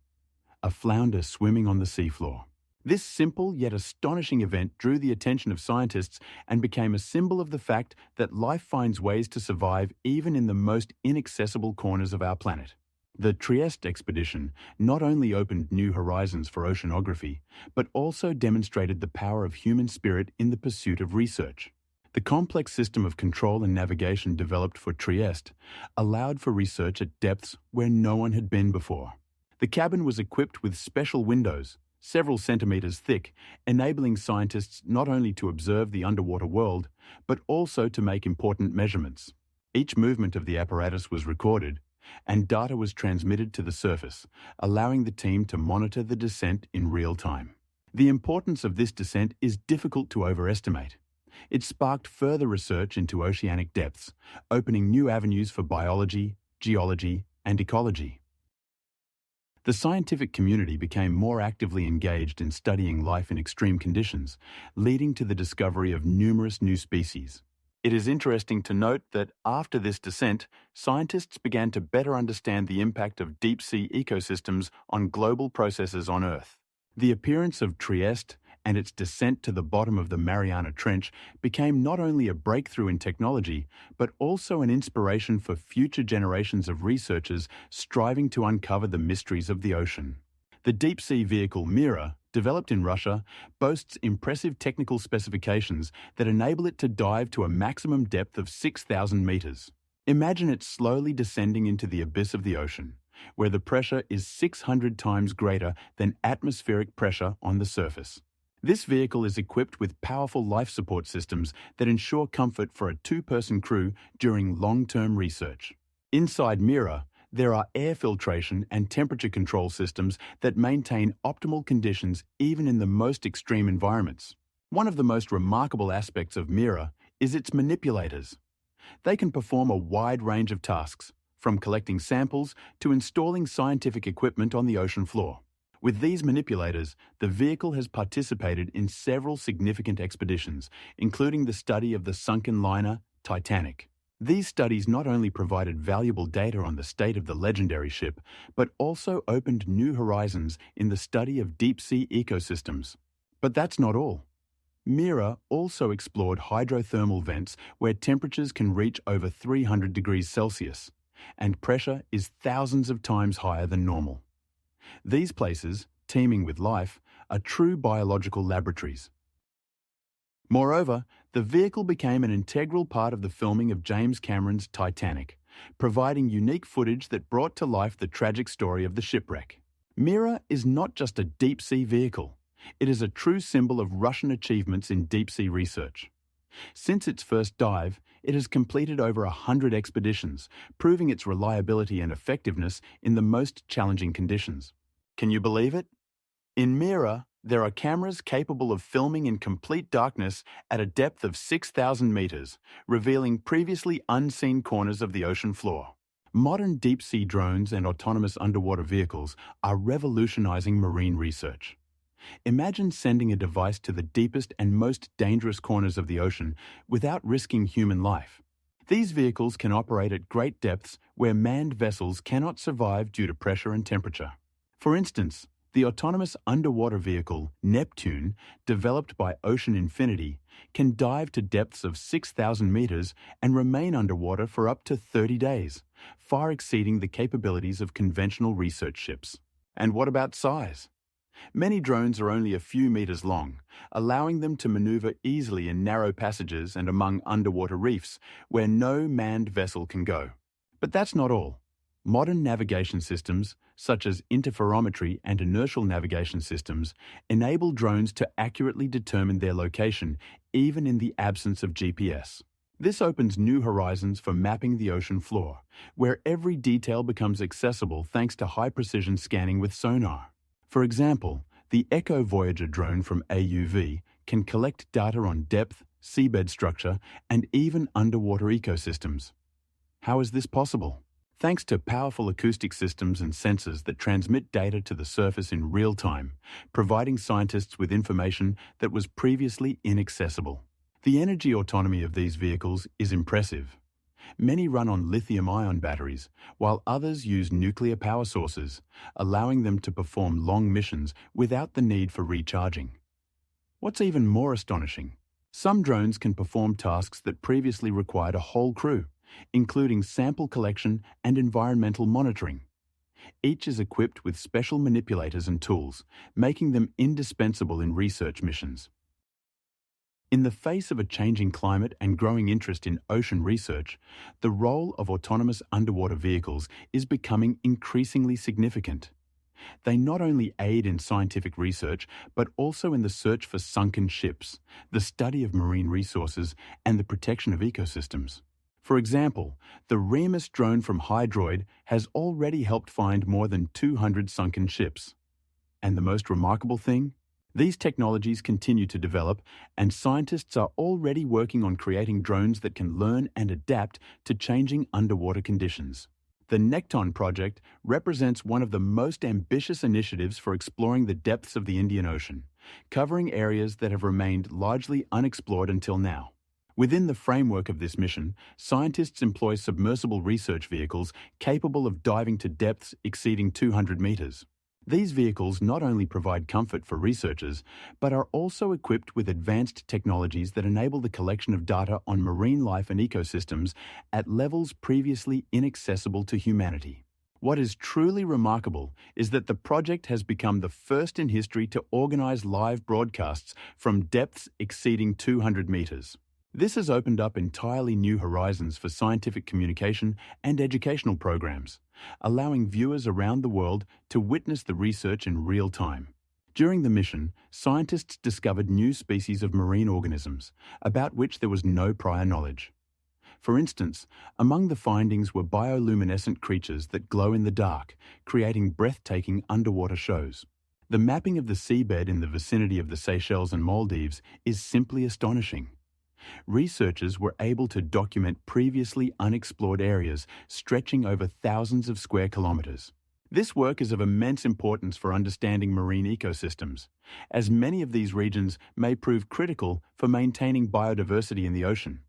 Speaker 1: a flounder swimming on the seafloor. This simple yet astonishing event drew the attention of scientists and became a symbol of the fact that life finds ways to survive even in the most inaccessible corners of our planet. The Trieste expedition not only opened new horizons for oceanography, but also demonstrated the power of human spirit in the pursuit of research. The complex system of control and navigation developed for Trieste allowed for research at depths where no one had been before. The cabin was equipped with special windows, several centimeters thick, enabling scientists not only to observe the underwater world, but also to make important measurements. Each movement of the apparatus was recorded, and data was transmitted to the surface, allowing the team to monitor the descent in real time. The importance of this descent is difficult to overestimate. It sparked further research into oceanic depths, opening new avenues for biology, geology, and ecology. The scientific community became more actively engaged in studying life in extreme conditions, leading to the discovery of numerous new species. It is interesting to note that after this descent, scientists began to better understand the impact of deep-sea ecosystems on global processes on Earth. The appearance of Trieste and its descent to the bottom of the Mariana Trench became not only a breakthrough in technology, but also an inspiration for future generations of researchers striving to uncover the mysteries of the ocean. The deep-sea vehicle Mira, developed in Russia, boasts impressive technical specifications that enable it to dive to a maximum depth of 6,000 meters. Imagine it slowly descending into the abyss of the ocean, where the pressure is 600 times greater than atmospheric pressure on the surface. This vehicle is equipped with powerful life support systems that ensure comfort for a 2-person crew during long-term research. Inside Mira, there are air filtration and temperature control systems that maintain optimal conditions even in the most extreme environments. One of the most remarkable aspects of Mira is its manipulators. They can perform a wide range of tasks, from collecting samples to installing scientific equipment on the ocean floor. With these manipulators, the vehicle has participated in several significant expeditions, including the study of the sunken liner Titanic. These studies not only provided valuable data on the state of the legendary ship, but also opened new horizons in the study of deep-sea ecosystems. But that's not all. Mira also explored hydrothermal vents where temperatures can reach over 300 degrees Celsius, and pressure is thousands of times higher than normal. These places, teeming with life, are true biological laboratories. Moreover, the vehicle became an integral part of the filming of James Cameron's Titanic, providing unique footage that brought to life the tragic story of the shipwreck. Mira is not just a deep-sea vehicle. It is a true symbol of Russian achievements in deep-sea research. Since its first dive, it has completed over 100 expeditions, proving its reliability and effectiveness in the most challenging conditions. Can you believe it? In Mira, there are cameras capable of filming in complete darkness at a depth of 6,000 meters, revealing previously unseen corners of the ocean floor. Modern deep-sea drones and autonomous underwater vehicles are revolutionizing marine research. Imagine sending a device to the deepest and most dangerous corners of the ocean without risking human life. These vehicles can operate at great depths where manned vessels cannot survive due to pressure and temperature. For instance, the autonomous underwater vehicle Neptune, developed by Ocean Infinity, can dive to depths of 6,000 meters and remain underwater for up to 30 days, far exceeding the capabilities of conventional research ships. And what about size? Many drones are only a few meters long, allowing them to maneuver easily in narrow passages and among underwater reefs where no manned vessel can go. But that's not all. Modern navigation systems, such as interferometry and inertial navigation systems, enable drones to accurately determine their location, even in the absence of GPS. This opens new horizons for mapping the ocean floor, where every detail becomes accessible thanks to high-precision scanning with sonar. For example, the Echo Voyager drone from AUV can collect data on depth, seabed structure, and even underwater ecosystems. How is this possible? Thanks to powerful acoustic systems and sensors that transmit data to the surface in real time, providing scientists with information that was previously inaccessible. The energy autonomy of these vehicles is impressive. Many run on lithium-ion batteries, while others use nuclear power sources, allowing them to perform long missions without the need for recharging. What's even more astonishing, some drones can perform tasks that previously required a whole crew, including sample collection and environmental monitoring. Each is equipped with special manipulators and tools, making them indispensable in research missions. In the face of a changing climate and growing interest in ocean research, the role of autonomous underwater vehicles is becoming increasingly significant. They not only aid in scientific research, but also in the search for sunken ships, the study of marine resources, and the protection of ecosystems. For example, the Remus drone from Hydroid has already helped find more than 200 sunken ships. And the most remarkable thing? These technologies continue to develop, and scientists are already working on creating drones that can learn and adapt to changing underwater conditions. The Nekton project represents one of the most ambitious initiatives for exploring the depths of the Indian Ocean, covering areas that have remained largely unexplored until now. Within the framework of this mission, scientists employ submersible research vehicles capable of diving to depths exceeding 200 meters. These vehicles not only provide comfort for researchers, but are also equipped with advanced technologies that enable the collection of data on marine life and ecosystems at levels previously inaccessible to humanity. What is truly remarkable is that the project has become the first in history to organize live broadcasts from depths exceeding 200 meters. This has opened up entirely new horizons for scientific communication and educational programs, allowing viewers around the world to witness the research in real time. During the mission, scientists discovered new species of marine organisms, about which there was no prior knowledge. For instance, among the findings were bioluminescent creatures that glow in the dark, creating breathtaking underwater shows. The mapping of the seabed in the vicinity of the Seychelles and Maldives is simply astonishing. Researchers were able to document previously unexplored areas stretching over thousands of square kilometers. This work is of immense importance for understanding marine ecosystems, as many of these regions may prove critical for maintaining biodiversity in the ocean.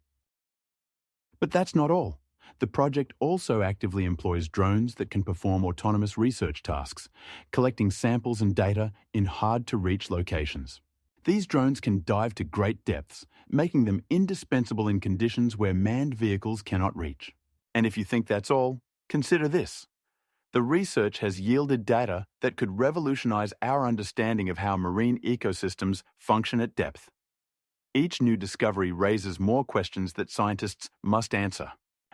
Speaker 1: But that's not all. The project also actively employs drones that can perform autonomous research tasks, collecting samples and data in hard-to-reach locations. These drones can dive to great depths, making them indispensable in conditions where manned vehicles cannot reach. And if you think that's all, consider this. The research has yielded data that could revolutionize our understanding of how marine ecosystems function at depth. Each new discovery raises more questions that scientists must answer.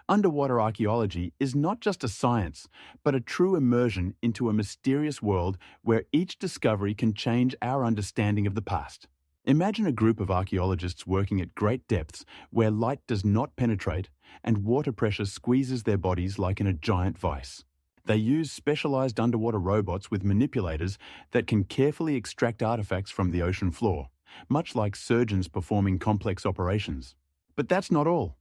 Speaker 1: Underwater archaeology is not just a science, but a true immersion into a mysterious world where each discovery can change our understanding of the past. Imagine a group of archaeologists working at great depths where light does not penetrate and water pressure squeezes their bodies like in a giant vice. They use specialized underwater robots with manipulators that can carefully extract artifacts from the ocean floor, much like surgeons performing complex operations. But that's not all.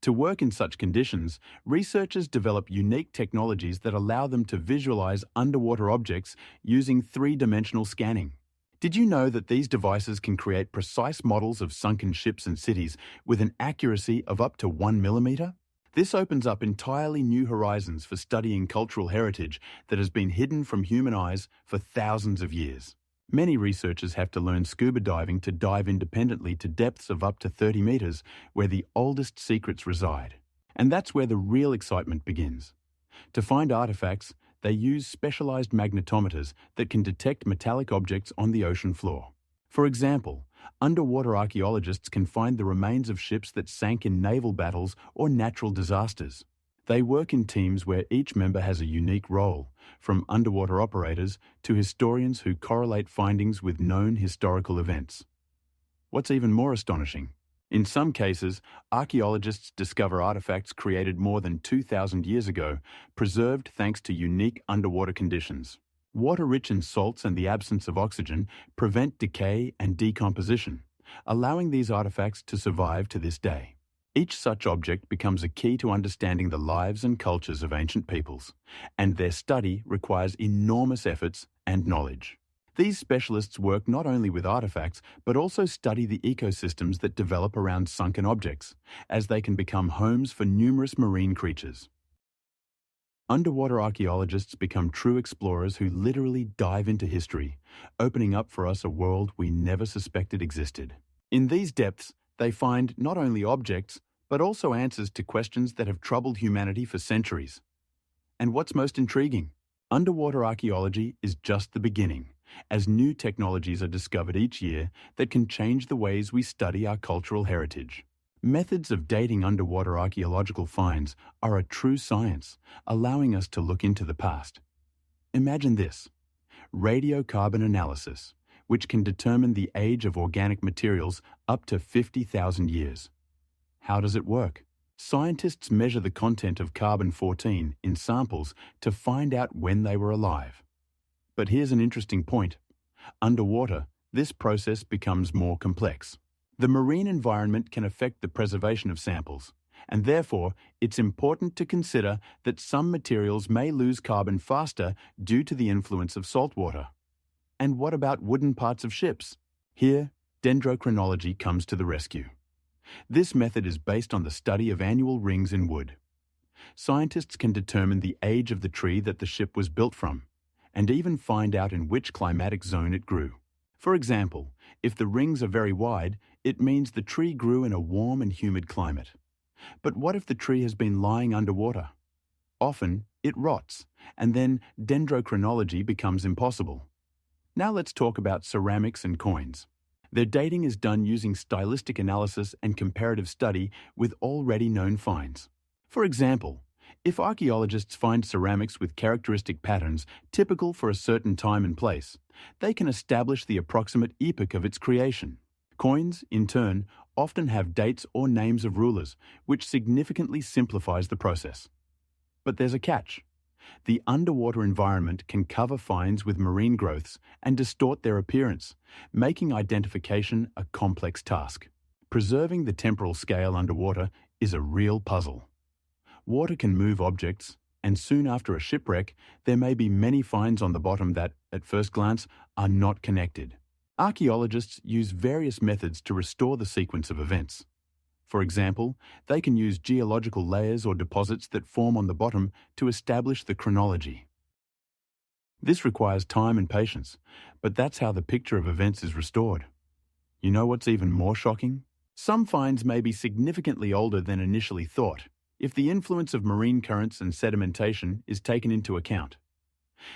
Speaker 1: To work in such conditions, researchers develop unique technologies that allow them to visualize underwater objects using three-dimensional scanning. Did you know that these devices can create precise models of sunken ships and cities with an accuracy of up to 1 millimeter? This opens up entirely new horizons for studying cultural heritage that has been hidden from human eyes for thousands of years. Many researchers have to learn scuba diving to dive independently to depths of up to 30 meters, where the oldest secrets reside. And that's where the real excitement begins. To find artifacts, they use specialized magnetometers that can detect metallic objects on the ocean floor. For example, underwater archaeologists can find the remains of ships that sank in naval battles or natural disasters. They work in teams where each member has a unique role, from underwater operators to historians who correlate findings with known historical events. What's even more astonishing? In some cases, archaeologists discover artifacts created more than 2,000 years ago, preserved thanks to unique underwater conditions. Water-rich in salts and the absence of oxygen prevent decay and decomposition, allowing these artifacts to survive to this day. Each such object becomes a key to understanding the lives and cultures of ancient peoples, and their study requires enormous efforts and knowledge. These specialists work not only with artifacts, but also study the ecosystems that develop around sunken objects, as they can become homes for numerous marine creatures. Underwater archaeologists become true explorers who literally dive into history, opening up for us a world we never suspected existed. In these depths, they find not only objects, but also answers to questions that have troubled humanity for centuries. And what's most intriguing? Underwater archaeology is just the beginning, as new technologies are discovered each year that can change the ways we study our cultural heritage. Methods of dating underwater archaeological finds are a true science, allowing us to look into the past. Imagine this: radiocarbon analysis, which can determine the age of organic materials up to 50,000 years. How does it work? Scientists measure the content of carbon-14 in samples to find out when they were alive. But here's an interesting point. Underwater, this process becomes more complex. The marine environment can affect the preservation of samples, and therefore it's important to consider that some materials may lose carbon faster due to the influence of saltwater. And what about wooden parts of ships? Here, dendrochronology comes to the rescue. This method is based on the study of annual rings in wood. Scientists can determine the age of the tree that the ship was built from, and even find out in which climatic zone it grew. For example, if the rings are very wide, it means the tree grew in a warm and humid climate. But what if the tree has been lying underwater? Often, it rots, and then dendrochronology becomes impossible. Now let's talk about ceramics and coins. Their dating is done using stylistic analysis and comparative study with already known finds. For example, if archaeologists find ceramics with characteristic patterns typical for a certain time and place, they can establish the approximate epoch of its creation. Coins, in turn, often have dates or names of rulers, which significantly simplifies the process. But there's a catch. The underwater environment can cover finds with marine growths and distort their appearance, making identification a complex task. Preserving the temporal scale underwater is a real puzzle. Water can move objects, and soon after a shipwreck, there may be many finds on the bottom that, at first glance, are not connected. Archaeologists use various methods to restore the sequence of events. For example, they can use geological layers or deposits that form on the bottom to establish the chronology. This requires time and patience, but that's how the picture of events is restored. You know what's even more shocking? Some finds may be significantly older than initially thought, if the influence of marine currents and sedimentation is taken into account.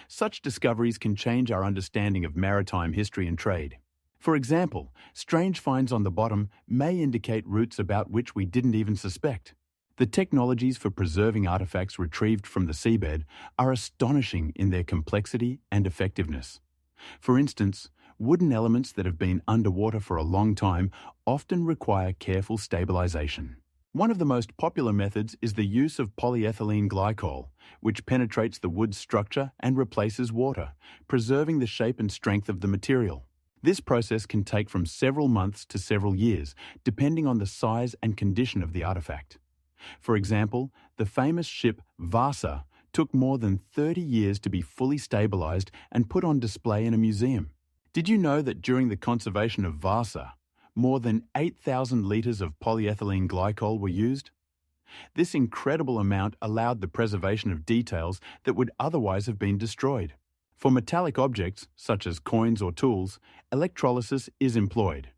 Speaker 1: Such discoveries can change our understanding of maritime history and trade. For example, strange finds on the bottom may indicate routes about which we didn't even suspect. The technologies for preserving artifacts retrieved from the seabed are astonishing in their complexity and effectiveness. For instance, wooden elements that have been underwater for a long time often require careful stabilization. One of the most popular methods is the use of polyethylene glycol, which penetrates the wood's structure and replaces water, preserving the shape and strength of the material. This process can take from several months to several years, depending on the size and condition of the artifact. For example, the famous ship Vasa took more than 30 years to be fully stabilized and put on display in a museum. Did you know that during the conservation of Vasa, more than 8,000 liters of polyethylene glycol were used? This incredible amount allowed the preservation of details that would otherwise have been destroyed. For metallic objects, such as coins or tools, electrolysis is employed.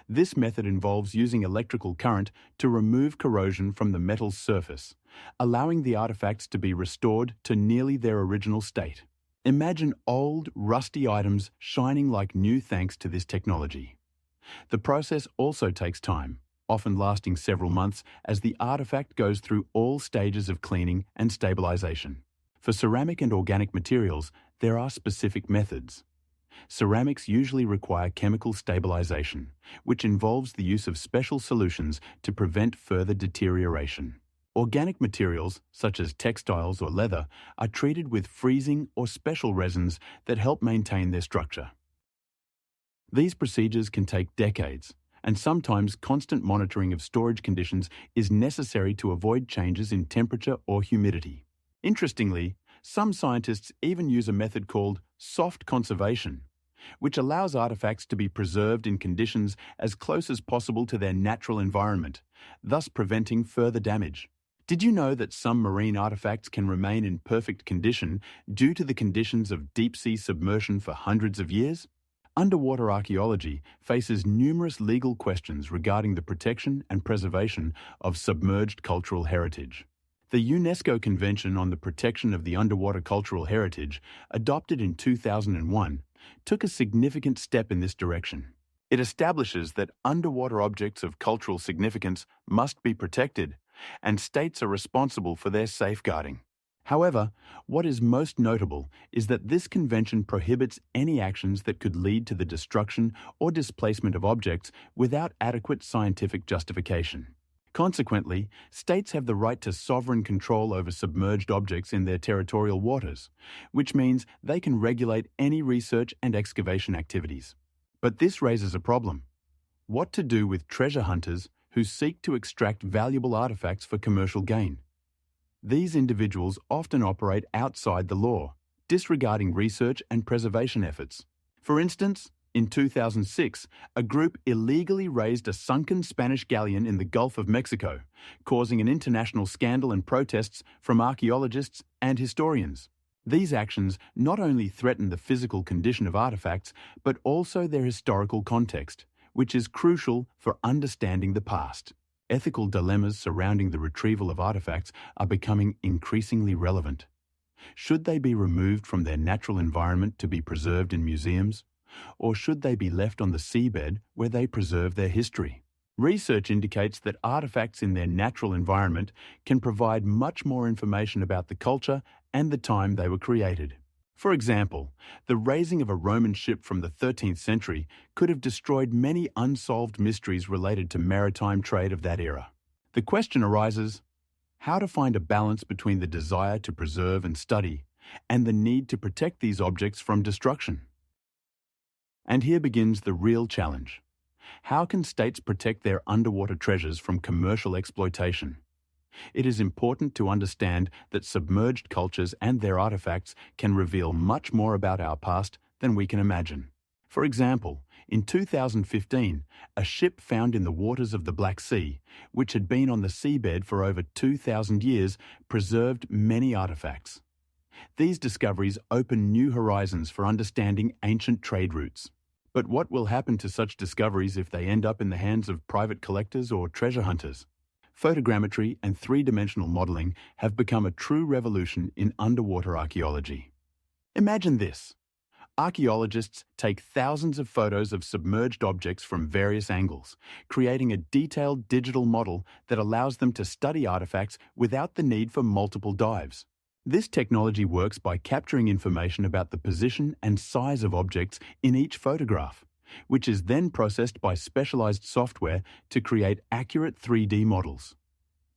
Speaker 1: This method involves using electrical current to remove corrosion from the metal's surface, allowing the artifacts to be restored to nearly their original state. Imagine old, rusty items shining like new thanks to this technology. The process also takes time, often lasting several months as the artifact goes through all stages of cleaning and stabilization. For ceramic and organic materials, there are specific methods. Ceramics usually require chemical stabilization, which involves the use of special solutions to prevent further deterioration. Organic materials, such as textiles or leather, are treated with freezing or special resins that help maintain their structure. These procedures can take decades, and sometimes constant monitoring of storage conditions is necessary to avoid changes in temperature or humidity. Interestingly, some scientists even use a method called soft conservation, which allows artifacts to be preserved in conditions as close as possible to their natural environment, thus preventing further damage. Did you know that some marine artifacts can remain in perfect condition due to the conditions of deep-sea submersion for hundreds of years? Underwater archaeology faces numerous legal questions regarding the protection and preservation of submerged cultural heritage. The UNESCO Convention on the Protection of the Underwater Cultural Heritage, adopted in 2001, took a significant step in this direction. It establishes that underwater objects of cultural significance must be protected, and states are responsible for their safeguarding. However, what is most notable is that this convention prohibits any actions that could lead to the destruction or displacement of objects without adequate scientific justification. Consequently, states have the right to sovereign control over submerged objects in their territorial waters, which means they can regulate any research and excavation activities. But this raises a problem. What to do with treasure hunters who seek to extract valuable artifacts for commercial gain? These individuals often operate outside the law, disregarding research and preservation efforts. For instance, in 2006, a group illegally raised a sunken Spanish galleon in the Gulf of Mexico, causing an international scandal and protests from archaeologists and historians. These actions not only threaten the physical condition of artifacts, but also their historical context, which is crucial for understanding the past. Ethical dilemmas surrounding the retrieval of artifacts are becoming increasingly relevant. Should they be removed from their natural environment to be preserved in museums? Or should they be left on the seabed where they preserve their history? Research indicates that artifacts in their natural environment can provide much more information about the culture and the time they were created. For example, the raising of a Roman ship from the 13th century could have destroyed many unsolved mysteries related to maritime trade of that era. The question arises, how to find a balance between the desire to preserve and study and the need to protect these objects from destruction? And here begins the real challenge. How can states protect their underwater treasures from commercial exploitation? It is important to understand that submerged cultures and their artifacts can reveal much more about our past than we can imagine. For example, In 2015, a ship found in the waters of the Black Sea, which had been on the seabed for over 2,000 years, preserved many artifacts. These discoveries open new horizons for understanding ancient trade routes. But what will happen to such discoveries if they end up in the hands of private collectors or treasure hunters? Photogrammetry and three-dimensional modeling have become a true revolution in underwater archaeology. Imagine this. Archaeologists take thousands of photos of submerged objects from various angles, creating a detailed digital model that allows them to study artifacts without the need for multiple dives. This technology works by capturing information about the position and size of objects in each photograph, which is then processed by specialized software to create accurate 3D models.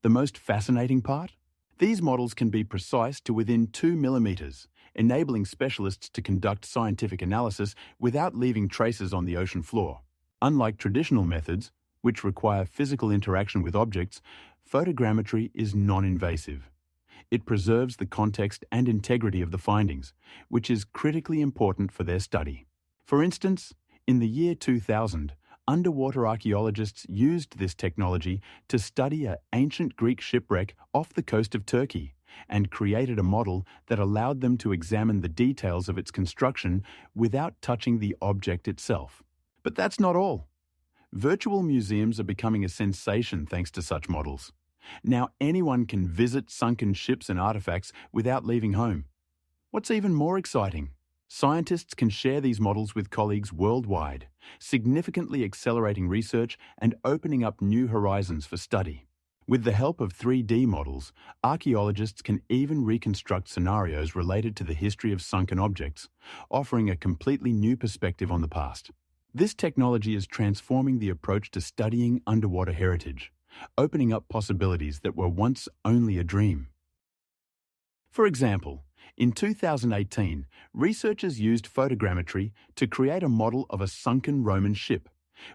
Speaker 1: The most fascinating part? These models can be precise to within 2 millimeters, enabling specialists to conduct scientific analysis without leaving traces on the ocean floor. Unlike traditional methods, which require physical interaction with objects, photogrammetry is non-invasive. It preserves the context and integrity of the findings, which is critically important for their study. For instance, in the year 2000, underwater archaeologists used this technology to study an ancient Greek shipwreck off the coast of Turkey and created a model that allowed them to examine the details of its construction without touching the object itself. But that's not all. Virtual museums are becoming a sensation thanks to such models. Now anyone can visit sunken ships and artifacts without leaving home. What's even more exciting? Scientists can share these models with colleagues worldwide, significantly accelerating research and opening up new horizons for study. With the help of 3D models, archaeologists can even reconstruct scenarios related to the history of sunken objects, offering a completely new perspective on the past. This technology is transforming the approach to studying underwater heritage, opening up possibilities that were once only a dream. For example, in 2018, researchers used photogrammetry to create a model of a sunken Roman ship,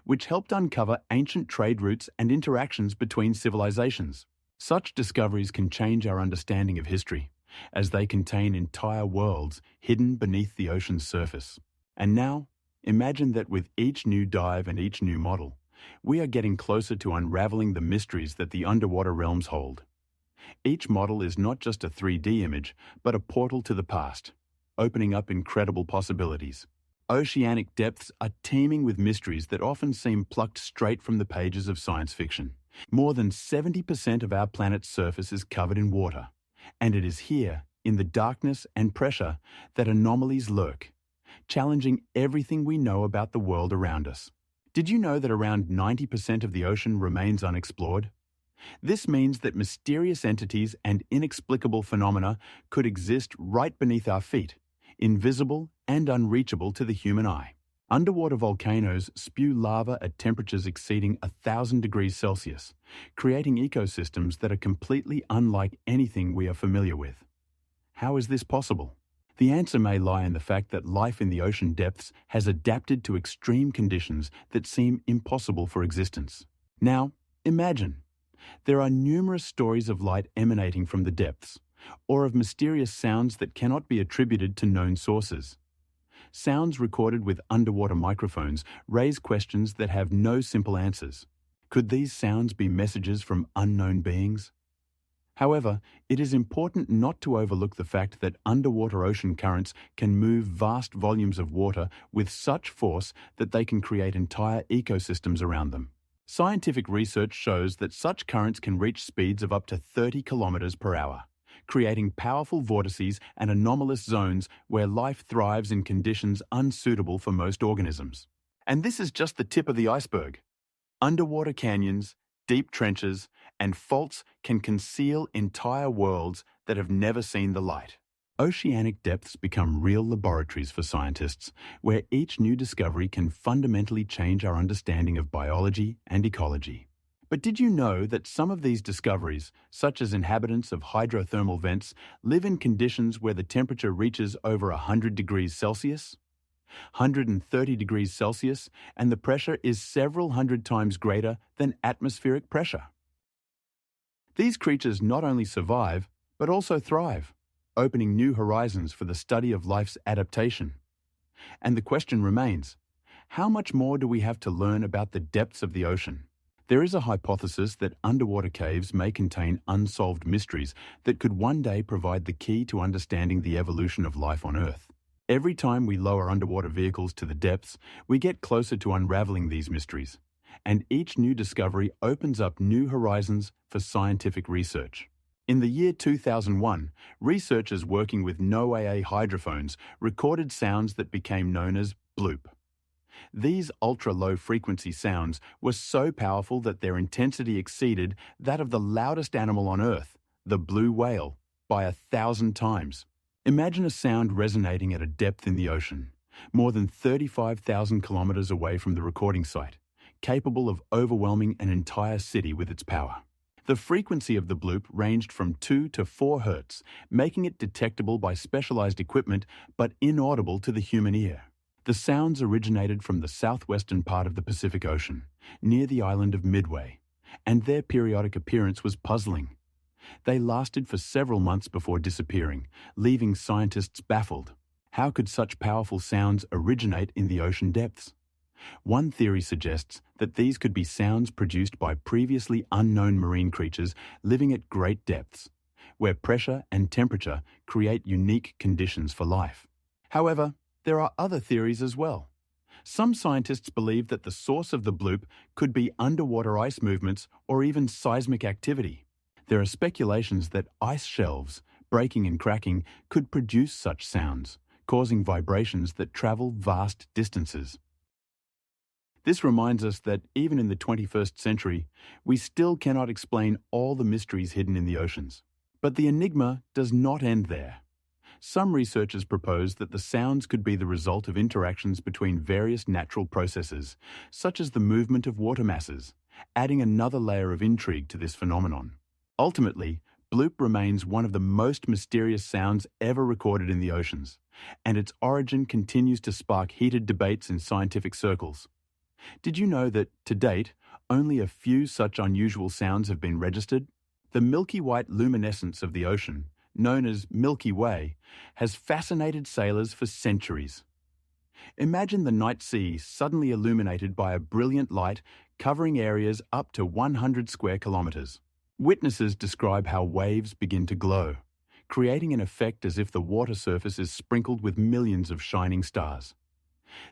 Speaker 1: which helped uncover ancient trade routes and interactions between civilizations. Such discoveries can change our understanding of history, as they contain entire worlds hidden beneath the ocean's surface. And now, imagine that with each new dive and each new model, we are getting closer to unraveling the mysteries that the underwater realms hold. Each model is not just a 3D image, but a portal to the past, opening up incredible possibilities. Oceanic depths are teeming with mysteries that often seem plucked straight from the pages of science fiction. More than 70% of our planet's surface is covered in water, and it is here, in the darkness and pressure, that anomalies lurk, challenging everything we know about the world around us. Did you know that around 90% of the ocean remains unexplored? This means that mysterious entities and inexplicable phenomena could exist right beneath our feet, invisible and unreachable to the human eye. Underwater volcanoes spew lava at temperatures exceeding 1,000 degrees Celsius, creating ecosystems that are completely unlike anything we are familiar with. How is this possible? The answer may lie in the fact that life in the ocean depths has adapted to extreme conditions that seem impossible for existence. Now, imagine. There are numerous stories of light emanating from the depths, or of mysterious sounds that cannot be attributed to known sources. Sounds recorded with underwater microphones raise questions that have no simple answers. Could these sounds be messages from unknown beings? However, it is important not to overlook the fact that underwater ocean currents can move vast volumes of water with such force that they can create entire ecosystems around them. Scientific research shows that such currents can reach speeds of up to 30 kilometers per hour, creating powerful vortices and anomalous zones where life thrives in conditions unsuitable for most organisms. And this is just the tip of the iceberg. Underwater canyons, deep trenches, and faults can conceal entire worlds that have never seen the light. Oceanic depths become real laboratories for scientists, where each new discovery can fundamentally change our understanding of biology and ecology. But did you know that some of these discoveries, such as inhabitants of hydrothermal vents, live in conditions where the temperature reaches over 100 degrees Celsius? 130 degrees Celsius, and the pressure is several hundred times greater than atmospheric pressure. These creatures not only survive, but also thrive, opening new horizons for the study of life's adaptation. And the question remains, how much more do we have to learn about the depths of the ocean? There is a hypothesis that underwater caves may contain unsolved mysteries that could one day provide the key to understanding the evolution of life on Earth. Every time we lower underwater vehicles to the depths, we get closer to unraveling these mysteries, and each new discovery opens up new horizons for scientific research. In the year 2001, researchers working with NOAA hydrophones recorded sounds that became known as bloop. These ultra-low frequency sounds were so powerful that their intensity exceeded that of the loudest animal on Earth, the blue whale, by 1,000 times. Imagine a sound resonating at a depth in the ocean, more than 35,000 kilometers away from the recording site, capable of overwhelming an entire city with its power. The frequency of the bloop ranged from 2 to 4 Hz, making it detectable by specialized equipment but inaudible to the human ear. The sounds originated from the southwestern part of the Pacific Ocean, near the island of Midway, and their periodic appearance was puzzling. They lasted for several months before disappearing, leaving scientists baffled. How could such powerful sounds originate in the ocean depths? One theory suggests that these could be sounds produced by previously unknown marine creatures living at great depths, where pressure and temperature create unique conditions for life. However, there are other theories as well. Some scientists believe that the source of the bloop could be underwater ice movements or even seismic activity. There are speculations that ice shelves, breaking and cracking, could produce such sounds, causing vibrations that travel vast distances. This reminds us that even in the 21st century, we still cannot explain all the mysteries hidden in the oceans. But the enigma does not end there. Some researchers propose that the sounds could be the result of interactions between various natural processes, such as the movement of water masses, adding another layer of intrigue to this phenomenon. Ultimately, bloop remains one of the most mysterious sounds ever recorded in the oceans, and its origin continues to spark heated debates in scientific circles. Did you know that, to date, only a few such unusual sounds have been registered? The milky white luminescence of the ocean, known as Milky Way, has fascinated sailors for centuries. Imagine the night sea suddenly illuminated by a brilliant light covering areas up to 100 square kilometers. Witnesses describe how waves begin to glow, creating an effect as if the water surface is sprinkled with millions of shining stars.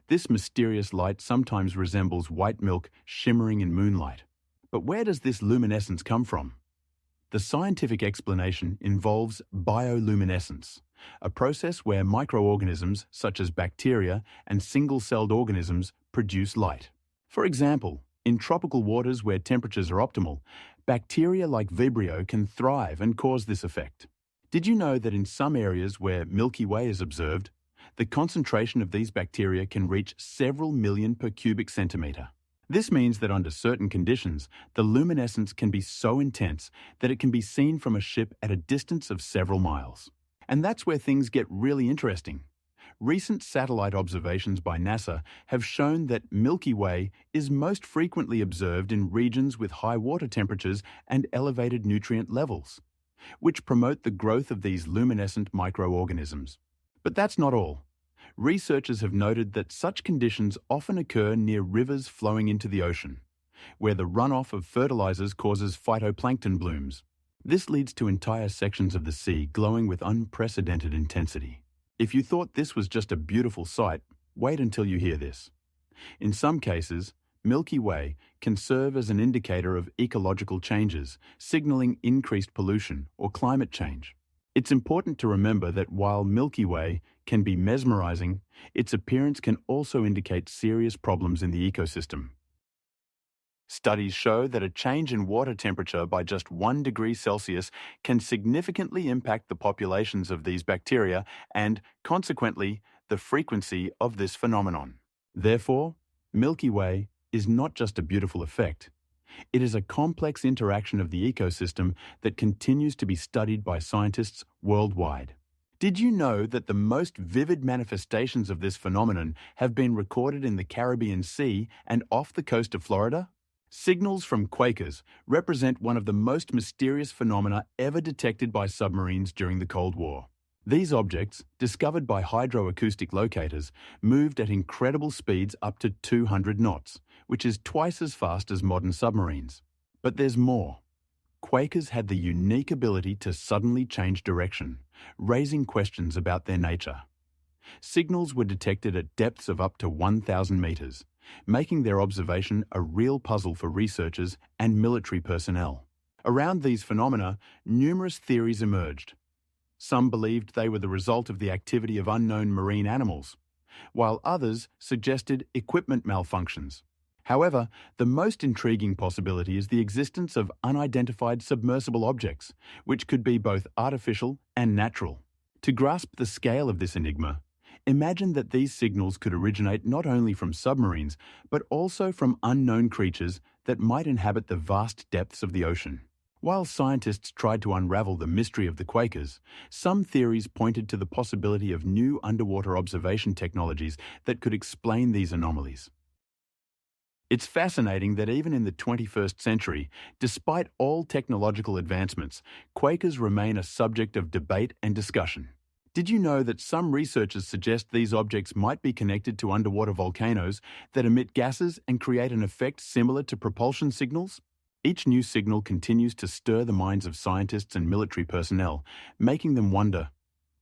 Speaker 1: This mysterious light sometimes resembles white milk shimmering in moonlight. But where does this luminescence come from? The scientific explanation involves bioluminescence, a process where microorganisms such as bacteria and single-celled organisms produce light. For example, in tropical waters where temperatures are optimal, bacteria like Vibrio can thrive and cause this effect. Did you know that in some areas where Milky Way is observed, the concentration of these bacteria can reach several million per cubic centimeter? This means that under certain conditions, the luminescence can be so intense that it can be seen from a ship at a distance of several miles. And that's where things get really interesting. Recent satellite observations by NASA have shown that Milky Way is most frequently observed in regions with high water temperatures and elevated nutrient levels, which promote the growth of these luminescent microorganisms. But that's not all. Researchers have noted that such conditions often occur near rivers flowing into the ocean, where the runoff of fertilizers causes phytoplankton blooms. This leads to entire sections of the sea glowing with unprecedented intensity. If you thought this was just a beautiful sight, wait until you hear this. In some cases, Milky Way can serve as an indicator of ecological changes, signaling increased pollution or climate change. It's important to remember that while Milky Way can be mesmerizing, its appearance can also indicate serious problems in the ecosystem. Studies show that a change in water temperature by just 1 degree Celsius can significantly impact the populations of these bacteria and, consequently, the frequency of this phenomenon. Therefore, Milky Way is not just a beautiful effect. It is a complex interaction of the ecosystem that continues to be studied by scientists worldwide. Did you know that the most vivid manifestations of this phenomenon have been recorded in the Caribbean Sea and off the coast of Florida? Signals from quakers represent one of the most mysterious phenomena ever detected by submarines during the Cold War. These objects, discovered by hydroacoustic locators, moved at incredible speeds up to 200 knots, which is twice as fast as modern submarines. But there's more. Quakers had the unique ability to suddenly change direction, raising questions about their nature. Signals were detected at depths of up to 1,000 meters, making their observation a real puzzle for researchers and military personnel. Around these phenomena, numerous theories emerged. Some believed they were the result of the activity of unknown marine animals, while others suggested equipment malfunctions. However, the most intriguing possibility is the existence of unidentified submersible objects, which could be both artificial and natural. To grasp the scale of this enigma, imagine that these signals could originate not only from submarines, but also from unknown creatures that might inhabit the vast depths of the ocean. While scientists tried to unravel the mystery of the Quakers, some theories pointed to the possibility of new underwater observation technologies that could explain these anomalies. It's fascinating that even in the 21st century, despite all technological advancements, Quakers remain a subject of debate and discussion. Did you know that some researchers suggest these objects might be connected to underwater volcanoes that emit gases and create an effect similar to propulsion signals? Each new signal continues to stir the minds of scientists and military personnel, making them wonder,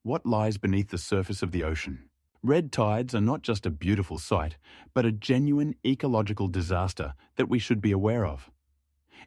Speaker 1: what lies beneath the surface of the ocean? Red tides are not just a beautiful sight, but a genuine ecological disaster that we should be aware of.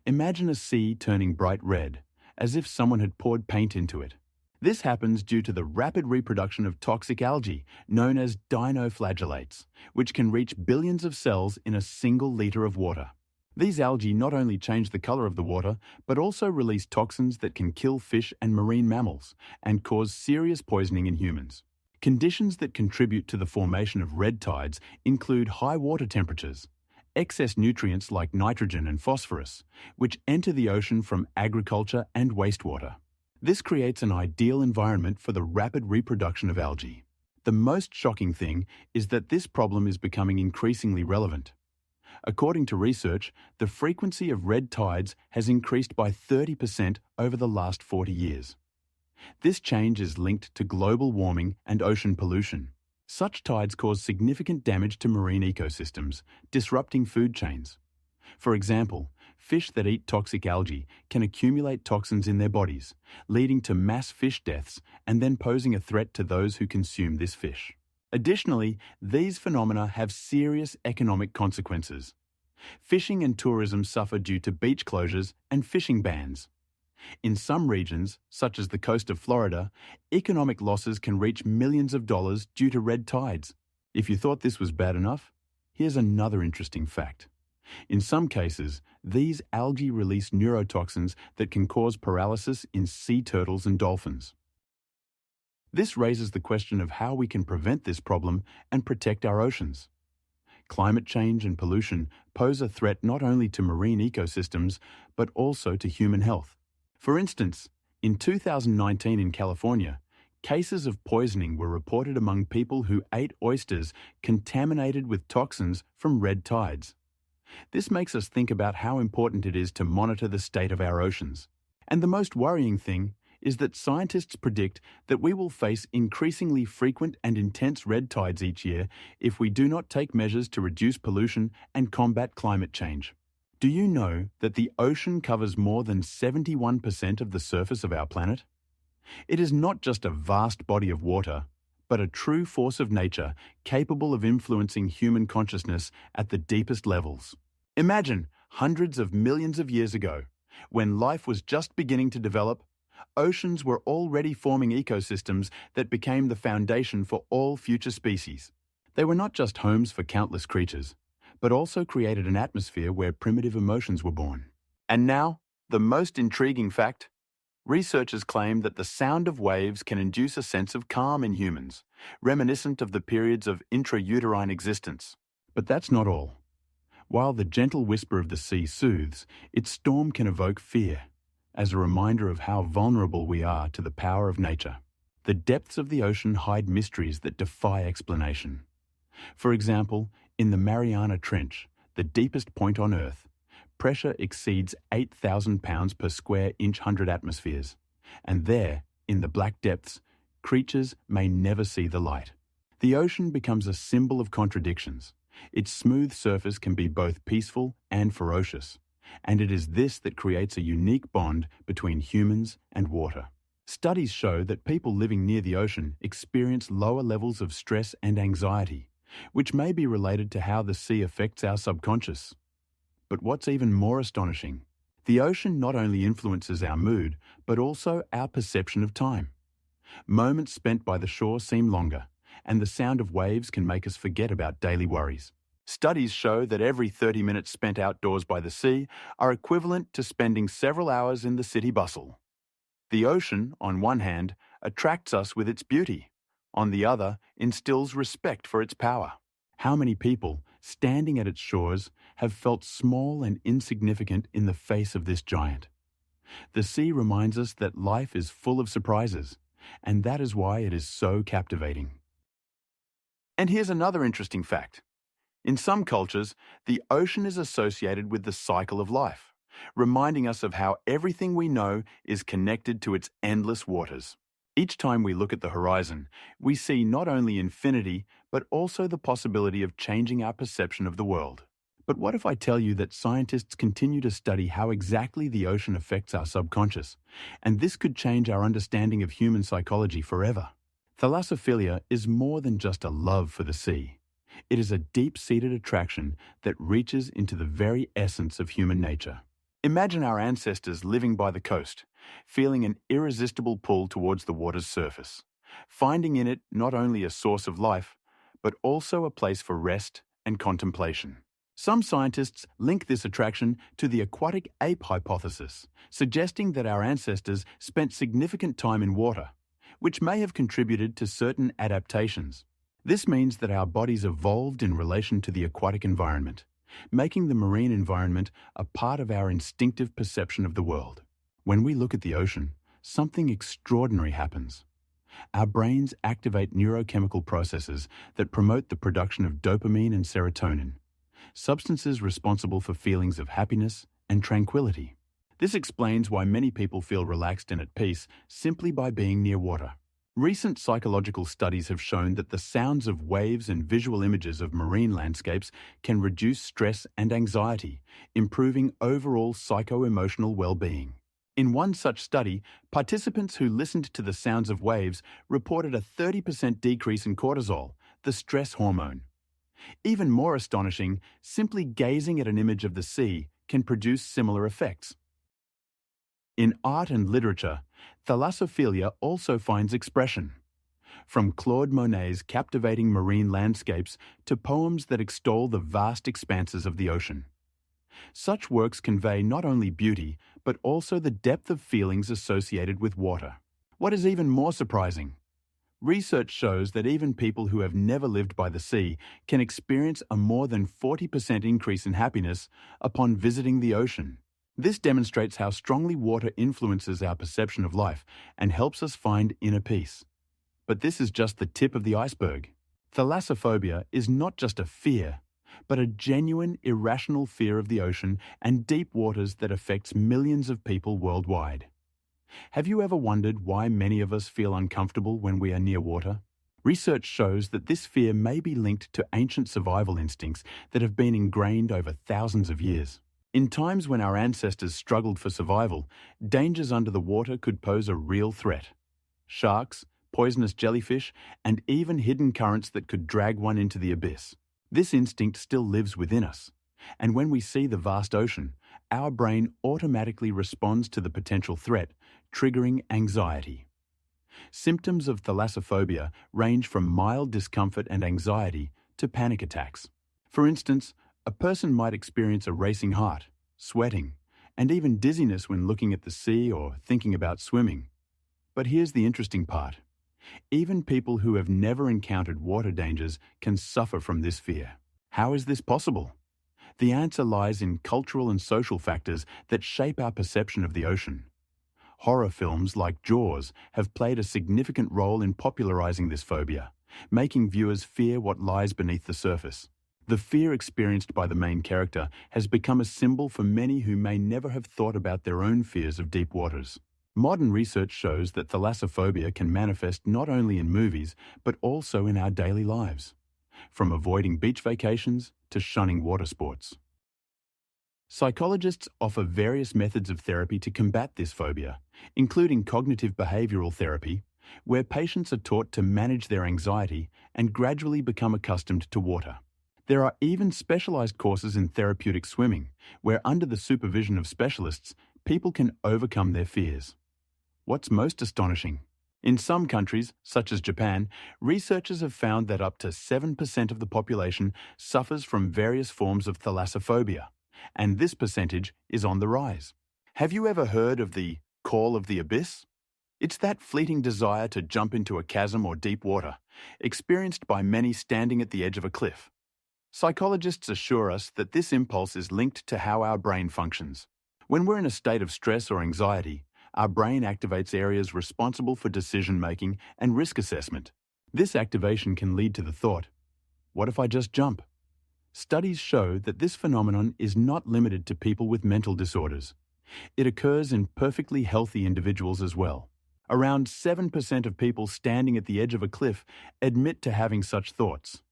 Speaker 1: Imagine a sea turning bright red, as if someone had poured paint into it. This happens due to the rapid reproduction of toxic algae, known as dinoflagellates, which can reach billions of cells in a single liter of water. These algae not only change the color of the water, but also release toxins that can kill fish and marine mammals and cause serious poisoning in humans. Conditions that contribute to the formation of red tides include high water temperatures, excess nutrients like nitrogen and phosphorus, which enter the ocean from agriculture and wastewater. This creates an ideal environment for the rapid reproduction of algae. The most shocking thing is that this problem is becoming increasingly relevant. According to research, the frequency of red tides has increased by 30% over the last 40 years. This change is linked to global warming and ocean pollution. Such tides cause significant damage to marine ecosystems, disrupting food chains. For example, fish that eat toxic algae can accumulate toxins in their bodies, leading to mass fish deaths and then posing a threat to those who consume this fish. Additionally, these phenomena have serious economic consequences. Fishing and tourism suffer due to beach closures and fishing bans. In some regions, such as the coast of Florida, economic losses can reach millions of dollars due to red tides. If you thought this was bad enough, here's another interesting fact. In some cases, these algae release neurotoxins that can cause paralysis in sea turtles and dolphins. This raises the question of how we can prevent this problem and protect our oceans. Climate change and pollution pose a threat not only to marine ecosystems, but also to human health. For instance, in 2019 in California, cases of poisoning were reported among people who ate oysters contaminated with toxins from red tides. This makes us think about how important it is to monitor the state of our oceans. And the most worrying thing is that scientists predict that we will face increasingly frequent and intense red tides each year if we do not take measures to reduce pollution and combat climate change. Do you know that the ocean covers more than 71% of the surface of our planet? It is not just a vast body of water, but a true force of nature capable of influencing human consciousness at the deepest levels. Imagine hundreds of millions of years ago, when life was just beginning to develop, oceans were already forming ecosystems that became the foundation for all future species. They were not just homes for countless creatures, but also created an atmosphere where primitive emotions were born. And now, the most intriguing fact: researchers claim that the sound of waves can induce a sense of calm in humans, reminiscent of the periods of intrauterine existence. But that's not all. While the gentle whisper of the sea soothes, its storm can evoke fear, as a reminder of how vulnerable we are to the power of nature. The depths of the ocean hide mysteries that defy explanation. For example, in the Mariana Trench, the deepest point on Earth, pressure exceeds 8,000 pounds per square inch 100 atmospheres. And there, in the black depths, creatures may never see the light. The ocean becomes a symbol of contradictions. Its smooth surface can be both peaceful and ferocious, and it is this that creates a unique bond between humans and water. Studies show that people living near the ocean experience lower levels of stress and anxiety, which may be related to how the sea affects our subconscious. But what's even more astonishing, the ocean not only influences our mood, but also our perception of time. Moments spent by the shore seem longer, and the sound of waves can make us forget about daily worries. Studies show that every 30 minutes spent outdoors by the sea are equivalent to spending several hours in the city bustle. The ocean, on one hand, attracts us with its beauty. On the other, instills respect for its power. How many people, standing at its shores, have felt small and insignificant in the face of this giant? The sea reminds us that life is full of surprises, and that is why it is so captivating. And here's another interesting fact. In some cultures, the ocean is associated with the cycle of life, reminding us of how everything we know is connected to its endless waters. Each time we look at the horizon, we see not only infinity, but also the possibility of changing our perception of the world. But what if I tell you that scientists continue to study how exactly the ocean affects our subconscious, and this could change our understanding of human psychology forever? Thalassophilia is more than just a love for the sea. It is a deep-seated attraction that reaches into the very essence of human nature. Imagine our ancestors living by the coast, feeling an irresistible pull towards the water's surface, finding in it not only a source of life, but also a place for rest and contemplation. Some scientists link this attraction to the aquatic ape hypothesis, suggesting that our ancestors spent significant time in water, which may have contributed to certain adaptations. This means that our bodies evolved in relation to the aquatic environment, making the marine environment a part of our instinctive perception of the world. When we look at the ocean, something extraordinary happens. Our brains activate neurochemical processes that promote the production of dopamine and serotonin, substances responsible for feelings of happiness and tranquility. This explains why many people feel relaxed and at peace simply by being near water. Recent psychological studies have shown that the sounds of waves and visual images of marine landscapes can reduce stress and anxiety, improving overall psycho-emotional well-being. In one such study, participants who listened to the sounds of waves reported a 30% decrease in cortisol, the stress hormone. Even more astonishing, simply gazing at an image of the sea can produce similar effects. In art and literature, thalassophilia also finds expression. From Claude Monet's captivating marine landscapes to poems that extol the vast expanses of the ocean. Such works convey not only beauty, but also the depth of feelings associated with water. What is even more surprising? Research shows that even people who have never lived by the sea can experience a more than 40% increase in happiness upon visiting the ocean. This demonstrates how strongly water influences our perception of life and helps us find inner peace. But this is just the tip of the iceberg. Thalassophobia is not just a fear, but a genuine, irrational fear of the ocean and deep waters that affects millions of people worldwide. Have you ever wondered why many of us feel uncomfortable when we are near water? Research shows that this fear may be linked to ancient survival instincts that have been ingrained over thousands of years. In times when our ancestors struggled for survival, dangers under the water could pose a real threat. Sharks, poisonous jellyfish, and even hidden currents that could drag one into the abyss. This instinct still lives within us, and when we see the vast ocean, our brain automatically responds to the potential threat, triggering anxiety. Symptoms of thalassophobia range from mild discomfort and anxiety to panic attacks. For instance, a person might experience a racing heart, sweating, and even dizziness when looking at the sea or thinking about swimming. But here's the interesting part. Even people who have never encountered water dangers can suffer from this fear. How is this possible? The answer lies in cultural and social factors that shape our perception of the ocean. Horror films like Jaws have played a significant role in popularizing this phobia, making viewers fear what lies beneath the surface. The fear experienced by the main character has become a symbol for many who may never have thought about their own fears of deep waters. Modern research shows that thalassophobia can manifest not only in movies, but also in our daily lives, from avoiding beach vacations to shunning water sports. Psychologists offer various methods of therapy to combat this phobia, including cognitive behavioral therapy, where patients are taught to manage their anxiety and gradually become accustomed to water. There are even specialized courses in therapeutic swimming, where under the supervision of specialists, people can overcome their fears. What's most astonishing? In some countries, such as Japan, researchers have found that up to 7% of the population suffers from various forms of thalassophobia, and this percentage is on the rise. Have you ever heard of the call of the abyss? It's that fleeting desire to jump into a chasm or deep water, experienced by many standing at the edge of a cliff. Psychologists assure us that this impulse is linked to how our brain functions. When we're in a state of stress or anxiety, our brain activates areas responsible for decision-making and risk assessment. This activation can lead to the thought, what if I just jump? Studies show that this phenomenon is not limited to people with mental disorders. It occurs in perfectly healthy individuals as well. Around 7% of people standing at the edge of a cliff admit to having such thoughts.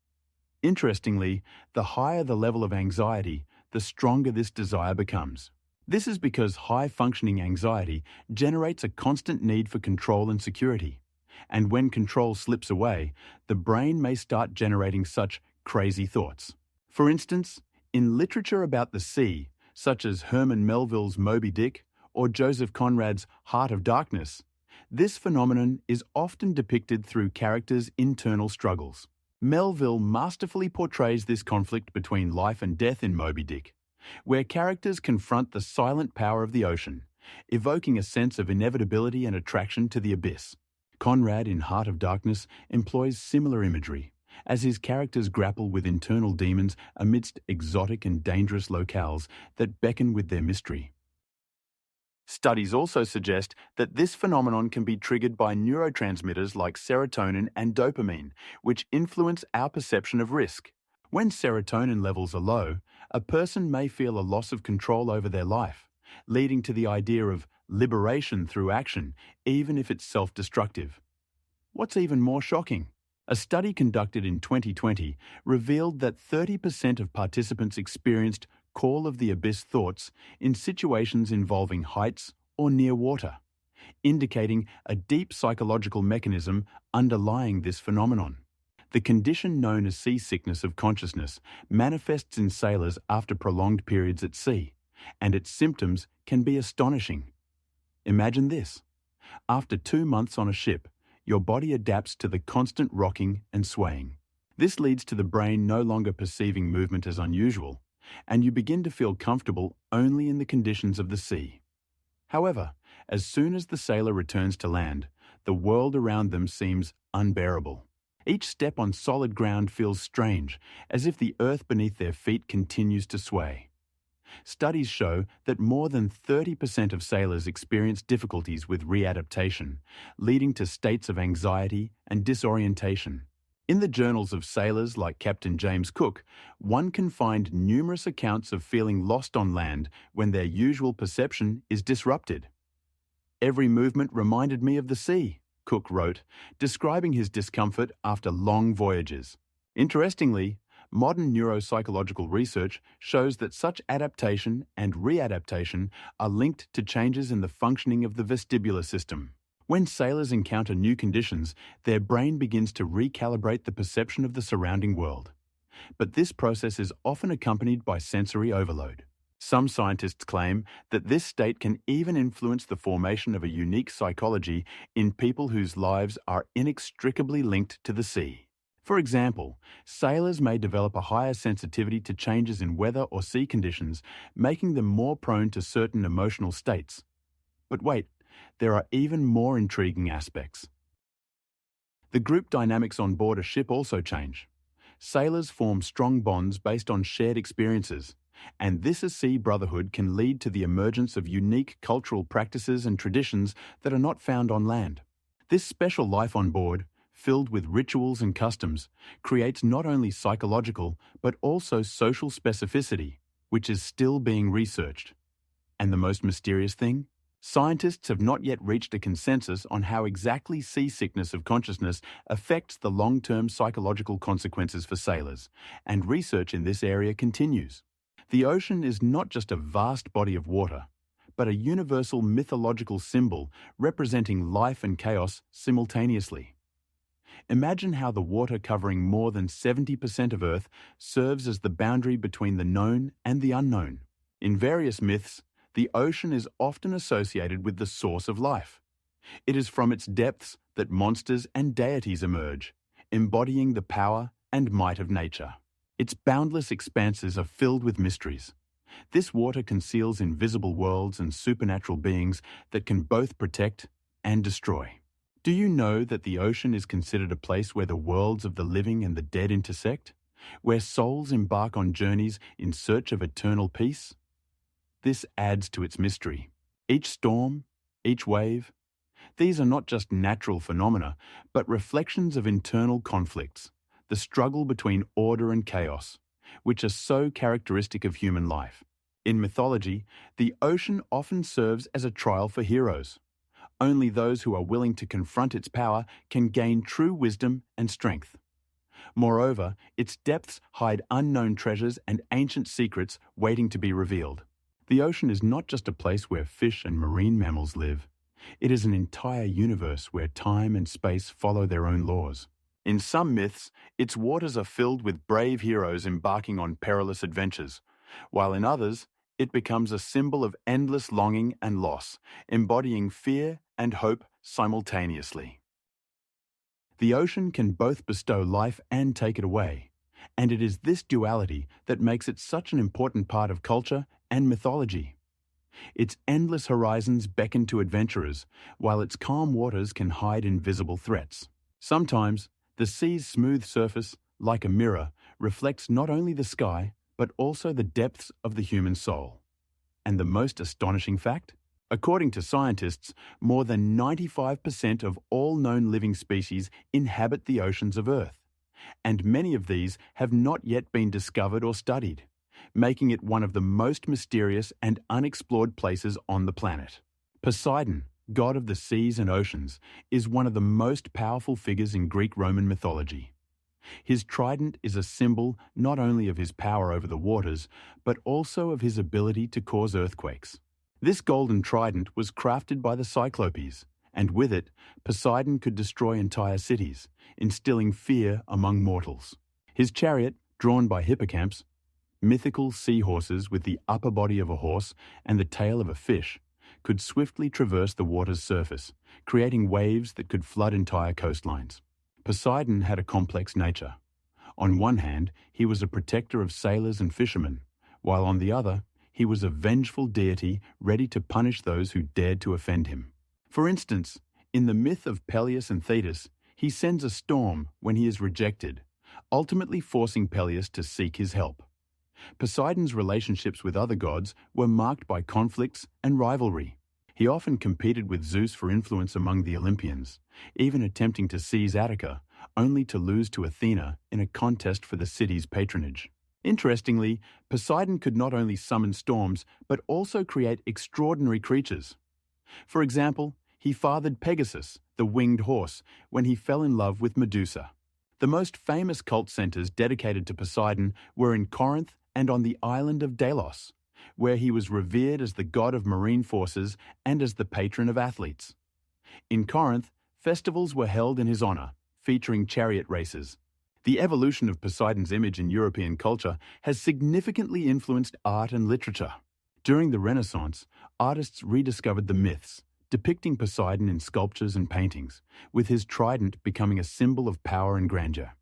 Speaker 1: Interestingly, the higher the level of anxiety, the stronger this desire becomes. This is because high-functioning anxiety generates a constant need for control and security. And when control slips away, the brain may start generating such crazy thoughts. For instance, in literature about the sea, such as Herman Melville's Moby Dick or Joseph Conrad's Heart of Darkness, this phenomenon is often depicted through characters' internal struggles. Melville masterfully portrays this conflict between life and death in Moby Dick, where characters confront the silent power of the ocean, evoking a sense of inevitability and attraction to the abyss. Conrad in Heart of Darkness employs similar imagery, as his characters grapple with internal demons amidst exotic and dangerous locales that beckon with their mystery. Studies also suggest that this phenomenon can be triggered by neurotransmitters like serotonin and dopamine, which influence our perception of risk. When serotonin levels are low, a person may feel a loss of control over their life, leading to the idea of liberation through action, even if it's self-destructive. What's even more shocking? A study conducted in 2020 revealed that 30% of participants experienced call of the abyss thoughts in situations involving heights or near water, indicating a deep psychological mechanism underlying this phenomenon. The condition known as seasickness of consciousness manifests in sailors after prolonged periods at sea, and its symptoms can be astonishing. Imagine this. After 2 months on a ship, your body adapts to the constant rocking and swaying. This leads to the brain no longer perceiving movement as unusual, and you begin to feel comfortable only in the conditions of the sea. However, as soon as the sailor returns to land, the world around them seems unbearable. Each step on solid ground feels strange, as if the earth beneath their feet continues to sway. Studies show that more than 30% of sailors experience difficulties with readaptation, leading to states of anxiety and disorientation. In the journals of sailors like Captain James Cook, one can find numerous accounts of feeling lost on land when their usual perception is disrupted. "Every movement reminded me of the sea," Cook wrote, describing his discomfort after long voyages. Interestingly, modern neuropsychological research shows that such adaptation and readaptation are linked to changes in the functioning of the vestibular system. When sailors encounter new conditions, their brain begins to recalibrate the perception of the surrounding world. But this process is often accompanied by sensory overload. Some scientists claim that this state can even influence the formation of a unique psychology in people whose lives are inextricably linked to the sea. For example, sailors may develop a higher sensitivity to changes in weather or sea conditions, making them more prone to certain emotional states. But wait, there are even more intriguing aspects. The group dynamics on board a ship also change. Sailors form strong bonds based on shared experiences, and this sea brotherhood can lead to the emergence of unique cultural practices and traditions that are not found on land. This special life on board, filled with rituals and customs, creates not only psychological but also social specificity, which is still being researched. And the most mysterious thing? Scientists have not yet reached a consensus on how exactly seasickness of consciousness affects the long-term psychological consequences for sailors, and research in this area continues. The ocean is not just a vast body of water, but a universal mythological symbol representing life and chaos simultaneously. Imagine how the water covering more than 70% of Earth serves as the boundary between the known and the unknown. In various myths, the ocean is often associated with the source of life. It is from its depths that monsters and deities emerge, embodying the power and might of nature. Its boundless expanses are filled with mysteries. This water conceals invisible worlds and supernatural beings that can both protect and destroy. Do you know that the ocean is considered a place where the worlds of the living and the dead intersect, where souls embark on journeys in search of eternal peace? This adds to its mystery. Each storm, each wave, these are not just natural phenomena, but reflections of internal conflicts, the struggle between order and chaos, which are so characteristic of human life. In mythology, the ocean often serves as a trial for heroes. Only those who are willing to confront its power can gain true wisdom and strength. Moreover, its depths hide unknown treasures and ancient secrets waiting to be revealed. The ocean is not just a place where fish and marine mammals live. It is an entire universe where time and space follow their own laws. In some myths, its waters are filled with brave heroes embarking on perilous adventures, while in others, it becomes a symbol of endless longing and loss, embodying fear and hope simultaneously. The ocean can both bestow life and take it away, and it is this duality that makes it such an important part of culture and mythology. Its endless horizons beckon to adventurers, while its calm waters can hide invisible threats. Sometimes, the sea's smooth surface, like a mirror, reflects not only the sky, but also the depths of the human soul. And the most astonishing fact? According to scientists, more than 95% of all known living species inhabit the oceans of Earth, and many of these have not yet been discovered or studied, making it one of the most mysterious and unexplored places on the planet. Poseidon, god of the seas and oceans, is one of the most powerful figures in Greek-Roman mythology. His trident is a symbol not only of his power over the waters, but also of his ability to cause earthquakes. This golden trident was crafted by the Cyclopes, and with it, Poseidon could destroy entire cities, instilling fear among mortals. His chariot, drawn by hippocamps, mythical seahorses with the upper body of a horse and the tail of a fish, could swiftly traverse the water's surface, creating waves that could flood entire coastlines. Poseidon had a complex nature. On one hand, he was a protector of sailors and fishermen, while on the other, he was a vengeful deity ready to punish those who dared to offend him. For instance, in the myth of Peleus and Thetis, he sends a storm when he is rejected, ultimately forcing Peleus to seek his help. Poseidon's relationships with other gods were marked by conflicts and rivalry. He often competed with Zeus for influence among the Olympians, even attempting to seize Attica, only to lose to Athena in a contest for the city's patronage. Interestingly, Poseidon could not only summon storms, but also create extraordinary creatures. For example, he fathered Pegasus, the winged horse, when he fell in love with Medusa. The most famous cult centers dedicated to Poseidon were in Corinth and on the island of Delos, where he was revered as the god of marine forces and as the patron of athletes. In Corinth, festivals were held in his honor, featuring chariot races. The evolution of Poseidon's image in European culture has significantly influenced art and literature. During the Renaissance, artists rediscovered the myths, depicting Poseidon in sculptures and paintings, with his trident becoming a symbol of power and grandeur.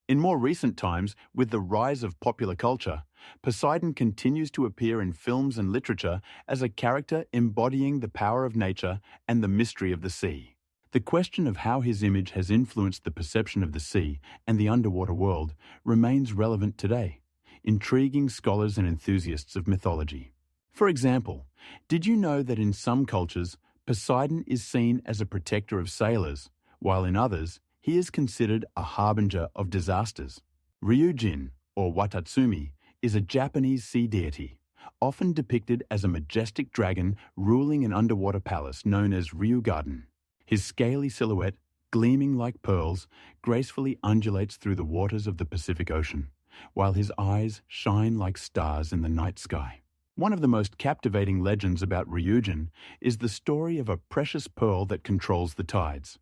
Speaker 1: In more recent times, with the rise of popular culture, Poseidon continues to appear in films and literature as a character embodying the power of nature and the mystery of the sea. The question of how his image has influenced the perception of the sea and the underwater world remains relevant today, intriguing scholars and enthusiasts of mythology. For example, did you know that in some cultures, Poseidon is seen as a protector of sailors, while in others, he is considered a harbinger of disasters? Ryujin, or Watatsumi, is a Japanese sea deity, often depicted as a majestic dragon ruling an underwater palace known as Ryugarden. His scaly silhouette, gleaming like pearls, gracefully undulates through the waters of the Pacific Ocean, while his eyes shine like stars in the night sky. One of the most captivating legends about Ryujin is the story of a precious pearl that controls the tides.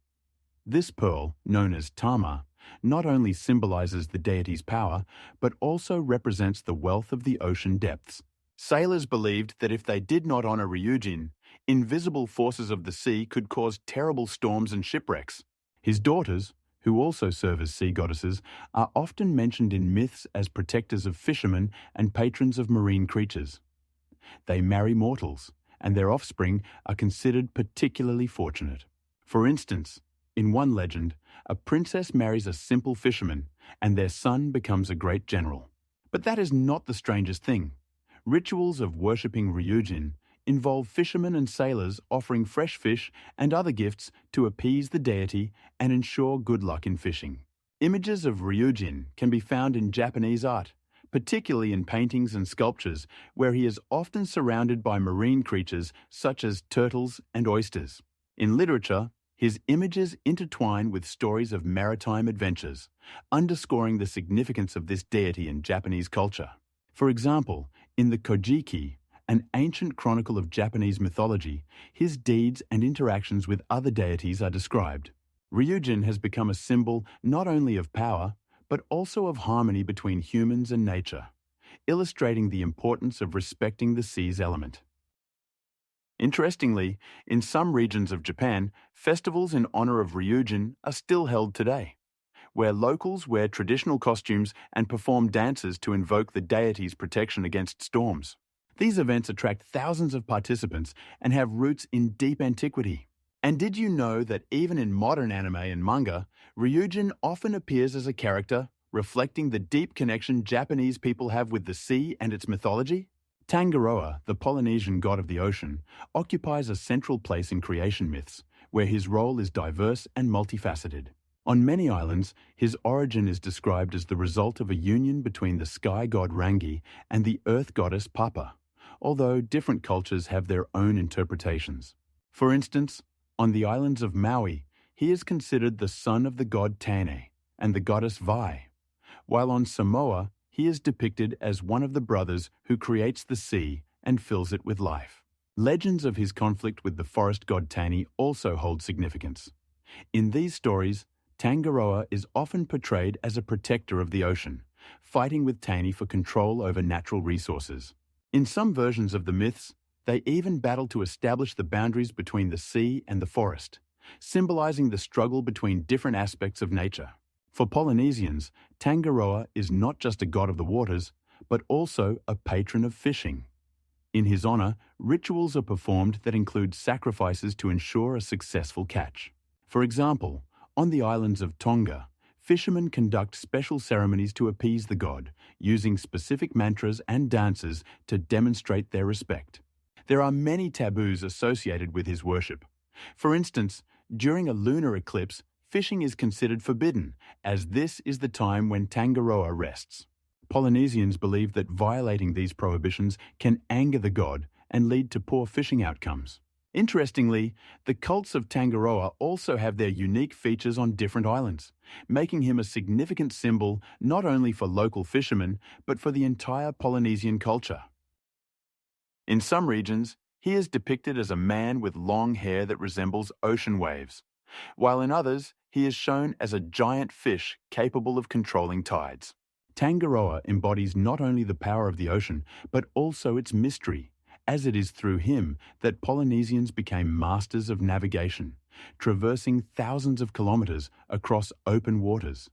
Speaker 1: This pearl, known as Tama, not only symbolizes the deity's power, but also represents the wealth of the ocean depths. Sailors believed that if they did not honor Ryujin, invisible forces of the sea could cause terrible storms and shipwrecks. His daughters, who also serve as sea goddesses, are often mentioned in myths as protectors of fishermen and patrons of marine creatures. They marry mortals, and their offspring are considered particularly fortunate. For instance, in one legend, a princess marries a simple fisherman, and their son becomes a great general. But that is not the strangest thing. Rituals of worshipping Ryujin involve fishermen and sailors offering fresh fish and other gifts to appease the deity and ensure good luck in fishing. Images of Ryujin can be found in Japanese art, particularly in paintings and sculptures, where he is often surrounded by marine creatures such as turtles and oysters. In literature, his images intertwine with stories of maritime adventures, underscoring the significance of this deity in Japanese culture. For example, in the Kojiki, an ancient chronicle of Japanese mythology, his deeds and interactions with other deities are described. Ryujin has become a symbol not only of power, but also of harmony between humans and nature, illustrating the importance of respecting the sea's element. Interestingly, in some regions of Japan, festivals in honor of Ryujin are still held today, where locals wear traditional costumes and perform dances to invoke the deity's protection against storms. These events attract thousands of participants and have roots in deep antiquity. And did you know that even in modern anime and manga, Ryujin often appears as a character, reflecting the deep connection Japanese people have with the sea and its mythology? Tangaroa, the Polynesian god of the ocean, occupies a central place in creation myths, where his role is diverse and multifaceted. On many islands, his origin is described as the result of a union between the sky god Rangi and the earth goddess Papa, although different cultures have their own interpretations. For instance, on the islands of Maui, he is considered the son of the god Tane and the goddess Vai, while on Samoa, he is depicted as one of the brothers who creates the sea and fills it with life. Legends of his conflict with the forest god Tani also hold significance. In these stories, Tangaroa is often portrayed as a protector of the ocean, fighting with Tani for control over natural resources. In some versions of the myths, they even battle to establish the boundaries between the sea and the forest, symbolizing the struggle between different aspects of nature. For Polynesians, Tangaroa is not just a god of the waters, but also a patron of fishing. In his honor, rituals are performed that include sacrifices to ensure a successful catch. For example, on the islands of Tonga, fishermen conduct special ceremonies to appease the god, using specific mantras and dances to demonstrate their respect. There are many taboos associated with his worship. For instance, during a lunar eclipse, fishing is considered forbidden, as this is the time when Tangaroa rests. Polynesians believe that violating these prohibitions can anger the god and lead to poor fishing outcomes. Interestingly, the cults of Tangaroa also have their unique features on different islands, making him a significant symbol not only for local fishermen, but for the entire Polynesian culture. In some regions, he is depicted as a man with long hair that resembles ocean waves, while in others, he is shown as a giant fish capable of controlling tides. Tangaroa embodies not only the power of the ocean, but also its mystery, as it is through him that Polynesians became masters of navigation, traversing thousands of kilometers across open waters.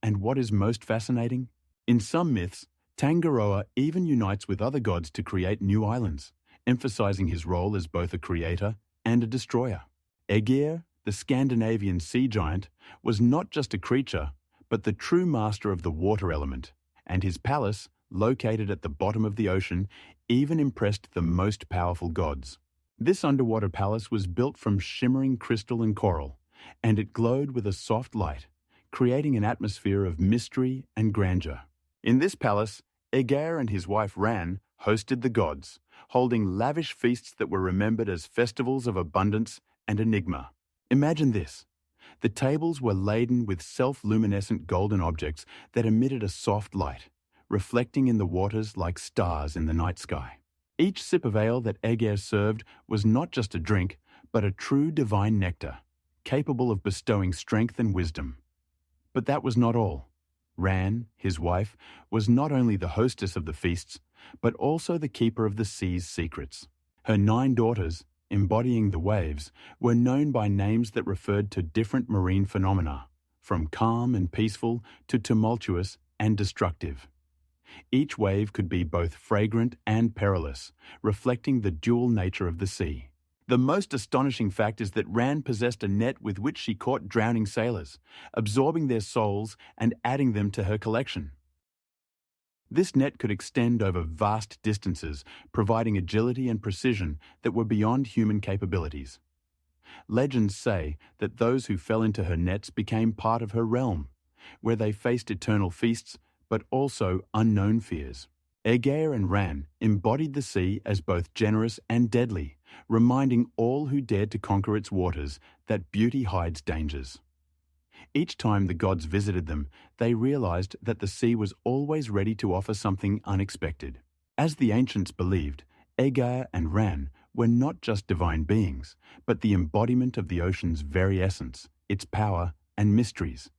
Speaker 1: And what is most fascinating? In some myths, Tangaroa even unites with other gods to create new islands, emphasizing his role as both a creator and a destroyer. Aegir, the Scandinavian sea giant, was not just a creature, but the true master of the water element, and his palace, located at the bottom of the ocean, even impressed the most powerful gods. This underwater palace was built from shimmering crystal and coral, and it glowed with a soft light, creating an atmosphere of mystery and grandeur. In this palace, Aegir and his wife Ran hosted the gods, holding lavish feasts that were remembered as festivals of abundance and enigma. Imagine this. The tables were laden with self-luminescent golden objects that emitted a soft light, reflecting in the waters like stars in the night sky. Each sip of ale that Aegir served was not just a drink, but a true divine nectar, capable of bestowing strength and wisdom. But that was not all. Ran, his wife, was not only the hostess of the feasts, but also the keeper of the sea's secrets. Her 9 daughters, embodying the waves, were known by names that referred to different marine phenomena, from calm and peaceful to tumultuous and destructive. Each wave could be both fragrant and perilous, reflecting the dual nature of the sea. The most astonishing fact is that Ran possessed a net with which she caught drowning sailors, absorbing their souls and adding them to her collection. This net could extend over vast distances, providing agility and precision that were beyond human capabilities. Legends say that those who fell into her nets became part of her realm, where they faced eternal feasts, but also unknown fears. Aegir and Ran embodied the sea as both generous and deadly, reminding all who dared to conquer its waters that beauty hides dangers. Each time the gods visited them, they realized that the sea was always ready to offer something unexpected. As the ancients believed, Aegir and Ran were not just divine beings, but the embodiment of the ocean's very essence, its power and mysteries.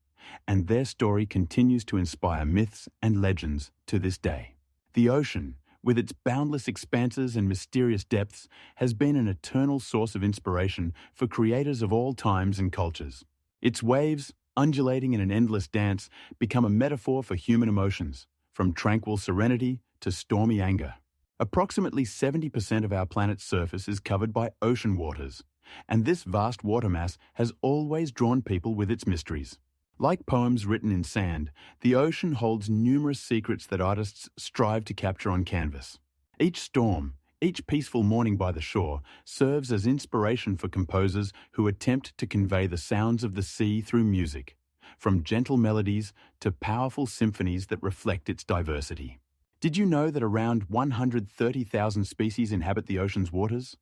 Speaker 1: And their story continues to inspire myths and legends to this day. The ocean, with its boundless expanses and mysterious depths, has been an eternal source of inspiration for creators of all times and cultures. Its waves, undulating in an endless dance, become a metaphor for human emotions, from tranquil serenity to stormy anger. Approximately 70% of our planet's surface is covered by ocean waters, and this vast water mass has always drawn people with its mysteries. Like poems written in sand, the ocean holds numerous secrets that artists strive to capture on canvas. Each storm, each peaceful morning by the shore, serves as inspiration for composers who attempt to convey the sounds of the sea through music, from gentle melodies to powerful symphonies that reflect its diversity. Did you know that around 130,000 species inhabit the ocean's waters?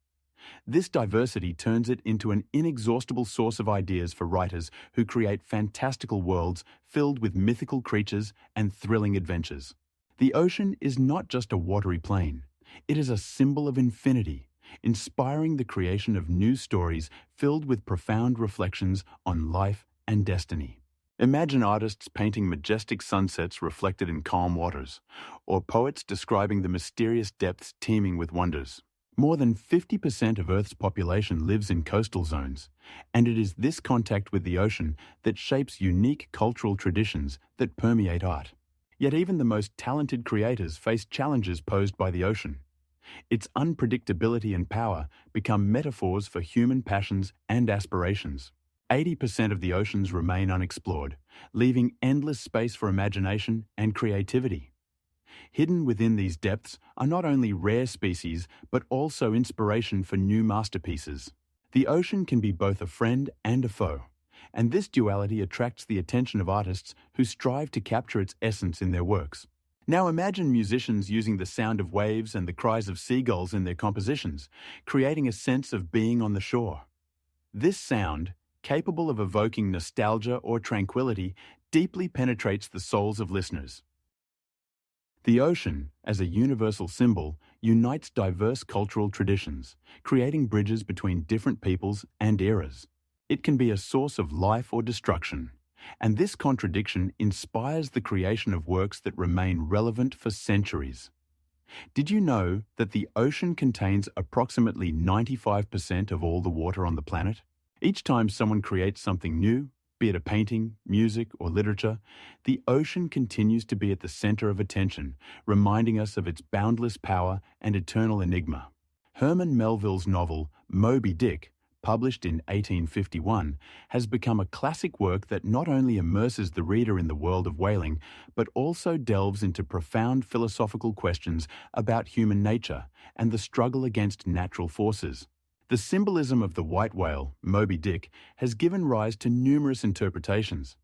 Speaker 1: This diversity turns it into an inexhaustible source of ideas for writers who create fantastical worlds filled with mythical creatures and thrilling adventures. The ocean is not just a watery plain. It is a symbol of infinity, inspiring the creation of new stories filled with profound reflections on life and destiny. Imagine artists painting majestic sunsets reflected in calm waters, or poets describing the mysterious depths teeming with wonders. More than 50% of Earth's population lives in coastal zones, and it is this contact with the ocean that shapes unique cultural traditions that permeate art. Yet even the most talented creators face challenges posed by the ocean. Its unpredictability and power become metaphors for human passions and aspirations. 80% of the oceans remain unexplored, leaving endless space for imagination and creativity. Hidden within these depths are not only rare species, but also inspiration for new masterpieces. The ocean can be both a friend and a foe, and this duality attracts the attention of artists who strive to capture its essence in their works. Now imagine musicians using the sound of waves and the cries of seagulls in their compositions, creating a sense of being on the shore. This sound, capable of evoking nostalgia or tranquility, deeply penetrates the souls of listeners. The ocean, as a universal symbol, unites diverse cultural traditions, creating bridges between different peoples and eras. It can be a source of life or destruction, and this contradiction inspires the creation of works that remain relevant for centuries. Did you know that the ocean contains approximately 95% of all the water on the planet? Each time someone creates something new, be it a painting, music, or literature, the ocean continues to be at the center of attention, reminding us of its boundless power and eternal enigma. Herman Melville's novel, Moby Dick, published in 1851, has become a classic work that not only immerses the reader in the world of whaling, but also delves into profound philosophical questions about human nature and the struggle against natural forces. The symbolism of the white whale, Moby Dick, has given rise to numerous interpretations.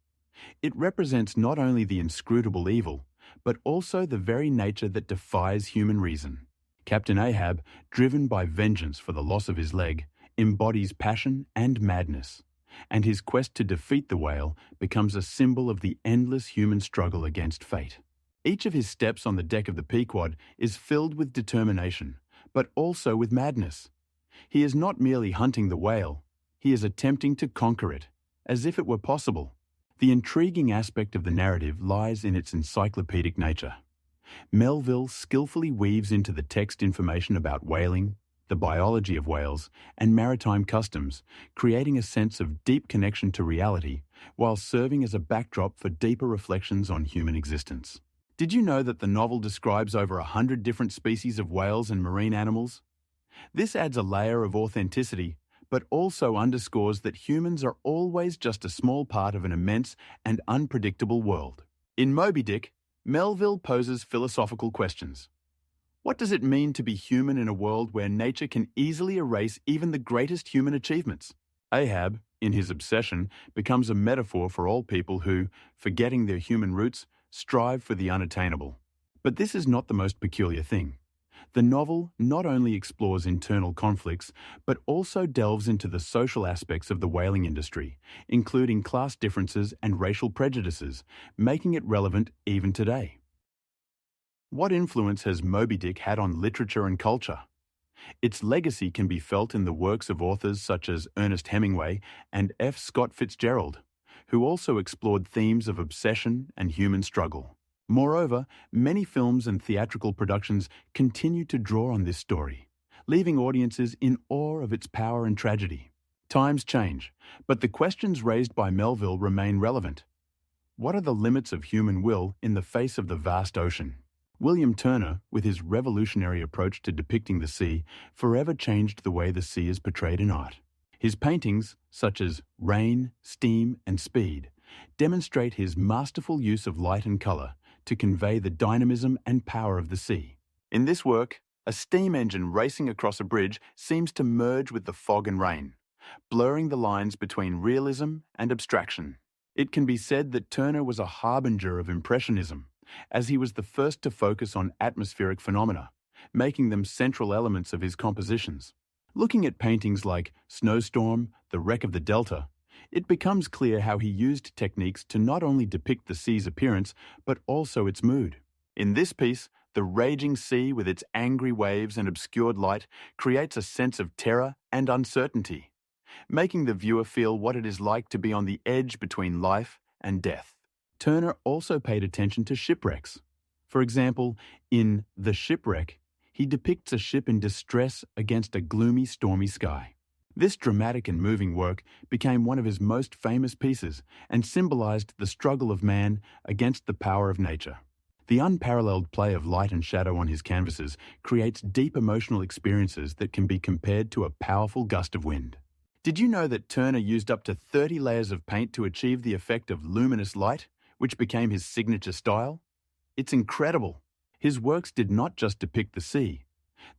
Speaker 1: It represents not only the inscrutable evil, but also the very nature that defies human reason. Captain Ahab, driven by vengeance for the loss of his leg, embodies passion and madness, and his quest to defeat the whale becomes a symbol of the endless human struggle against fate. Each of his steps on the deck of the Pequod is filled with determination, but also with madness. He is not merely hunting the whale, he is attempting to conquer it, as if it were possible. The intriguing aspect of the narrative lies in its encyclopedic nature. Melville skillfully weaves into the text information about whaling, the biology of whales, and maritime customs, creating a sense of deep connection to reality while serving as a backdrop for deeper reflections on human existence. Did you know that the novel describes over 100 different species of whales and marine animals? This adds a layer of authenticity, but also underscores that humans are always just a small part of an immense and unpredictable world. In Moby Dick, Melville poses philosophical questions. What does it mean to be human in a world where nature can easily erase even the greatest human achievements? Ahab, in his obsession, becomes a metaphor for all people who, forgetting their human roots, strive for the unattainable. But this is not the most peculiar thing. The novel not only explores internal conflicts, but also delves into the social aspects of the whaling industry, including class differences and racial prejudices, making it relevant even today. What influence has Moby Dick had on literature and culture? Its legacy can be felt in the works of authors such as Ernest Hemingway and F. Scott Fitzgerald, who also explored themes of obsession and human struggle. Moreover, many films and theatrical productions continue to draw on this story, leaving audiences in awe of its power and tragedy. Times change, but the questions raised by Melville remain relevant. What are the limits of human will in the face of the vast ocean? William Turner, with his revolutionary approach to depicting the sea, forever changed the way the sea is portrayed in art. His paintings, such as Rain, Steam, and Speed, demonstrate his masterful use of light and color to convey the dynamism and power of the sea. In this work, a steam engine racing across a bridge seems to merge with the fog and rain, blurring the lines between realism and abstraction. It can be said that Turner was a harbinger of Impressionism, as he was the first to focus on atmospheric phenomena, making them central elements of his compositions. Looking at paintings like Snowstorm, The Wreck of the Delta, it becomes clear how he used techniques to not only depict the sea's appearance, but also its mood. In this piece, the raging sea with its angry waves and obscured light creates a sense of terror and uncertainty, making the viewer feel what it is like to be on the edge between life and death. Turner also paid attention to shipwrecks. For example, in The Shipwreck, he depicts a ship in distress against a gloomy, stormy sky. This dramatic and moving work became one of his most famous pieces and symbolized the struggle of man against the power of nature. The unparalleled play of light and shadow on his canvases creates deep emotional experiences that can be compared to a powerful gust of wind. Did you know that Turner used up to 30 layers of paint to achieve the effect of luminous light, which became his signature style? It's incredible. His works did not just depict the sea.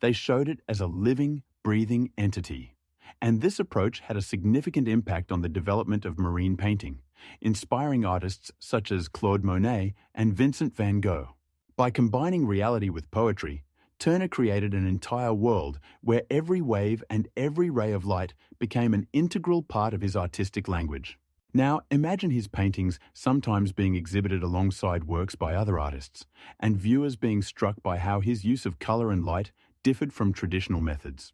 Speaker 1: They showed it as a living, breathing entity. And this approach had a significant impact on the development of marine painting, inspiring artists such as Claude Monet and Vincent van Gogh. By combining reality with poetry, Turner created an entire world where every wave and every ray of light became an integral part of his artistic language. Now, imagine his paintings sometimes being exhibited alongside works by other artists, and viewers being struck by how his use of color and light differed from traditional methods.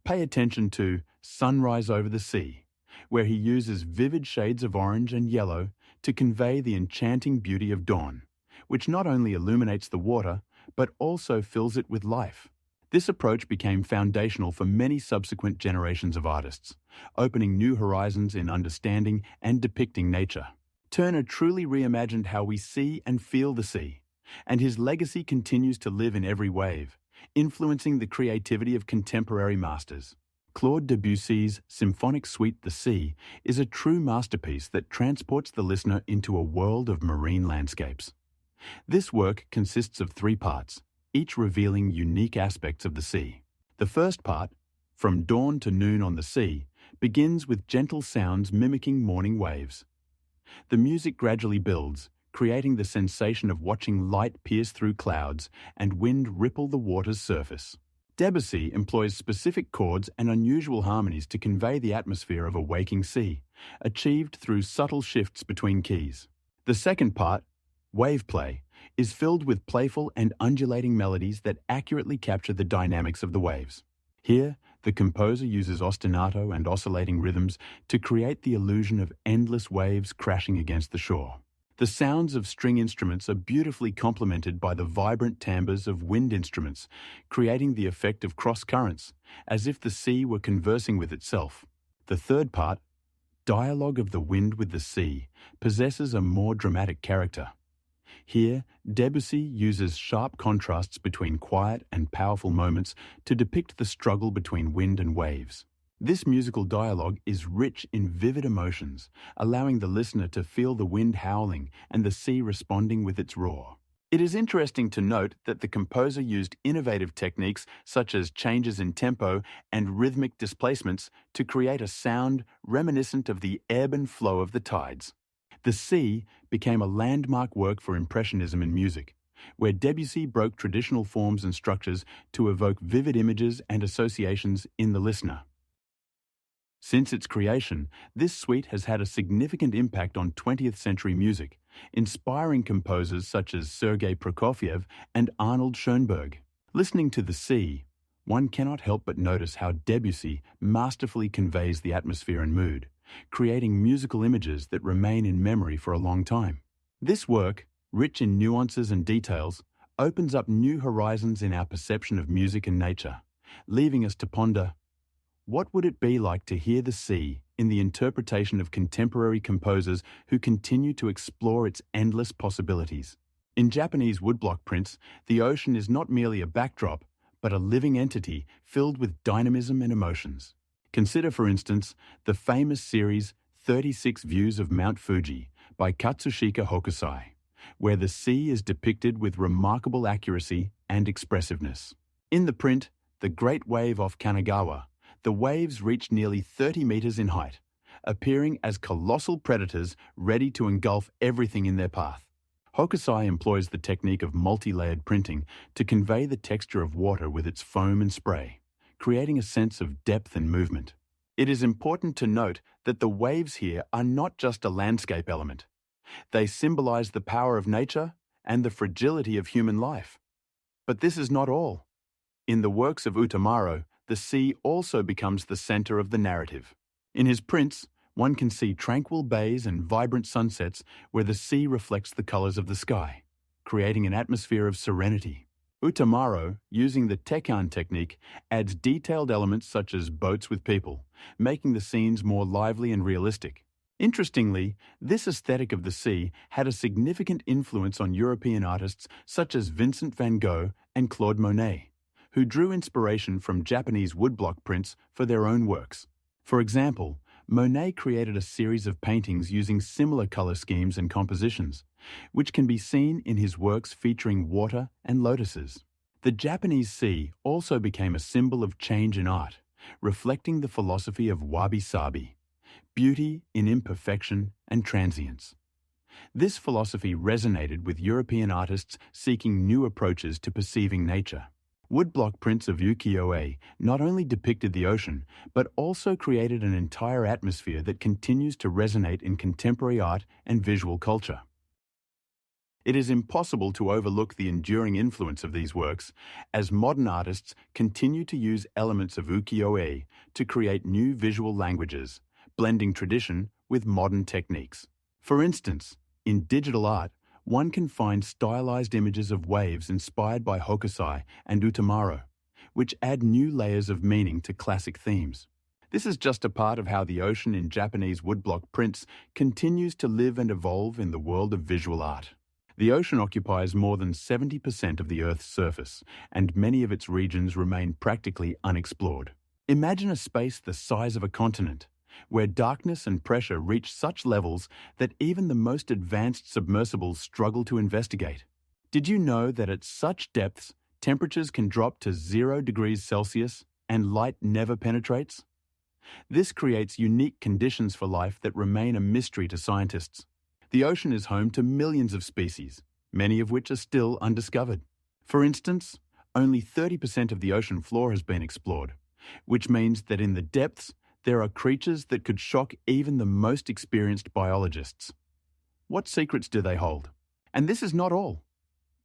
Speaker 1: Pay attention to Sunrise Over the Sea, where he uses vivid shades of orange and yellow to convey the enchanting beauty of dawn, which not only illuminates the water, but also fills it with life. This approach became foundational for many subsequent generations of artists, opening new horizons in understanding and depicting nature. Turner truly reimagined how we see and feel the sea, and his legacy continues to live in every wave, influencing the creativity of contemporary masters. Claude Debussy's symphonic suite The Sea is a true masterpiece that transports the listener into a world of marine landscapes. This work consists of 3 parts, each revealing unique aspects of the sea. The first part, From Dawn to Noon on the Sea, begins with gentle sounds mimicking morning waves. The music gradually builds, creating the sensation of watching light pierce through clouds and wind ripple the water's surface. Debussy employs specific chords and unusual harmonies to convey the atmosphere of a waking sea, achieved through subtle shifts between keys. The second part, wave play, is filled with playful and undulating melodies that accurately capture the dynamics of the waves. Here, the composer uses ostinato and oscillating rhythms to create the illusion of endless waves crashing against the shore. The sounds of string instruments are beautifully complemented by the vibrant timbres of wind instruments, creating the effect of cross currents, as if the sea were conversing with itself. The third part, dialogue of the wind with the sea, possesses a more dramatic character. Here, Debussy uses sharp contrasts between quiet and powerful moments to depict the struggle between wind and waves. This musical dialogue is rich in vivid emotions, allowing the listener to feel the wind howling and the sea responding with its roar. It is interesting to note that the composer used innovative techniques such as changes in tempo and rhythmic displacements to create a sound reminiscent of the ebb and flow of the tides. The Sea became a landmark work for Impressionism in music, where Debussy broke traditional forms and structures to evoke vivid images and associations in the listener. Since its creation, this suite has had a significant impact on 20th century music, inspiring composers such as Sergei Prokofiev and Arnold Schoenberg. Listening to The Sea, one cannot help but notice how Debussy masterfully conveys the atmosphere and mood, creating musical images that remain in memory for a long time. This work, rich in nuances and details, opens up new horizons in our perception of music and nature, leaving us to ponder, what would it be like to hear the sea in the interpretation of contemporary composers who continue to explore its endless possibilities? In Japanese woodblock prints, the ocean is not merely a backdrop, but a living entity filled with dynamism and emotions. Consider, for instance, the famous series 36 Views of Mount Fuji by Katsushika Hokusai, where the sea is depicted with remarkable accuracy and expressiveness. In the print, The Great Wave off Kanagawa, the waves reach nearly 30 meters in height, appearing as colossal predators ready to engulf everything in their path. Hokusai employs the technique of multi-layered printing to convey the texture of water with its foam and spray, creating a sense of depth and movement. It is important to note that the waves here are not just a landscape element. They symbolize the power of nature and the fragility of human life. But this is not all. In the works of Utamaro, the sea also becomes the center of the narrative. In his prints, one can see tranquil bays and vibrant sunsets where the sea reflects the colors of the sky, creating an atmosphere of serenity. Utamaro, using the Tekan technique, adds detailed elements such as boats with people, making the scenes more lively and realistic. Interestingly, this aesthetic of the sea had a significant influence on European artists such as Vincent van Gogh and Claude Monet, who drew inspiration from Japanese woodblock prints for their own works. For example, Monet created a series of paintings using similar color schemes and compositions, which can be seen in his works featuring water and lotuses. The Japanese sea also became a symbol of change in art, reflecting the philosophy of wabi-sabi, beauty in imperfection and transience. This philosophy resonated with European artists seeking new approaches to perceiving nature. Woodblock prints of ukiyo-e not only depicted the ocean, but also created an entire atmosphere that continues to resonate in contemporary art and visual culture. It is impossible to overlook the enduring influence of these works, as modern artists continue to use elements of ukiyo-e to create new visual languages, blending tradition with modern techniques. For instance, in digital art, one can find stylized images of waves inspired by Hokusai and Utamaro, which add new layers of meaning to classic themes. This is just a part of how the ocean in Japanese woodblock prints continues to live and evolve in the world of visual art. The ocean occupies more than 70% of the Earth's surface, and many of its regions remain practically unexplored. Imagine a space the size of a continent, where darkness and pressure reach such levels that even the most advanced submersibles struggle to investigate. Did you know that at such depths, temperatures can drop to 0 degrees Celsius and light never penetrates? This creates unique conditions for life that remain a mystery to scientists. The ocean is home to millions of species, many of which are still undiscovered. For instance, only 30% of the ocean floor has been explored, which means that in the depths, there are creatures that could shock even the most experienced biologists. What secrets do they hold? And this is not all.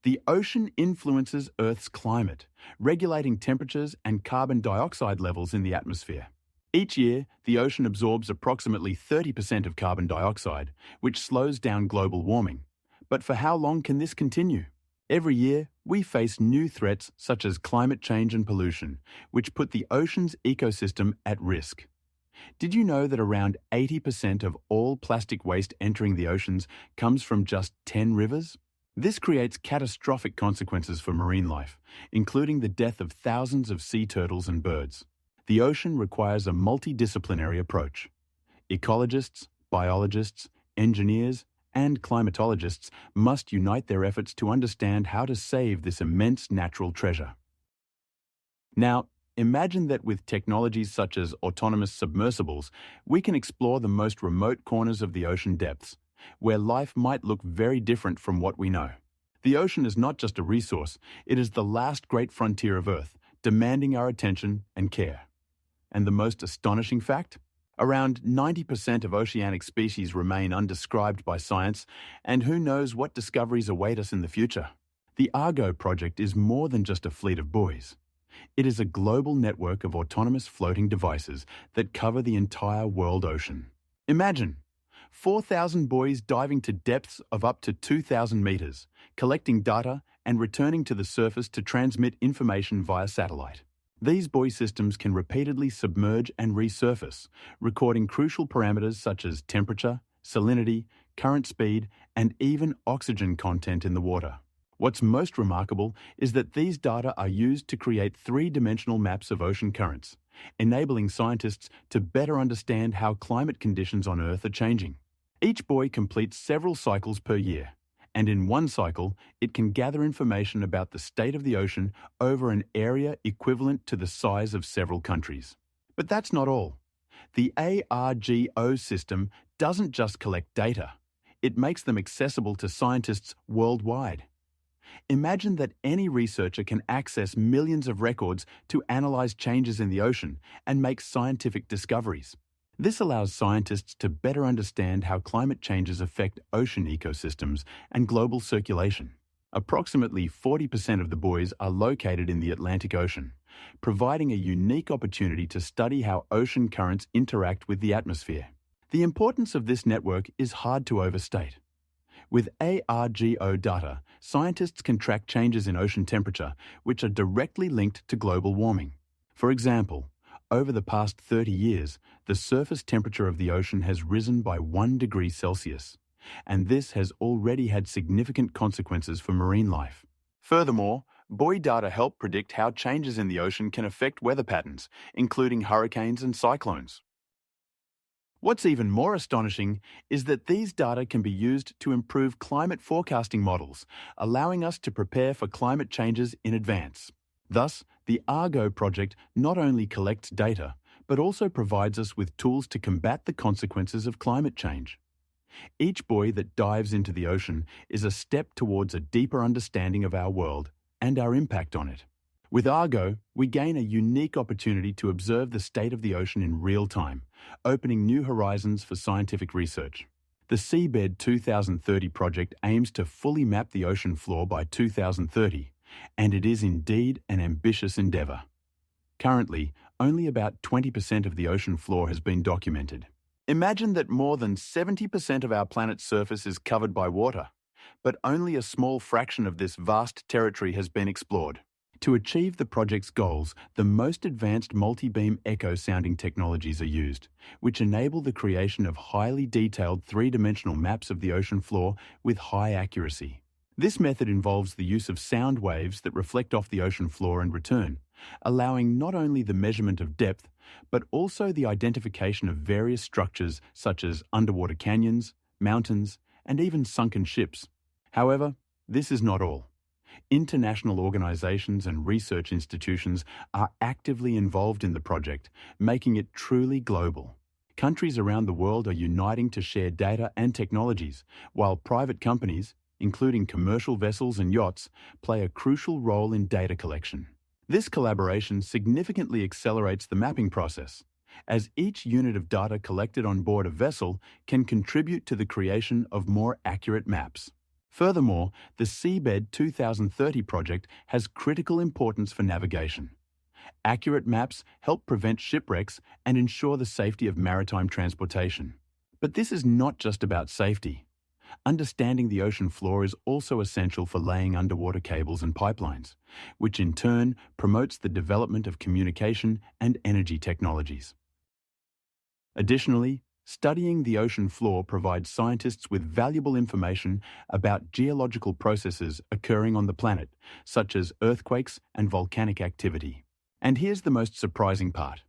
Speaker 1: The ocean influences Earth's climate, regulating temperatures and carbon dioxide levels in the atmosphere. Each year, the ocean absorbs approximately 30% of carbon dioxide, which slows down global warming. But for how long can this continue? Every year, we face new threats such as climate change and pollution, which put the ocean's ecosystem at risk. Did you know that around 80% of all plastic waste entering the oceans comes from just 10 rivers? This creates catastrophic consequences for marine life, including the death of thousands of sea turtles and birds. The ocean requires a multidisciplinary approach. Ecologists, biologists, engineers, and climatologists must unite their efforts to understand how to save this immense natural treasure. Now, imagine that with technologies such as autonomous submersibles, we can explore the most remote corners of the ocean depths, where life might look very different from what we know. The ocean is not just a resource, it is the last great frontier of Earth, demanding our attention and care. And the most astonishing fact? Around 90% of oceanic species remain undescribed by science, and who knows what discoveries await us in the future. The Argo project is more than just a fleet of buoys. It is a global network of autonomous floating devices that cover the entire world ocean. Imagine 4,000 buoys diving to depths of up to 2,000 meters, collecting data and returning to the surface to transmit information via satellite. These buoy systems can repeatedly submerge and resurface, recording crucial parameters such as temperature, salinity, current speed, and even oxygen content in the water. What's most remarkable is that these data are used to create three-dimensional maps of ocean currents, enabling scientists to better understand how climate conditions on Earth are changing. Each buoy completes several cycles per year, and in one cycle, it can gather information about the state of the ocean over an area equivalent to the size of several countries. But that's not all. The ARGO system doesn't just collect data, it makes them accessible to scientists worldwide. Imagine that any researcher can access millions of records to analyze changes in the ocean and make scientific discoveries. This allows scientists to better understand how climate changes affect ocean ecosystems and global circulation. Approximately 40% of the buoys are located in the Atlantic Ocean, providing a unique opportunity to study how ocean currents interact with the atmosphere. The importance of this network is hard to overstate. With ARGO data, scientists can track changes in ocean temperature, which are directly linked to global warming. For example, over the past 30 years, the surface temperature of the ocean has risen by 1 degree Celsius, and this has already had significant consequences for marine life. Furthermore, buoy data help predict how changes in the ocean can affect weather patterns, including hurricanes and cyclones. What's even more astonishing is that these data can be used to improve climate forecasting models, allowing us to prepare for climate changes in advance. Thus, the Argo project not only collects data, but also provides us with tools to combat the consequences of climate change. Each buoy that dives into the ocean is a step towards a deeper understanding of our world and our impact on it. With Argo, we gain a unique opportunity to observe the state of the ocean in real time, opening new horizons for scientific research. The Seabed 2030 project aims to fully map the ocean floor by 2030, and it is indeed an ambitious endeavour. Currently, only about 20% of the ocean floor has been documented. Imagine that more than 70% of our planet's surface is covered by water, but only a small fraction of this vast territory has been explored. To achieve the project's goals, the most advanced multi-beam echo sounding technologies are used, which enable the creation of highly detailed three-dimensional maps of the ocean floor with high accuracy. This method involves the use of sound waves that reflect off the ocean floor and return, allowing not only the measurement of depth, but also the identification of various structures such as underwater canyons, mountains, and even sunken ships. However, this is not all. International organizations and research institutions are actively involved in the project, making it truly global. Countries around the world are uniting to share data and technologies, while private companies, including commercial vessels and yachts, play a crucial role in data collection. This collaboration significantly accelerates the mapping process, as each unit of data collected on board a vessel can contribute to the creation of more accurate maps. Furthermore, the Seabed 2030 project has critical importance for navigation. Accurate maps help prevent shipwrecks and ensure the safety of maritime transportation. But this is not just about safety. Understanding the ocean floor is also essential for laying underwater cables and pipelines, which in turn promotes the development of communication and energy technologies. Additionally, studying the ocean floor provides scientists with valuable information about geological processes occurring on the planet, such as earthquakes and volcanic activity. And here's the most surprising part.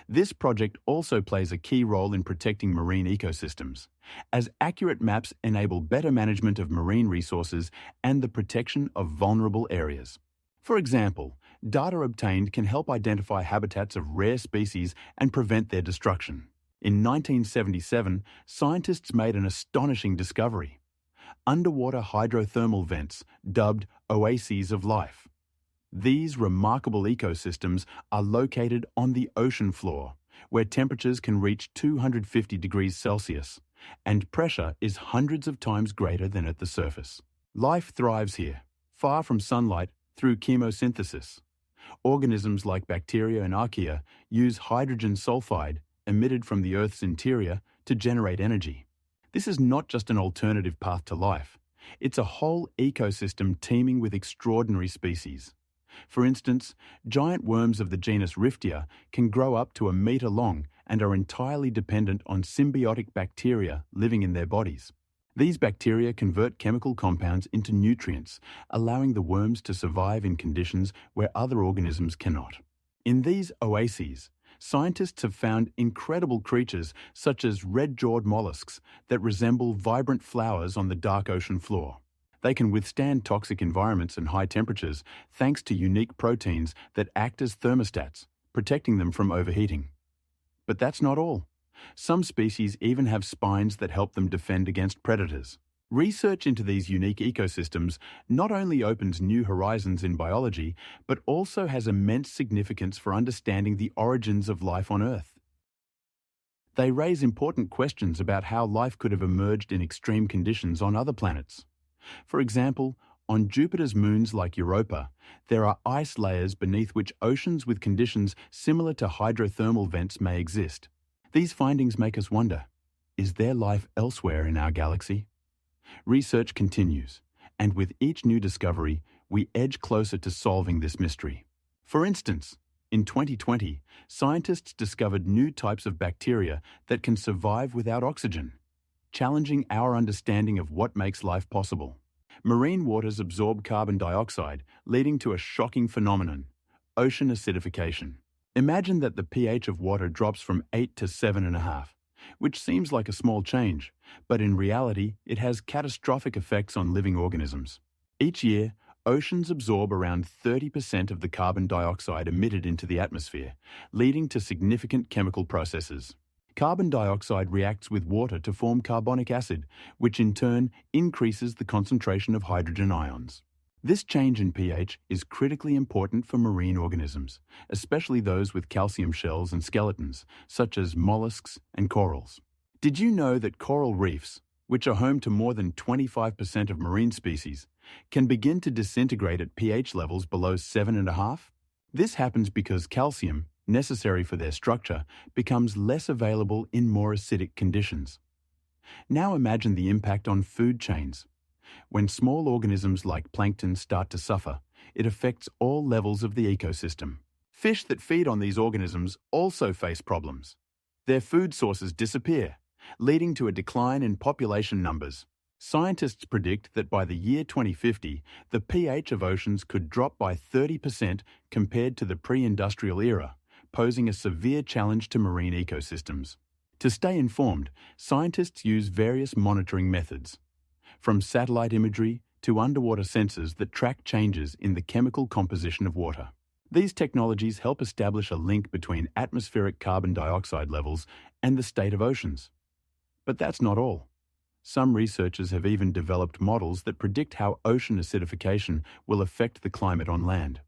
Speaker 1: This project also plays a key role in protecting marine ecosystems, as accurate maps enable better management of marine resources and the protection of vulnerable areas. For example, data obtained can help identify habitats of rare species and prevent their destruction. In 1977, scientists made an astonishing discovery: underwater hydrothermal vents, dubbed oases of life. These remarkable ecosystems are located on the ocean floor, where temperatures can reach 250 degrees Celsius, and pressure is hundreds of times greater than at the surface. Life thrives here, far from sunlight, through chemosynthesis. Organisms like bacteria and archaea use hydrogen sulfide, emitted from the Earth's interior, to generate energy. This is not just an alternative path to life. It's a whole ecosystem teeming with extraordinary species. For instance, giant worms of the genus Riftia can grow up to a meter long and are entirely dependent on symbiotic bacteria living in their bodies. These bacteria convert chemical compounds into nutrients, allowing the worms to survive in conditions where other organisms cannot. In these oases, scientists have found incredible creatures such as red-jawed mollusks that resemble vibrant flowers on the dark ocean floor. They can withstand toxic environments and high temperatures thanks to unique proteins that act as thermostats, protecting them from overheating. But that's not all. Some species even have spines that help them defend against predators. Research into these unique ecosystems not only opens new horizons in biology, but also has immense significance for understanding the origins of life on Earth. They raise important questions about how life could have emerged in extreme conditions on other planets. For example, on Jupiter's moons like Europa, there are ice layers beneath which oceans with conditions similar to hydrothermal vents may exist. These findings make us wonder, is there life elsewhere in our galaxy? Research continues, and with each new discovery, we edge closer to solving this mystery. For instance, in 2020, scientists discovered new types of bacteria that can survive without oxygen, challenging our understanding of what makes life possible. Marine waters absorb carbon dioxide, leading to a shocking phenomenon: ocean acidification. Imagine that the pH of water drops from 8 to 7.5, which seems like a small change, but in reality, it has catastrophic effects on living organisms. Each year, oceans absorb around 30% of the carbon dioxide emitted into the atmosphere, leading to significant chemical processes. Carbon dioxide reacts with water to form carbonic acid, which in turn increases the concentration of hydrogen ions. This change in pH is critically important for marine organisms, especially those with calcium shells and skeletons, such as mollusks and corals. Did you know that coral reefs, which are home to more than 25% of marine species, can begin to disintegrate at pH levels below 7.5? This happens because calcium, necessary for their structure, becomes less available in more acidic conditions. Now imagine the impact on food chains. When small organisms like plankton start to suffer, it affects all levels of the ecosystem. Fish that feed on these organisms also face problems. Their food sources disappear, leading to a decline in population numbers. Scientists predict that by the year 2050, the pH of oceans could drop by 30% compared to the pre-industrial era, posing a severe challenge to marine ecosystems. To stay informed, scientists use various monitoring methods, from satellite imagery to underwater sensors that track changes in the chemical composition of water. These technologies help establish a link between atmospheric carbon dioxide levels and the state of oceans. But that's not all. Some researchers have even developed models that predict how ocean acidification will affect the climate on land.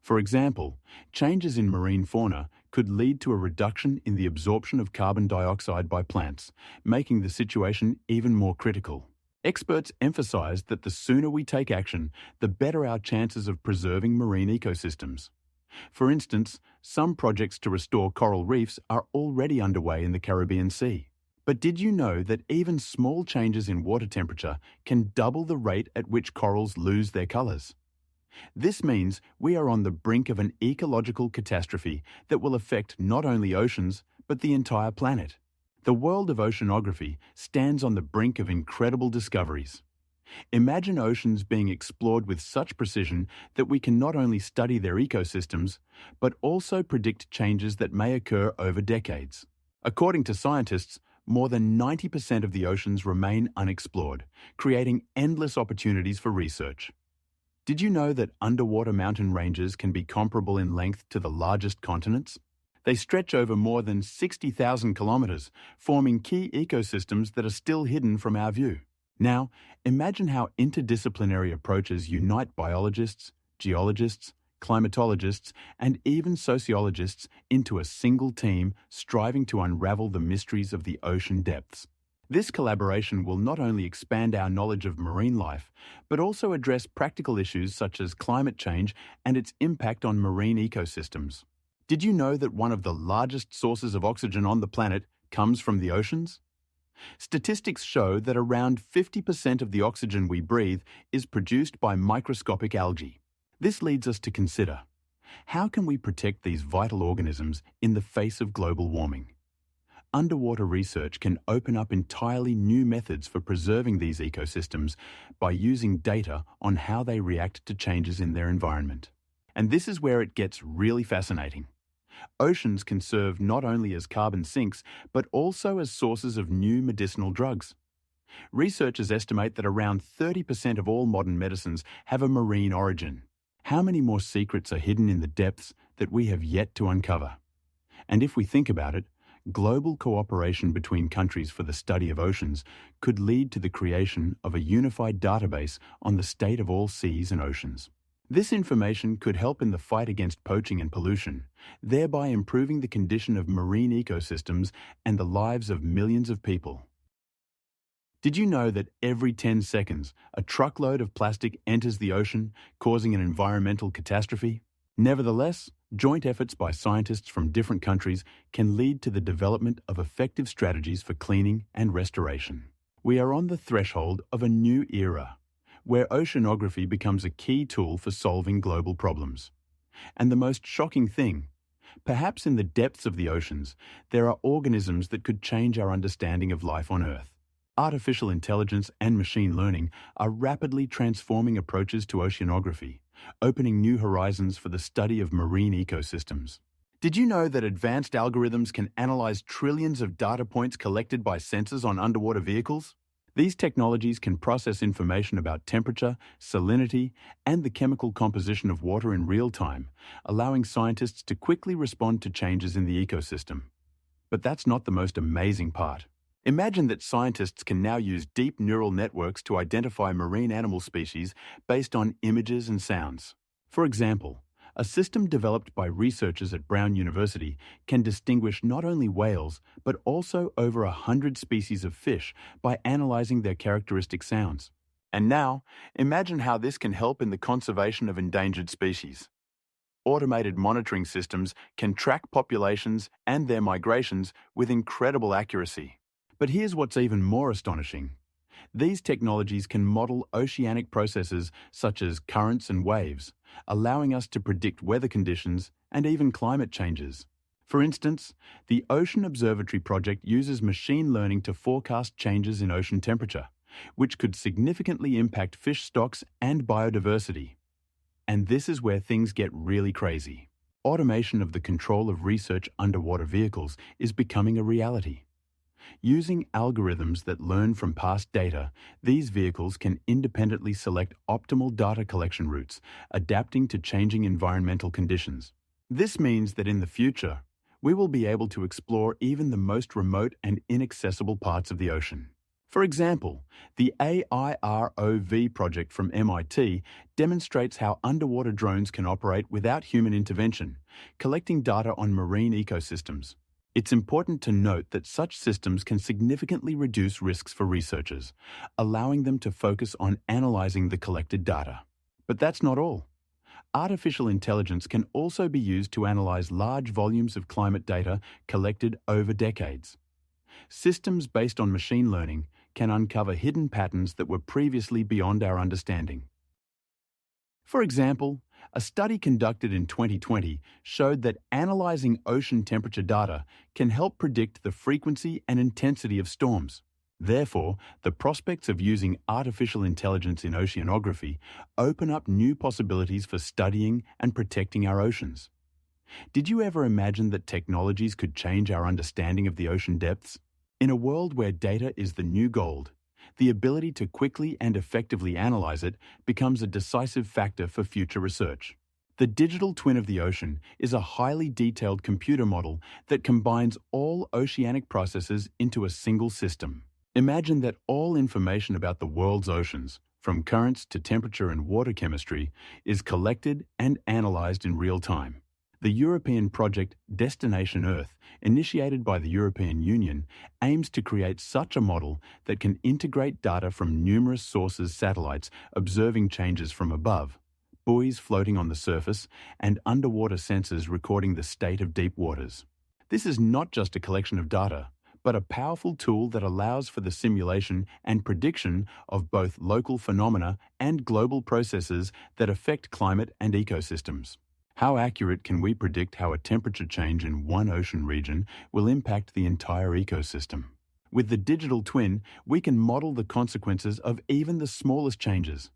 Speaker 1: For example, changes in marine fauna could lead to a reduction in the absorption of carbon dioxide by plants, making the situation even more critical. Experts emphasize that the sooner we take action, the better our chances of preserving marine ecosystems. For instance, some projects to restore coral reefs are already underway in the Caribbean Sea. But did you know that even small changes in water temperature can double the rate at which corals lose their colors? This means we are on the brink of an ecological catastrophe that will affect not only oceans, but the entire planet. The world of oceanography stands on the brink of incredible discoveries. Imagine oceans being explored with such precision that we can not only study their ecosystems, but also predict changes that may occur over decades. According to scientists, more than 90% of the oceans remain unexplored, creating endless opportunities for research. Did you know that underwater mountain ranges can be comparable in length to the largest continents? They stretch over more than 60,000 kilometers, forming key ecosystems that are still hidden from our view. Now, imagine how interdisciplinary approaches unite biologists, geologists, climatologists, and even sociologists into a single team striving to unravel the mysteries of the ocean depths. This collaboration will not only expand our knowledge of marine life, but also address practical issues such as climate change and its impact on marine ecosystems. Did you know that one of the largest sources of oxygen on the planet comes from the oceans? Statistics show that around 50% of the oxygen we breathe is produced by microscopic algae. This leads us to consider, how can we protect these vital organisms in the face of global warming? Underwater research can open up entirely new methods for preserving these ecosystems by using data on how they react to changes in their environment. And this is where it gets really fascinating. Oceans can serve not only as carbon sinks, but also as sources of new medicinal drugs. Researchers estimate that around 30% of all modern medicines have a marine origin. How many more secrets are hidden in the depths that we have yet to uncover? And if we think about it, global cooperation between countries for the study of oceans could lead to the creation of a unified database on the state of all seas and oceans. This information could help in the fight against poaching and pollution, thereby improving the condition of marine ecosystems and the lives of millions of people. Did you know that every 10 seconds, a truckload of plastic enters the ocean, causing an environmental catastrophe? Nevertheless, joint efforts by scientists from different countries can lead to the development of effective strategies for cleaning and restoration. We are on the threshold of a new era, where oceanography becomes a key tool for solving global problems. And the most shocking thing, perhaps in the depths of the oceans, there are organisms that could change our understanding of life on Earth. Artificial intelligence and machine learning are rapidly transforming approaches to oceanography, opening new horizons for the study of marine ecosystems. Did you know that advanced algorithms can analyze trillions of data points collected by sensors on underwater vehicles? These technologies can process information about temperature, salinity, and the chemical composition of water in real time, allowing scientists to quickly respond to changes in the ecosystem. But that's not the most amazing part. Imagine that scientists can now use deep neural networks to identify marine animal species based on images and sounds. For example, a system developed by researchers at Brown University can distinguish not only whales, but also over 100 species of fish by analyzing their characteristic sounds. And now, imagine how this can help in the conservation of endangered species. Automated monitoring systems can track populations and their migrations with incredible accuracy. But here's what's even more astonishing. These technologies can model oceanic processes such as currents and waves, allowing us to predict weather conditions and even climate changes. For instance, the Ocean Observatory project uses machine learning to forecast changes in ocean temperature, which could significantly impact fish stocks and biodiversity. And this is where things get really crazy. Automation of the control of research underwater vehicles is becoming a reality. Using algorithms that learn from past data, these vehicles can independently select optimal data collection routes, adapting to changing environmental conditions. This means that in the future, we will be able to explore even the most remote and inaccessible parts of the ocean. For example, the AIROV project from MIT demonstrates how underwater drones can operate without human intervention, collecting data on marine ecosystems. It's important to note that such systems can significantly reduce risks for researchers, allowing them to focus on analyzing the collected data. But that's not all. Artificial intelligence can also be used to analyze large volumes of climate data collected over decades. Systems based on machine learning can uncover hidden patterns that were previously beyond our understanding. For example, a study conducted in 2020 showed that analyzing ocean temperature data can help predict the frequency and intensity of storms. Therefore, the prospects of using artificial intelligence in oceanography open up new possibilities for studying and protecting our oceans. Did you ever imagine that technologies could change our understanding of the ocean depths? In a world where data is the new gold, the ability to quickly and effectively analyze it becomes a decisive factor for future research. The digital twin of the ocean is a highly detailed computer model that combines all oceanic processes into a single system. Imagine that all information about the world's oceans, from currents to temperature and water chemistry, is collected and analyzed in real time. The European project Destination Earth, initiated by the European Union, aims to create such a model that can integrate data from numerous sources: satellites observing changes from above, buoys floating on the surface, and underwater sensors recording the state of deep waters. This is not just a collection of data, but a powerful tool that allows for the simulation and prediction of both local phenomena and global processes that affect climate and ecosystems. How accurate can we predict how a temperature change in one ocean region will impact the entire ecosystem? With the digital twin, we can model the consequences of even the smallest changes.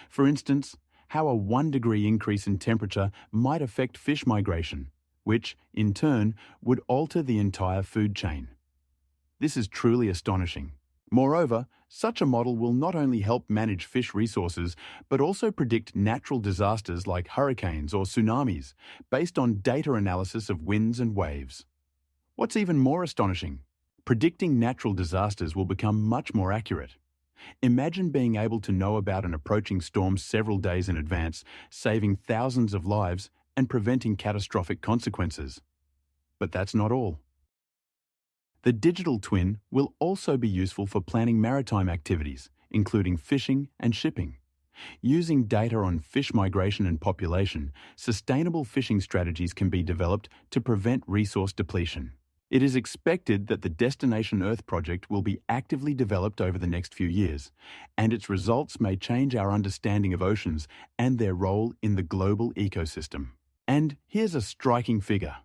Speaker 1: For instance, how a 1-degree increase in temperature might affect fish migration, which, in turn, would alter the entire food chain. This is truly astonishing. Moreover, such a model will not only help manage fish resources, but also predict natural disasters like hurricanes or tsunamis, based on data analysis of winds and waves. What's even more astonishing? Predicting natural disasters will become much more accurate. Imagine being able to know about an approaching storm several days in advance, saving thousands of lives and preventing catastrophic consequences. But that's not all. The digital twin will also be useful for planning maritime activities, including fishing and shipping. Using data on fish migration and population, sustainable fishing strategies can be developed to prevent resource depletion. It is expected that the Destination Earth project will be actively developed over the next few years, and its results may change our understanding of oceans and their role in the global ecosystem. And here's a striking figure.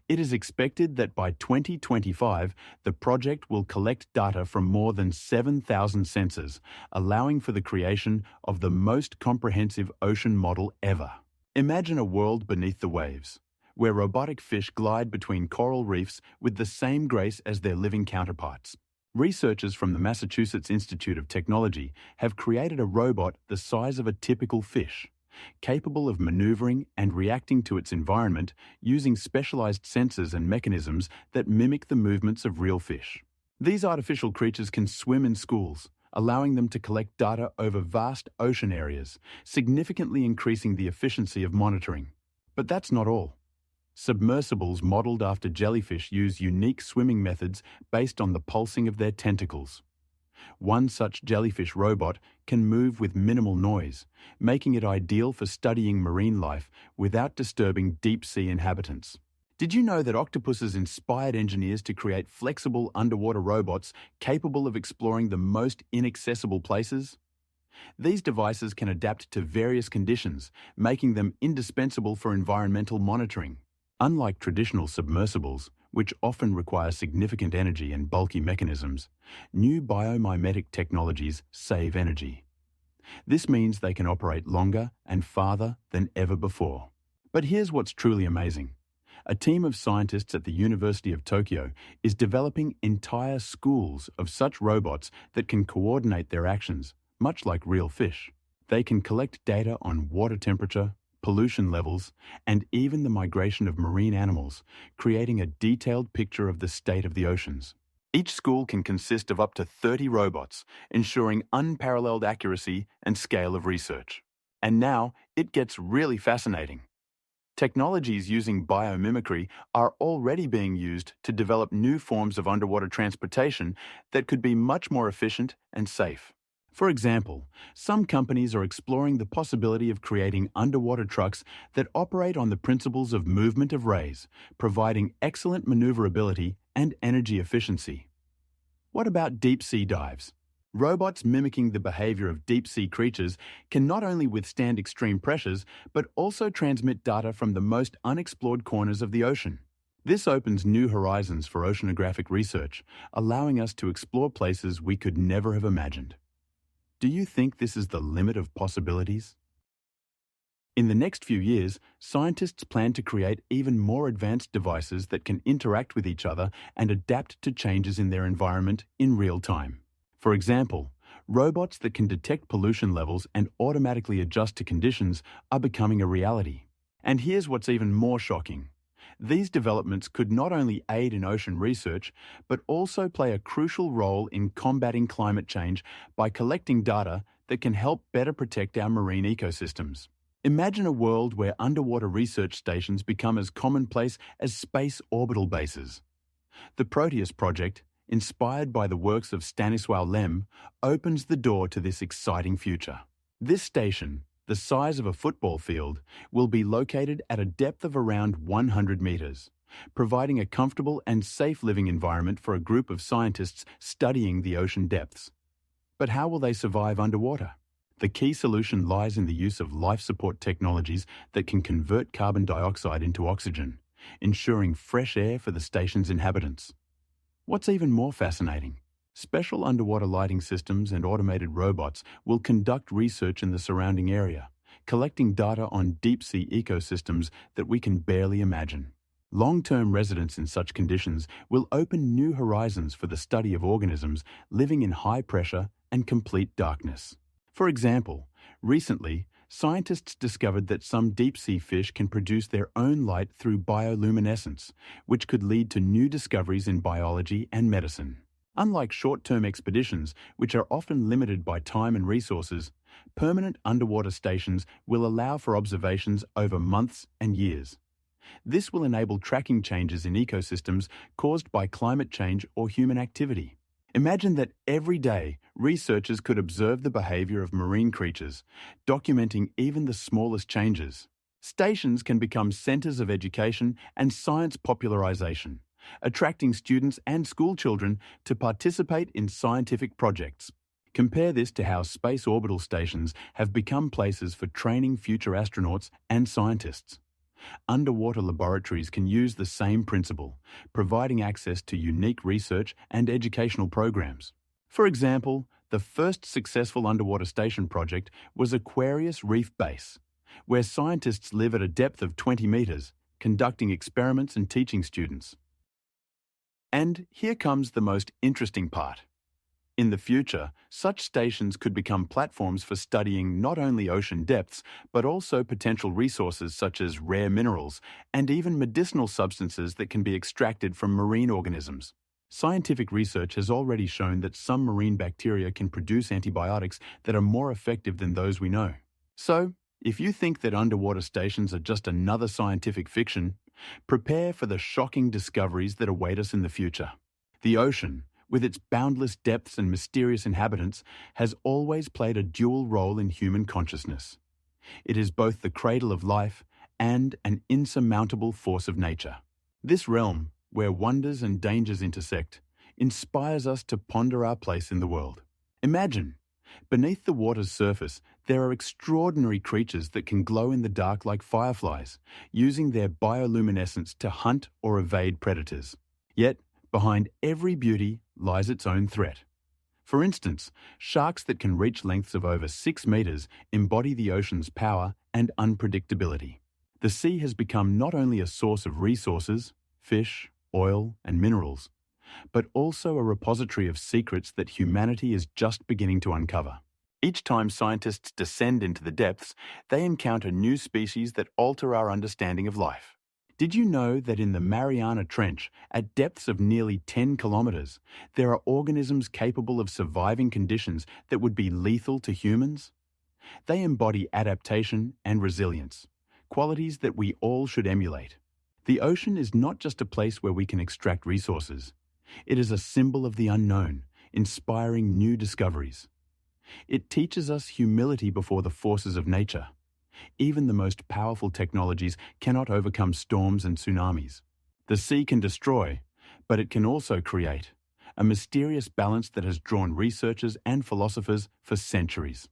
Speaker 1: It is expected that by 2025, the project will collect data from more than 7,000 sensors, allowing for the creation of the most comprehensive ocean model ever. Imagine a world beneath the waves, where robotic fish glide between coral reefs with the same grace as their living counterparts. Researchers from the Massachusetts Institute of Technology have created a robot the size of a typical fish, capable of maneuvering and reacting to its environment using specialized sensors and mechanisms that mimic the movements of real fish. These artificial creatures can swim in schools, allowing them to collect data over vast ocean areas, significantly increasing the efficiency of monitoring. But that's not all. Submersibles modeled after jellyfish use unique swimming methods based on the pulsing of their tentacles. One such jellyfish robot can move with minimal noise, making it ideal for studying marine life without disturbing deep-sea inhabitants. Did you know that octopuses inspired engineers to create flexible underwater robots capable of exploring the most inaccessible places? These devices can adapt to various conditions, making them indispensable for environmental monitoring. Unlike traditional submersibles, which often require significant energy and bulky mechanisms, new biomimetic technologies save energy. This means they can operate longer and farther than ever before. But here's what's truly amazing. A team of scientists at the University of Tokyo is developing entire schools of such robots that can coordinate their actions, much like real fish. They can collect data on water temperature, pollution levels, and even the migration of marine animals, creating a detailed picture of the state of the oceans. Each school can consist of up to 30 robots, ensuring unparalleled accuracy and scale of research. And now, it gets really fascinating. Technologies using biomimicry are already being used to develop new forms of underwater transportation that could be much more efficient and safe. For example, some companies are exploring the possibility of creating underwater trucks that operate on the principles of movement of rays, providing excellent maneuverability and energy efficiency. What about deep-sea dives? Robots mimicking the behavior of deep-sea creatures can not only withstand extreme pressures, but also transmit data from the most unexplored corners of the ocean. This opens new horizons for oceanographic research, allowing us to explore places we could never have imagined. Do you think this is the limit of possibilities? In the next few years, scientists plan to create even more advanced devices that can interact with each other and adapt to changes in their environment in real time. For example, robots that can detect pollution levels and automatically adjust to conditions are becoming a reality. And here's what's even more shocking. These developments could not only aid in ocean research, but also play a crucial role in combating climate change by collecting data that can help better protect our marine ecosystems. Imagine a world where underwater research stations become as commonplace as space orbital bases. The Proteus project, inspired by the works of Stanisław Lem, opens the door to this exciting future. This station, the size of a football field, will be located at a depth of around 100 meters, providing a comfortable and safe living environment for a group of scientists studying the ocean depths. But how will they survive underwater? The key solution lies in the use of life support technologies that can convert carbon dioxide into oxygen, ensuring fresh air for the station's inhabitants. What's even more fascinating? Special underwater lighting systems and automated robots will conduct research in the surrounding area, collecting data on deep-sea ecosystems that we can barely imagine. Long-term residence in such conditions will open new horizons for the study of organisms living in high pressure and complete darkness. For example, recently, scientists discovered that some deep-sea fish can produce their own light through bioluminescence, which could lead to new discoveries in biology and medicine. Unlike short-term expeditions, which are often limited by time and resources, permanent underwater stations will allow for observations over months and years. This will enable tracking changes in ecosystems caused by climate change or human activity. Imagine that every day, researchers could observe the behavior of marine creatures, documenting even the smallest changes. Stations can become centers of education and science popularization, attracting students and school children to participate in scientific projects. Compare this to how space orbital stations have become places for training future astronauts and scientists. Underwater laboratories can use the same principle, providing access to unique research and educational programs. For example, the first successful underwater station project was Aquarius Reef Base, where scientists live at a depth of 20 meters, conducting experiments and teaching students. And here comes the most interesting part. In the future, such stations could become platforms for studying not only ocean depths, but also potential resources such as rare minerals and even medicinal substances that can be extracted from marine organisms. Scientific research has already shown that some marine bacteria can produce antibiotics that are more effective than those we know. So, if you think that underwater stations are just another scientific fiction, prepare for the shocking discoveries that await us in the future. The ocean, with its boundless depths and mysterious inhabitants, has always played a dual role in human consciousness. It is both the cradle of life and an insurmountable force of nature. This realm, where wonders and dangers intersect, inspires us to ponder our place in the world. Imagine, beneath the water's surface, there are extraordinary creatures that can glow in the dark like fireflies, using their bioluminescence to hunt or evade predators. Yet, behind every beauty lies its own threat. For instance, sharks that can reach lengths of over 6 meters embody the ocean's power and unpredictability. The sea has become not only a source of resources, fish, oil, and minerals, but also a repository of secrets that humanity is just beginning to uncover. Each time scientists descend into the depths, they encounter new species that alter our understanding of life. Did you know that in the Mariana Trench, at depths of nearly 10 kilometers, there are organisms capable of surviving conditions that would be lethal to humans? They embody adaptation and resilience, qualities that we all should emulate. The ocean is not just a place where we can extract resources. It is a symbol of the unknown, inspiring new discoveries. It teaches us humility before the forces of nature. Even the most powerful technologies cannot overcome storms and tsunamis. The sea can destroy, but it can also create, a mysterious balance that has drawn researchers and philosophers for centuries.